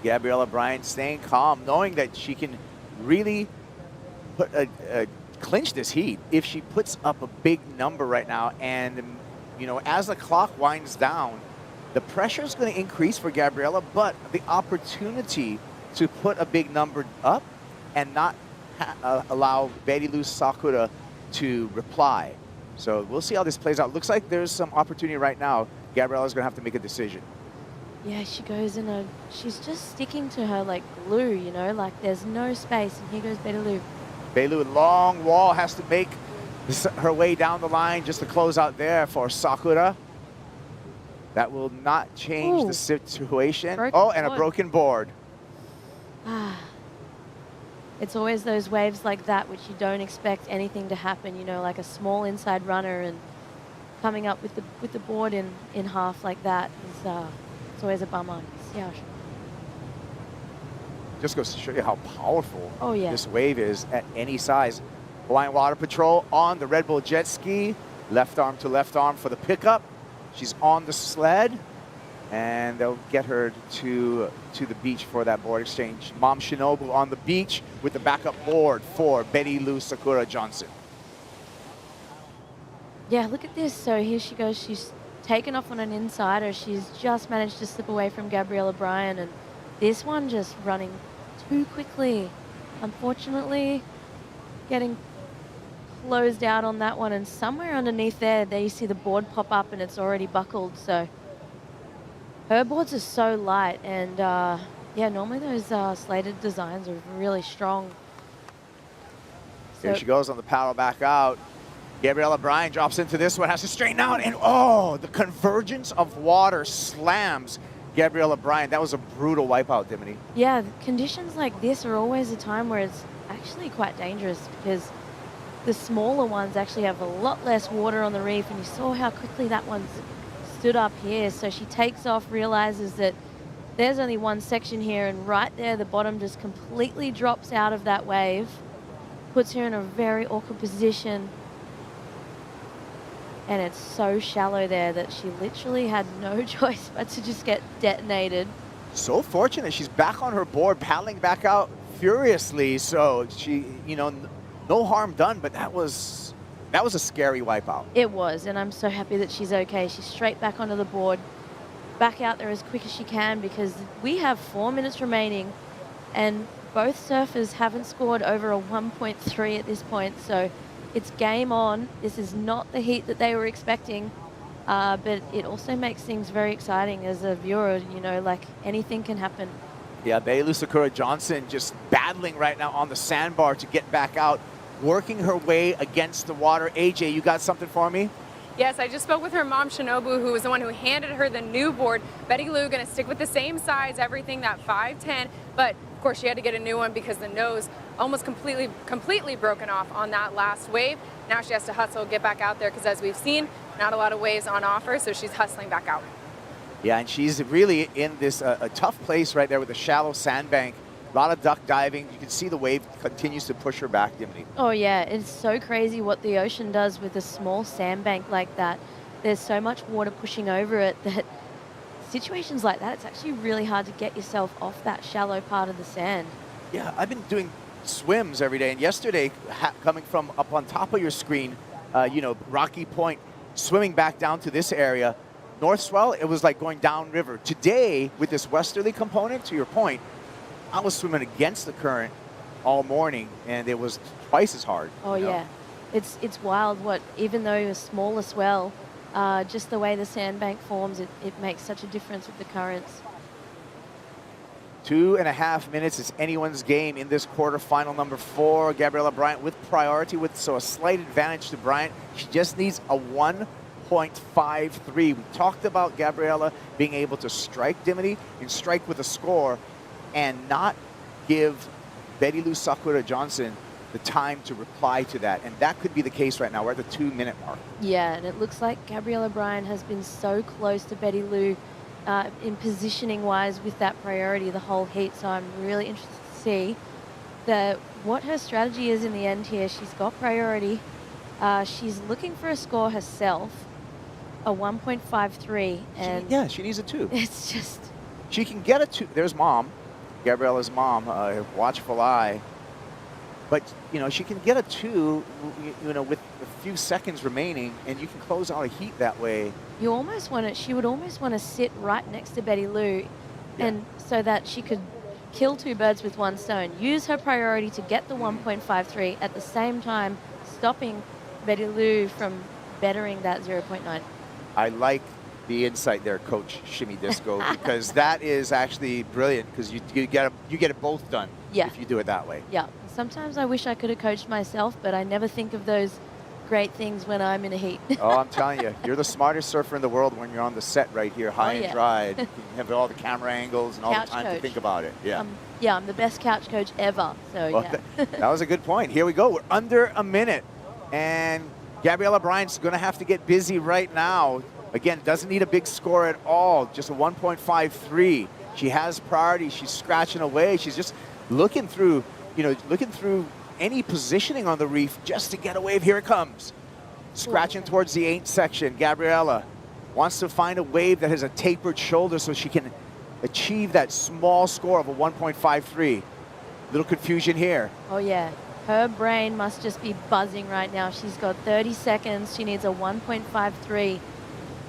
[SPEAKER 15] Gabriella Bryant staying calm, knowing that she can really put clinch this heat if she puts up a big number right now. And you know, as the clock winds down, the pressure is going to increase for Gabriella, but the opportunity to put a big number up and not allow Betty Lou Sakura to reply. So we'll see how this plays out. Looks like there's some opportunity right now. Gabriella's going to have to make a decision.
[SPEAKER 8] Yeah, she goes in she's just sticking to her like glue, you know, like there's no space. And here goes Betty Lou.
[SPEAKER 15] Betty Lou, long wall, has to make her way down the line just to close out there for Sakura. That will not change the situation. Oh, and a broken board.
[SPEAKER 8] It's always those waves like that which you don't expect anything to happen, you know, like a small inside runner and coming up with the board in half like that is it's always a bummer. Yeah.
[SPEAKER 15] Just goes to show you how powerful this wave is at any size. Hawaiian Water Patrol on the Red Bull jet ski. Left arm to left arm for the pickup. She's on the sled, and they'll get her to the beach for that board exchange. Mom Shinobu on the beach with the backup board for Betty Lou Sakura Johnson.
[SPEAKER 8] Yeah, look at this. So here she goes. She's taken off on an insider. She's just managed to slip away from Gabriella Bryan, and this one just running too quickly. Unfortunately, getting closed out on that one, and somewhere underneath there you see the board pop up and it's already buckled. So her boards are so light, and yeah, normally those slated designs are really strong.
[SPEAKER 15] Here she goes on the paddle back out. Gabriella Bryan drops into this one, has to straighten out, and oh, the convergence of water slams Gabriella Bryan. That was a brutal wipeout, Dimity.
[SPEAKER 8] Yeah, conditions like this are always a time where it's actually quite dangerous, because the smaller ones actually have a lot less water on the reef, and you saw how quickly that one stood up here. So she takes off, realizes that there's only one section here, and right there the bottom just completely drops out of that wave, puts her in a very awkward position, and it's so shallow there that she literally had no choice but to just get detonated.
[SPEAKER 15] So fortunate, she's back on her board, paddling back out furiously. So she, you know, no harm done, but that was a scary wipeout.
[SPEAKER 8] It was, and I'm so happy that she's okay. She's straight back onto the board, back out there as quick as she can, because we have 4 minutes remaining, and both surfers haven't scored over a 1.3 at this point, so it's game on. This is not the heat that they were expecting, but it also makes things very exciting as a viewer. You know, like anything can happen.
[SPEAKER 15] Yeah, Betty Lou Sakura Johnson just battling right now on the sandbar to get back out, working her way against the water. AJ, you got something for me?
[SPEAKER 2] Yes, I just spoke with her mom, Shinobu, who was the one who handed her the new board. Betty Lou going to stick with the same size, everything, that 5'10", but of course she had to get a new one because the nose almost completely broken off on that last wave. Now she has to hustle, get back out there, because as we've seen, not a lot of waves on offer, so she's hustling back out.
[SPEAKER 15] Yeah, and she's really in this a tough place right there with a shallow sandbank. A lot of duck diving. You can see the wave continues to push her back, Dimity.
[SPEAKER 8] Oh yeah, it's so crazy what the ocean does with a small sandbank like that. There's so much water pushing over it that situations like that, it's actually really hard to get yourself off that shallow part of the sand.
[SPEAKER 15] Yeah, I've been doing swims every day, and yesterday, coming from up on top of your screen, you know, Rocky Point, swimming back down to this area, North Swell, it was like going downriver. Today, with this westerly component, to your point, I was swimming against the current all morning, and it was twice as hard.
[SPEAKER 8] Oh yeah, it's wild what, even though a smaller swell, just the way the sandbank forms, it makes such a difference with the currents.
[SPEAKER 15] 2.5 minutes is anyone's game in this quarterfinal number 4. Gabriella Bryant with priority, so a slight advantage to Bryant. She just needs a 1.53. We talked about Gabriella being able to strike Dimity and strike with a score and not give Betty Lou Sakura Johnson the time to reply to that. And that could be the case right now. We're at the 2-minute mark.
[SPEAKER 8] Yeah, and it looks like Gabriella Bryan has been so close to Betty Lou in positioning-wise with that priority the whole heat. So I'm really interested to see what her strategy is in the end here. She's got priority. She's looking for a score herself, a 1.53. And
[SPEAKER 15] yeah, she needs a 2.
[SPEAKER 8] It's just...
[SPEAKER 15] She can get a 2. There's Mom, Gabriella's mom, watchful eye. But, you know, she can get a 2, you know, with a few seconds remaining, and you can close out a heat that way.
[SPEAKER 8] You almost want to, she would almost want to sit right next to Betty Lou, and so that she could kill 2 birds with 1 stone. Use her priority to get the 1.53, at the same time stopping Betty Lou from bettering that 0.9.
[SPEAKER 15] I like the insight there, Coach Shimmy Disco, because that is actually brilliant, because you get it both done if you do it that way.
[SPEAKER 8] Yeah. Sometimes I wish I could have coached myself, but I never think of those great things when I'm in a heat.
[SPEAKER 15] Oh, I'm telling you, you're the smartest surfer in the world when you're on the set right here, high and dry. You have all the camera angles and all
[SPEAKER 8] Couch
[SPEAKER 15] the time
[SPEAKER 8] coach.
[SPEAKER 15] to think about it. Yeah.
[SPEAKER 8] Yeah, I'm the best couch coach ever. So
[SPEAKER 15] Well,
[SPEAKER 8] yeah.
[SPEAKER 15] that was a good point. Here we go. We're under a minute. And Gabriella Bryant's going to have to get busy right now. Again, doesn't need a big score at all. Just a 1.53. She has priority. She's scratching away. She's just looking through, looking through any positioning on the reef just to get a wave. Here it comes. Scratching towards the 8 section. Gabriella wants to find a wave that has a tapered shoulder so she can achieve that small score of a 1.53. Little confusion here.
[SPEAKER 8] Oh yeah, her brain must just be buzzing right now. She's got 30 seconds. She needs a 1.53.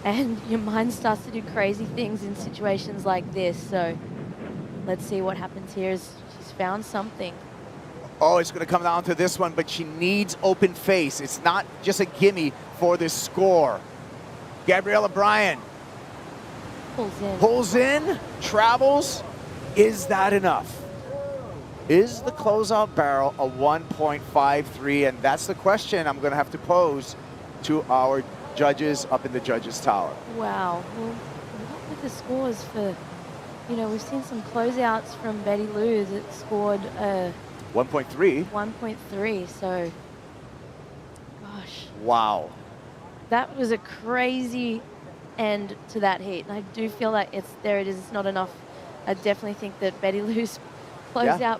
[SPEAKER 8] And your mind starts to do crazy things in situations like this. So let's see what happens here as she's found something.
[SPEAKER 15] Oh, it's going to come down to this one, but she needs open face. It's not just a gimme for this score. Gabriella Bryant pulls in, travels. Is that enough? Is the closeout barrel a 1.53? And that's the question I'm going to have to pose to our judges up in the judges' tower.
[SPEAKER 8] Wow. Well, what were the scores for, we've seen some closeouts from Betty Lou that scored
[SPEAKER 15] 1.3.
[SPEAKER 8] 1.3, so, gosh.
[SPEAKER 15] Wow.
[SPEAKER 8] That was a crazy end to that heat. And I do feel like it's not enough. I definitely think that Betty Lou's closeout,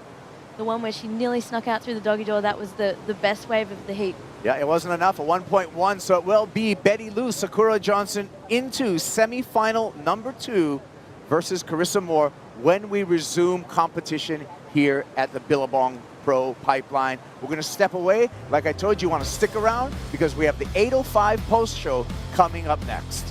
[SPEAKER 8] the one where she nearly snuck out through the doggy door, that was the best wave of the heat.
[SPEAKER 15] Yeah, it wasn't enough, a 1.1, so it will be Betty Lou Sakura Johnson into semifinal number 2 versus Carissa Moore when we resume competition here at the Billabong Pro Pipeline. We're going to step away. Like I told you, want to stick around because we have the 8:05 post show coming up next.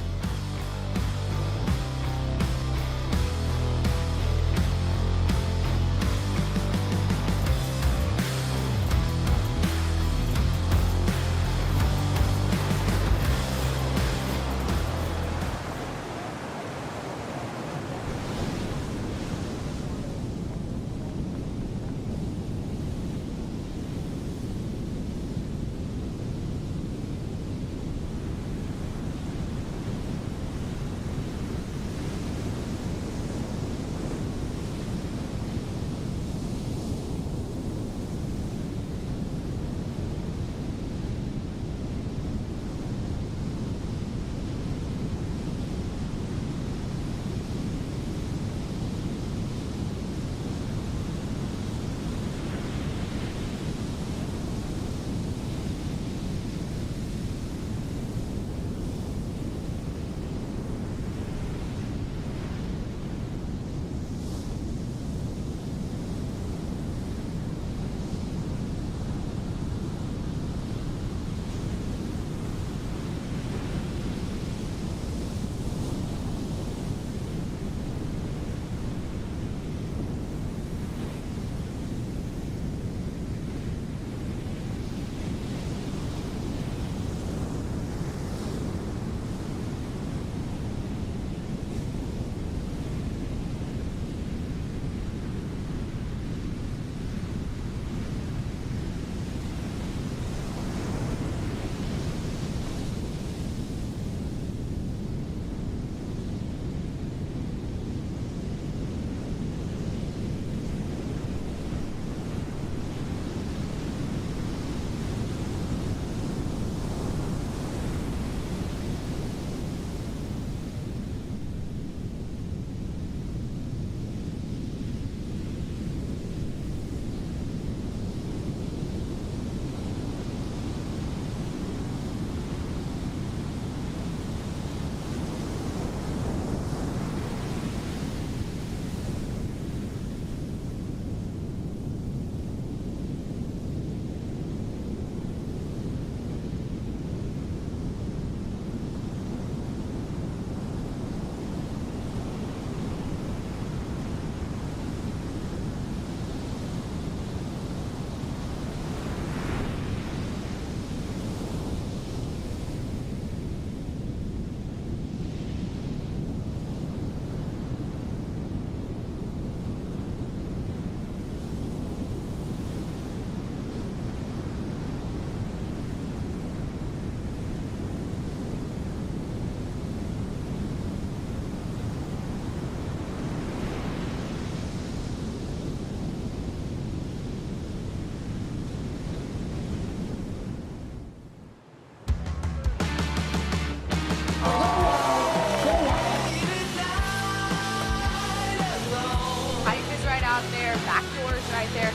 [SPEAKER 2] back doors right there.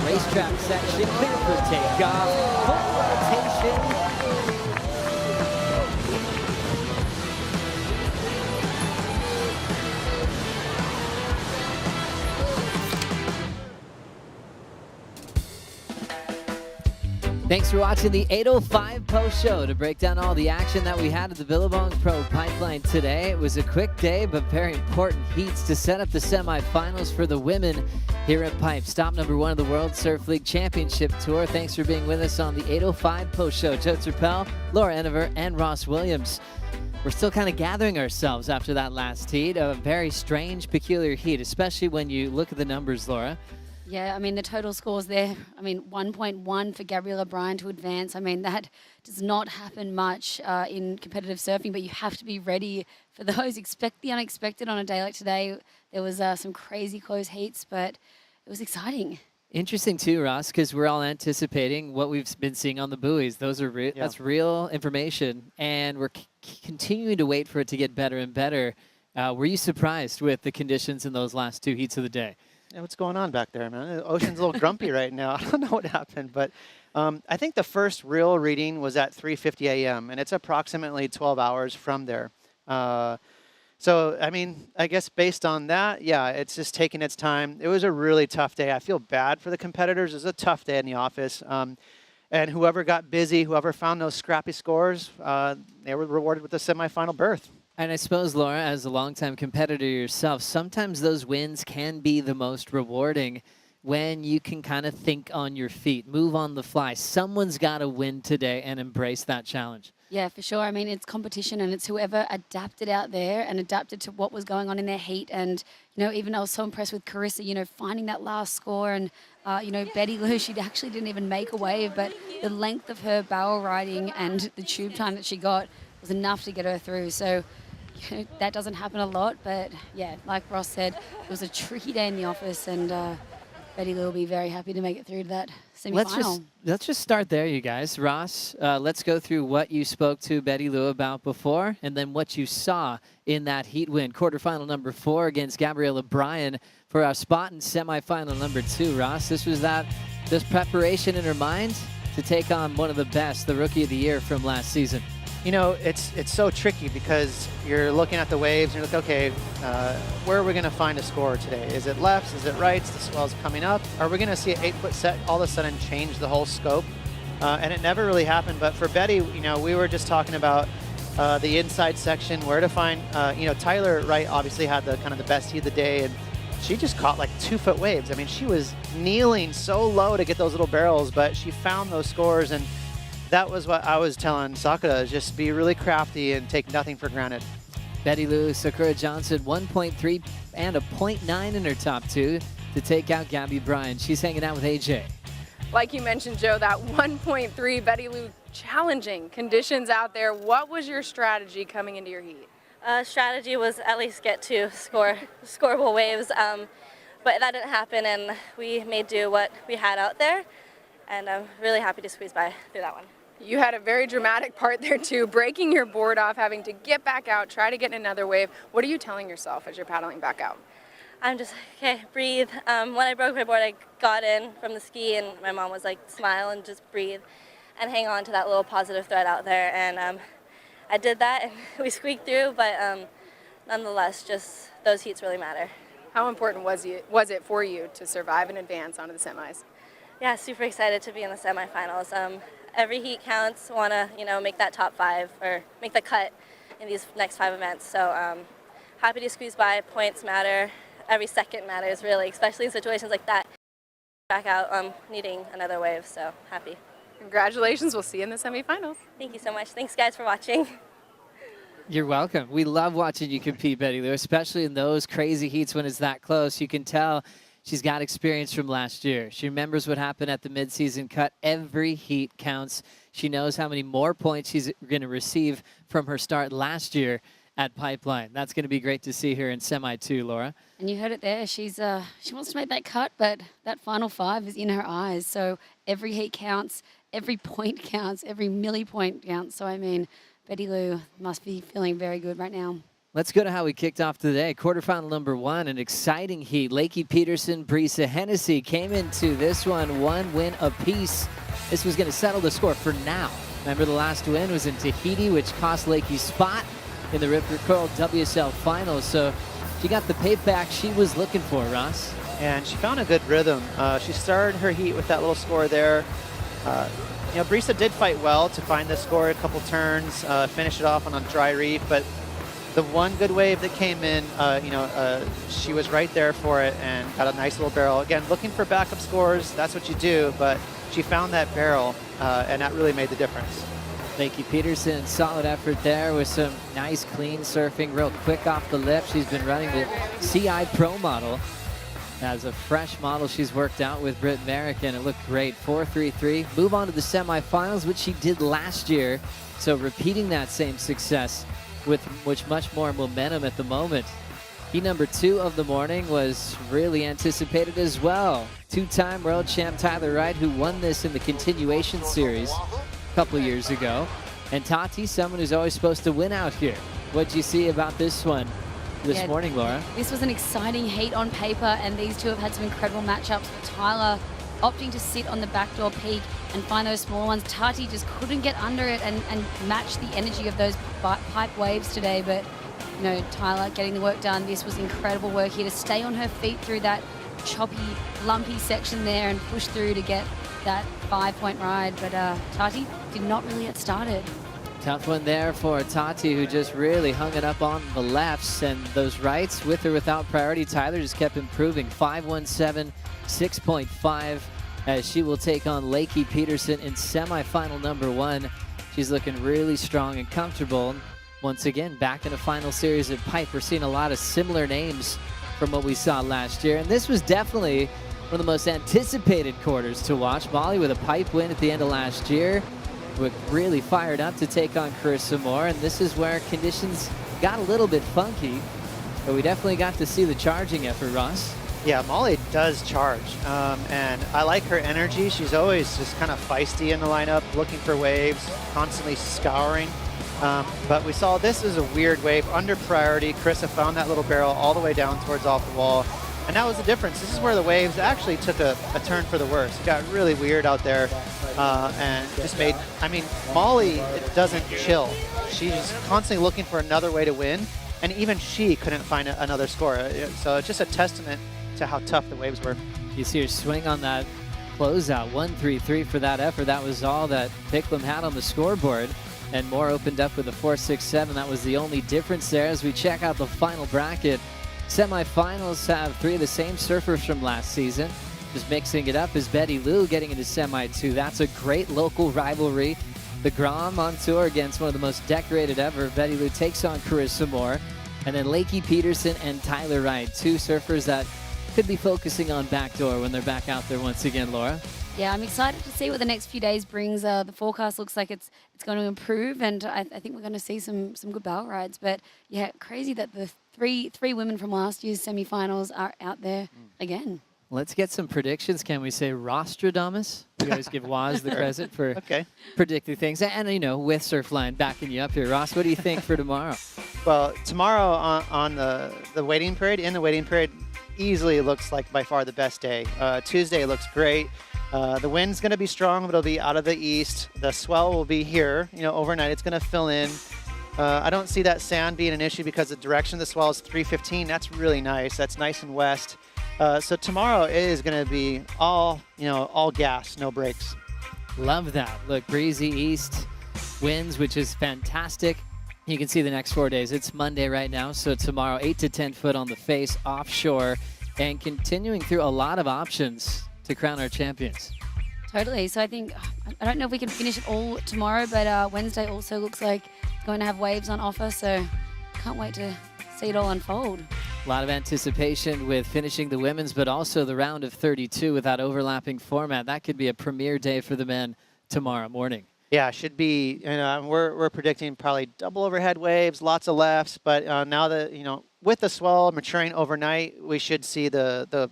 [SPEAKER 3] Racetrack section clear for takeoff. Full rotation. Thanks for watching the 8:05 post show. To break down all the action that we had at the Billabong Pro Pipeline today, it was a quick day but very important heats to set up the semifinals for the women here at Pipe. Stop number 1 of the World Surf League Championship Tour. Thanks for being with us on the 8:05 post show. Joe Turpel, Laura Enever, and Ross Williams. We're still kind of gathering ourselves after that last heat. A very strange, peculiar heat, especially when you look at the numbers, Laura.
[SPEAKER 11] Yeah, I mean, the total scores there, 1.1 for Gabriella Bryan to advance. I mean, that does not happen much in competitive surfing, but you have to be ready for those. Expect the unexpected on a day like today. There was some crazy close heats, but it was exciting.
[SPEAKER 3] Interesting too, Ross, because we're all anticipating what we've been seeing on the buoys. Those are that's real information, and we're continuing to wait for it to get better and better. Were you surprised with the conditions in those last 2 heats of the day?
[SPEAKER 5] Yeah, what's going on back there, man? The ocean's a little grumpy right now. I don't know what happened, but I think the first real reading was at 3:50 a.m., and it's approximately 12 hours from there. So, I mean, I guess based on that, yeah, it's just taking its time. It was a really tough day. I feel bad for the competitors. It was a tough day in the office. And whoever got busy, whoever found those scrappy scores, they were rewarded with a semifinal berth.
[SPEAKER 3] And I suppose, Laura, as a longtime competitor yourself, sometimes those wins can be the most rewarding when you can kind of think on your feet, move on the fly. Someone's got to win today and embrace that challenge.
[SPEAKER 11] Yeah, for sure. I mean, it's competition, and it's whoever adapted out there and adapted to what was going on in their heat. And, even I was so impressed with Carissa, finding that last score. And, Betty Lou, she actually didn't even make a wave, but the length of her barrel riding and the tube time that she got was enough to get her through. So, that doesn't happen a lot. But, yeah, like Ross said, it was a tricky day in the office, and Betty Lou will be very happy to make it through to that semifinal.
[SPEAKER 3] Let's just start there, you guys. Ross, let's go through what you spoke to Betty Lou about before, and then what you saw in that heat win. Quarterfinal number 4 against Gabriella Bryan for our spot in semifinal number 2. Ross, this was this preparation in her mind to take on one of the best, the Rookie of the Year from last season.
[SPEAKER 5] It's so tricky because you're looking at the waves and you're like, okay, where are we going to find a score today? Is it lefts? Is it rights? The swell's coming up. Are we going to see an 8-foot set all of a sudden change the whole scope? And it never really happened. But for Betty, we were just talking about the inside section, where to find, Tyler Wright obviously had the kind of the best heat of the day, and she just caught like 2-foot waves. I mean, she was kneeling so low to get those little barrels, but she found those scores, and that was what I was telling Sakura, just be really crafty and take nothing for granted.
[SPEAKER 3] Betty Lou, Sakura Johnson, 1.3 and a 0.9 in her top 2 to take out Gabby Bryan. She's hanging out with AJ.
[SPEAKER 2] Like you mentioned, Joe, that 1.3, Betty Lou, challenging conditions out there. What was your strategy coming into your heat?
[SPEAKER 21] Strategy was at least get to scoreable waves, but that didn't happen, and we made do what we had out there, and I'm really happy to squeeze by through that one.
[SPEAKER 2] You had a very dramatic part there too, breaking your board off, having to get back out, try to get in another wave. What are you telling yourself as you're paddling back out?
[SPEAKER 21] I'm just, okay, breathe. When I broke my board, I got in from the ski, and my mom was like, smile and just breathe and hang on to that little positive thread out there. And I did that, and we squeaked through, but nonetheless, just those heats really matter.
[SPEAKER 2] How important was it for you to survive and advance onto the semis?
[SPEAKER 21] Yeah, super excited to be in the semifinals. Every heat counts. Want to, make that top 5 or make the cut in these next 5 events. So happy to squeeze by. Points matter. Every second matters, really, especially in situations like that. Back out, needing another wave. So happy.
[SPEAKER 2] Congratulations. We'll see you in the semifinals.
[SPEAKER 21] Thank you so much. Thanks, guys, for watching.
[SPEAKER 3] You're welcome. We love watching you compete, Betty Lou, especially in those crazy heats when it's that close. You can tell she's got experience from last year. She remembers what happened at the midseason cut. Every heat counts. She knows how many more points she's going to receive from her start last year at Pipeline. That's going to be great to see her in Semi 2, Laura.
[SPEAKER 11] And you heard it there. She wants to make that cut, but that final 5 is in her eyes. So every heat counts, every point counts, every milli point counts. So, I mean, Betty Lou must be feeling very good right now.
[SPEAKER 3] Let's go to how we kicked off today. Quarterfinal number 1, an exciting heat. Lakey Peterson, Brisa Hennessy came into this one 1 win apiece. This was going to settle the score for now. Remember, the last win was in Tahiti, which cost Lakey's spot in the Rip Curl WSL Finals. So she got the payback she was looking for, Ross.
[SPEAKER 5] And she found a good rhythm. She started her heat with that little score there. Brisa did fight well to find the score, a couple turns, finish it off on a dry reef, but the one good wave that came in, she was right there for it and got a nice little barrel. Again, looking for backup scores, that's what you do, but she found that barrel, and that really made the difference.
[SPEAKER 3] Lakey Peterson, solid effort there with some nice clean surfing, real quick off the lip. She's been running the CI Pro model. As a fresh model she's worked out with Britt Merrick, and it looked great. 4.33. Move on to the semifinals, which she did last year. So repeating that same success with much more momentum at the moment. Heat number 2 of the morning was really anticipated as well. 2-time world champ Tyler Wright, who won this in the continuation series a couple years ago. And Tati, someone who's always supposed to win out here. What'd you see about this one this morning, Laura?
[SPEAKER 11] This was an exciting heat on paper, and these two have had some incredible matchups. Tyler opting to sit on the backdoor peak and find those small ones. Tati just couldn't get under it and match the energy of those pipe waves today, but Tyler getting the work done. This was incredible work here to stay on her feet through that choppy, lumpy section there and push through to get that 5-point ride, but Tati did not really get started.
[SPEAKER 3] Tough one there for Tati, who just really hung it up on the lefts, and those rights, with or without priority, Tyler just kept improving. 5.17, 6.5, as she will take on Lakey Peterson in semifinal number 1. She's looking really strong and comfortable. Once again, back in a final series at Pipe. We're seeing a lot of similar names from what we saw last year, and this was definitely one of the most anticipated quarters to watch. Molly with a Pipe win at the end of last year. We're really fired up to take on Carissa Moore, and this is where conditions got a little bit funky, but we definitely got to see the charging effort, Ross.
[SPEAKER 5] Yeah, Molly does charge, and I like her energy. She's always just kind of feisty in the lineup, looking for waves, constantly scouring. But we saw this is a weird wave under priority. Carissa found that little barrel all the way down towards off the wall, and that was the difference. This is where the waves actually took a turn for the worse. It got really weird out there. And just made, Molly doesn't chill. She's constantly looking for another way to win, and even she couldn't find another score. So it's just a testament to how tough the waves were.
[SPEAKER 3] You see her swing on that closeout, 1-3-3 for that effort. That was all that Bicklem had on the scoreboard, and Moore opened up with a 4.67. That was the only difference there. As we check out the final bracket, semifinals have 3 of the same surfers from last season. Just mixing it up is Betty Lou getting into Semi 2. That's a great local rivalry. The Grom on tour against one of the most decorated ever. Betty Lou takes on Carissa Moore. And then Lakey Peterson and Tyler Wright, 2 surfers that could be focusing on backdoor when they're back out there once again, Laura.
[SPEAKER 11] Yeah, I'm excited to see what the next few days brings. The forecast looks like it's going to improve, and I think we're going to see some good barrel rides. But yeah, crazy that the three women from last year's semifinals are out there again.
[SPEAKER 3] Let's get some predictions. Can we say Rostradamus? We always give Waz the credit for predicting things. And, with Surfline backing you up here. Ross, what do you think for tomorrow?
[SPEAKER 5] Well, tomorrow on the waiting period, easily looks like by far the best day. Tuesday looks great. The wind's going to be strong, but it'll be out of the east. The swell will be here. Overnight it's going to fill in. I don't see that sand being an issue because the direction of the swell is 315. That's really nice. That's nice and west. So tomorrow it is going to be all gas, no brakes.
[SPEAKER 3] Love that. Look, breezy east winds, which is fantastic. You can see the next 4 days. It's Monday right now, so tomorrow 8 to 10 foot on the face, offshore, and continuing through a lot of options to crown our champions.
[SPEAKER 11] Totally. So I think, I don't know if we can finish it all tomorrow, but Wednesday also looks like it's going to have waves on offer, so can't wait to see it all unfold.
[SPEAKER 3] A lot of anticipation with finishing the women's, but also the round of 32 with that overlapping format. That could be a premier day for the men tomorrow morning.
[SPEAKER 5] Yeah, it should be. We're predicting probably double overhead waves, lots of lefts. But now that with the swell maturing overnight, we should see the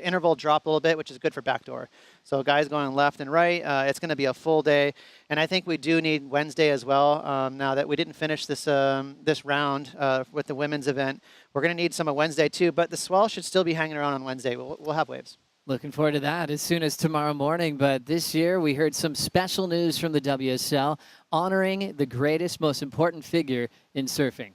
[SPEAKER 5] interval drop a little bit, which is good for backdoor. So guys going left and right, it's going to be a full day. And I think we do need Wednesday as well. Now that we didn't finish this this round with the women's event, we're going to need some of Wednesday too. But the swell should still be hanging around on Wednesday. We'll have waves.
[SPEAKER 3] Looking forward to that as soon as tomorrow morning. But this year, we heard some special news from the WSL honoring the greatest, most important figure in surfing.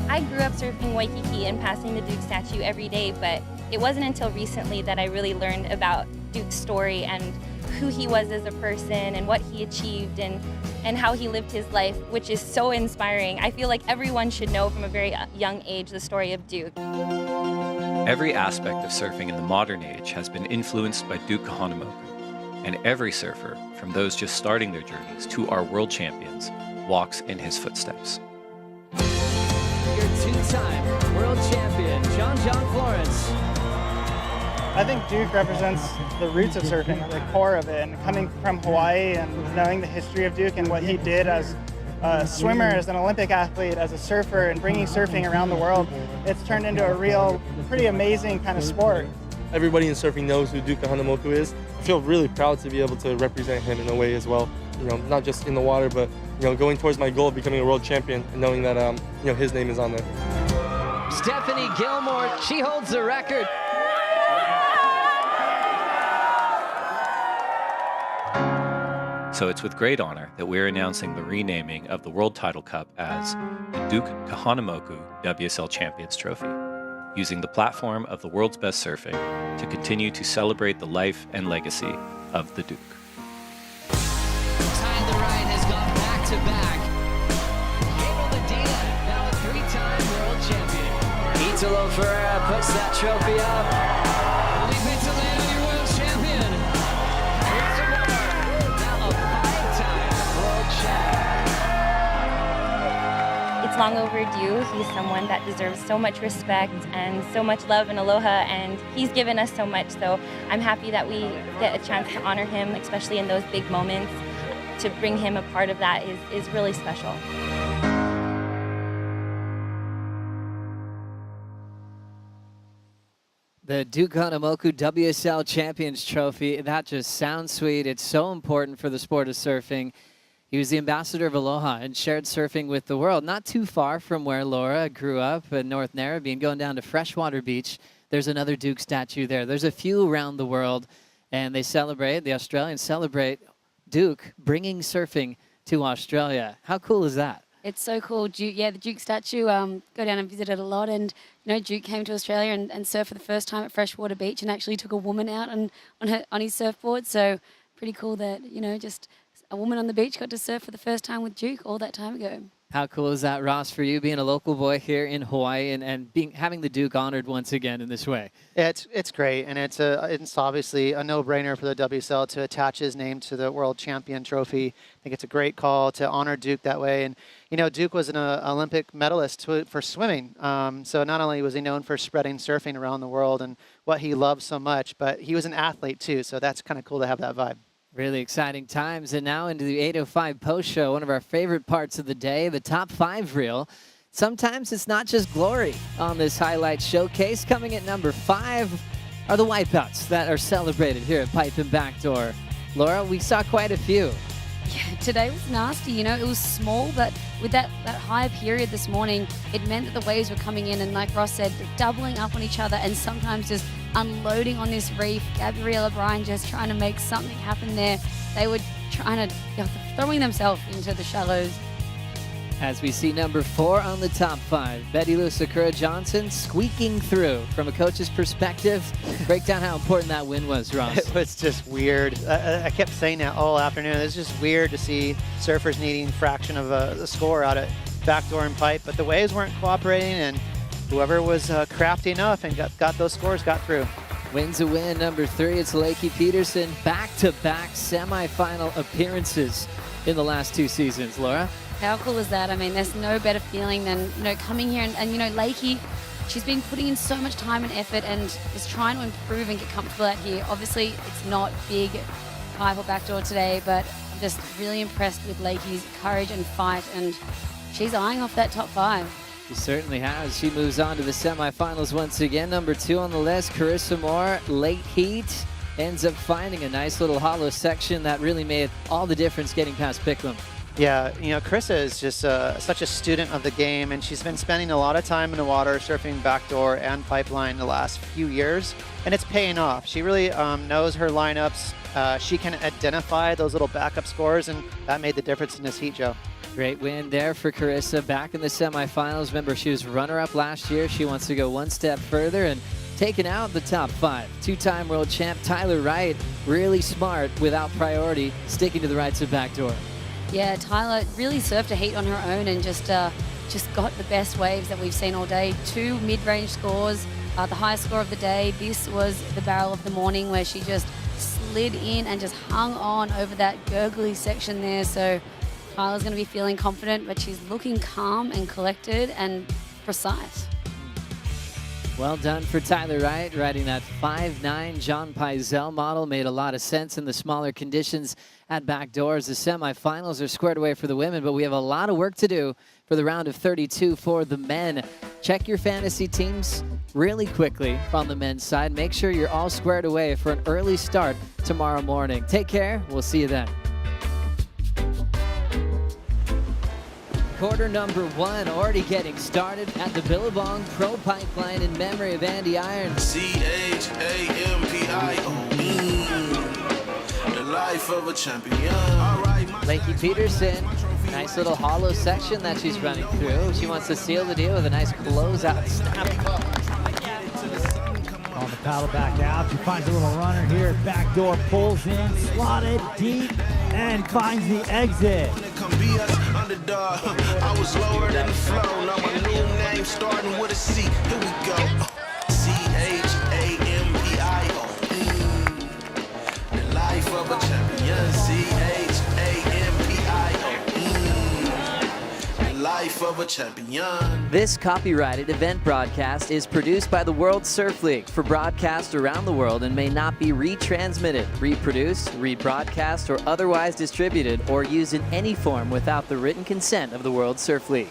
[SPEAKER 4] I grew up surfing Waikiki and passing the Duke statue every day, but it wasn't until recently that I really learned about Duke's story and who he was as a person and what he achieved and how he lived his life, which is so inspiring. I feel like everyone should know from a very young age the story of Duke.
[SPEAKER 9] Every aspect of surfing in the modern age has been influenced by Duke Kahanamoku, and every surfer, from those just starting their journeys to our world champions, walks in his footsteps.
[SPEAKER 3] Your two-time world champion, John Florence.
[SPEAKER 10] I think Duke represents the roots of surfing, the core of it, and coming from Hawaii and knowing the history of Duke and what he did as a swimmer, as an Olympic athlete, as a surfer, and bringing surfing around the world, it's turned into a real, pretty amazing kind of sport.
[SPEAKER 12] Everybody in surfing knows who Duke Kahanamoku is. I feel really proud to be able to represent him in a way as well. You know, not just in the water, but going towards my goal of becoming a world champion and knowing that his name is on there.
[SPEAKER 3] Stephanie Gilmore, she holds the record.
[SPEAKER 9] So it's with great honor that we're announcing the renaming of the World Title Cup as the Duke Kahanamoku WSL Champions Trophy, using the platform of the world's best surfing to continue to celebrate the life and legacy of the Duke.
[SPEAKER 3] Time the right has gone back-to-back. Gabriel Medina, now a three-time world champion. Italo Ferreira puts that trophy up. Felipe Toledo, your world champion. Now a five-time world champion.
[SPEAKER 4] It's long overdue. He's someone that deserves so much respect and so much love and aloha, and he's given us so much. So I'm happy that we get a chance to honor him, especially in those big moments. To bring him a part of that is really special.
[SPEAKER 3] The Duke Kahanamoku WSL Champions Trophy, that just sounds sweet. It's so important for the sport of surfing. He was the ambassador of Aloha and shared surfing with the world. Not too far from where Laura grew up in North Narrabeen, going down to Freshwater Beach. There's another Duke statue there. There's a few around the world, and they celebrate, the Australians celebrate Duke bringing surfing to Australia. How cool is that?
[SPEAKER 11] It's so cool. Duke, the Duke statue, go down and visit it a lot. And, Duke came to Australia and surfed for the first time at Freshwater Beach and actually took a woman out on his surfboard. So pretty cool that, just a woman on the beach got to surf for the first time with Duke all that time ago.
[SPEAKER 3] How cool is that, Ross, for you being a local boy here in Hawaii and having the Duke honored once again in this way?
[SPEAKER 5] Yeah, it's great, and it's obviously a no-brainer for the WSL to attach his name to the World Champion Trophy. I think it's a great call to honor Duke that way. And Duke was an Olympic medalist for swimming. So not only was he known for spreading surfing around the world and what he loved so much, but he was an athlete too. So that's kind of cool to have that vibe.
[SPEAKER 3] Really exciting times. And now into the 8:05 post show, one of our favorite parts of the day, the top 5 reel. Sometimes it's not just glory on this highlight showcase. Coming at number 5 are the wipeouts that are celebrated here at Pipe and Backdoor. Laura, we saw quite a few.
[SPEAKER 11] Yeah, today was nasty. It was small, but with that higher period this morning, it meant that the waves were coming in and, like Ross said, doubling up on each other and sometimes just unloading on this reef. Gabriella Bryan just trying to make something happen there. They were trying to, throwing themselves into the shallows.
[SPEAKER 3] As we see number 4 on the top 5, Betty Lou Sakura Johnson squeaking through. From a coach's perspective, break down how important that win was, Ross.
[SPEAKER 5] It was just weird. I kept saying that all afternoon. It's just weird to see surfers needing a fraction of a score out at Backdoor and Pipe, but the waves weren't cooperating, and whoever was crafty enough and got those scores got through.
[SPEAKER 3] Wins a win. Number 3, it's Lakey Peterson. Back-to-back semifinal appearances in the last 2 seasons. Laura?
[SPEAKER 11] How cool is that? I mean, there's no better feeling than, coming here and Lakey, she's been putting in so much time and effort and is trying to improve and get comfortable out here. Obviously, it's not big Pipe or Backdoor today, but I'm just really impressed with Lakey's courage and fight, and she's eyeing off that top 5.
[SPEAKER 3] She certainly has. She moves on to the semifinals once again. Number 2 on the list, Carissa Moore, late heat, ends up finding a nice little hollow section that really made all the difference getting past Picklum.
[SPEAKER 5] Yeah, you know, Carissa is just such a student of the game, and she's been spending a lot of time in the water surfing backdoor and pipeline the last few years, and it's paying off. She really knows her lineups. She can identify those little backup scores, and that made the difference in this heat, Joe.
[SPEAKER 3] Great win there for Carissa, back in the semifinals. Remember, she was runner-up last year. She wants to go one step further and taking out the top 5. 2-time world champ Tyler Wright, really smart without priority, sticking to the right side backdoor.
[SPEAKER 11] Yeah, Tyler really surfed a heat on her own and just got the best waves that we've seen all day. 2 mid-range scores, the highest score of the day. This was the barrel of the morning where she just slid in and just hung on over that gurgly section there. So Tyler's going to be feeling confident, but she's looking calm and collected and precise.
[SPEAKER 3] Well done for Tyler Wright, riding that 5'9" John Pizell model. Made a lot of sense in the smaller conditions at backdoors. The semifinals are squared away for the women, but we have a lot of work to do for the round of 32 for the men. Check your fantasy teams really quickly on the men's side. Make sure you're all squared away for an early start tomorrow morning. Take care. We'll see you then. Quarter number 1 already getting started at the Billabong Pro Pipeline in memory of Andy Iron.
[SPEAKER 13] CHAMPION, the life of a champion.
[SPEAKER 3] Lakey Peterson, nice little hollow section that she's running through. She wants to seal the deal with a nice closeout snap.
[SPEAKER 16] On the paddle back out, she finds a little runner here, backdoor pulls in, slotted deep, and finds the exit.
[SPEAKER 13] I was lower than the flow. Now my new name starting with a C. Here we go. CHAMPION. The life of a champion. CHAMPION. The life of a champion.
[SPEAKER 3] This copyrighted event broadcast is produced by the World Surf League for broadcast around the world and may not be retransmitted, reproduced, rebroadcast, or otherwise distributed or used in any form without the written consent of the World Surf League.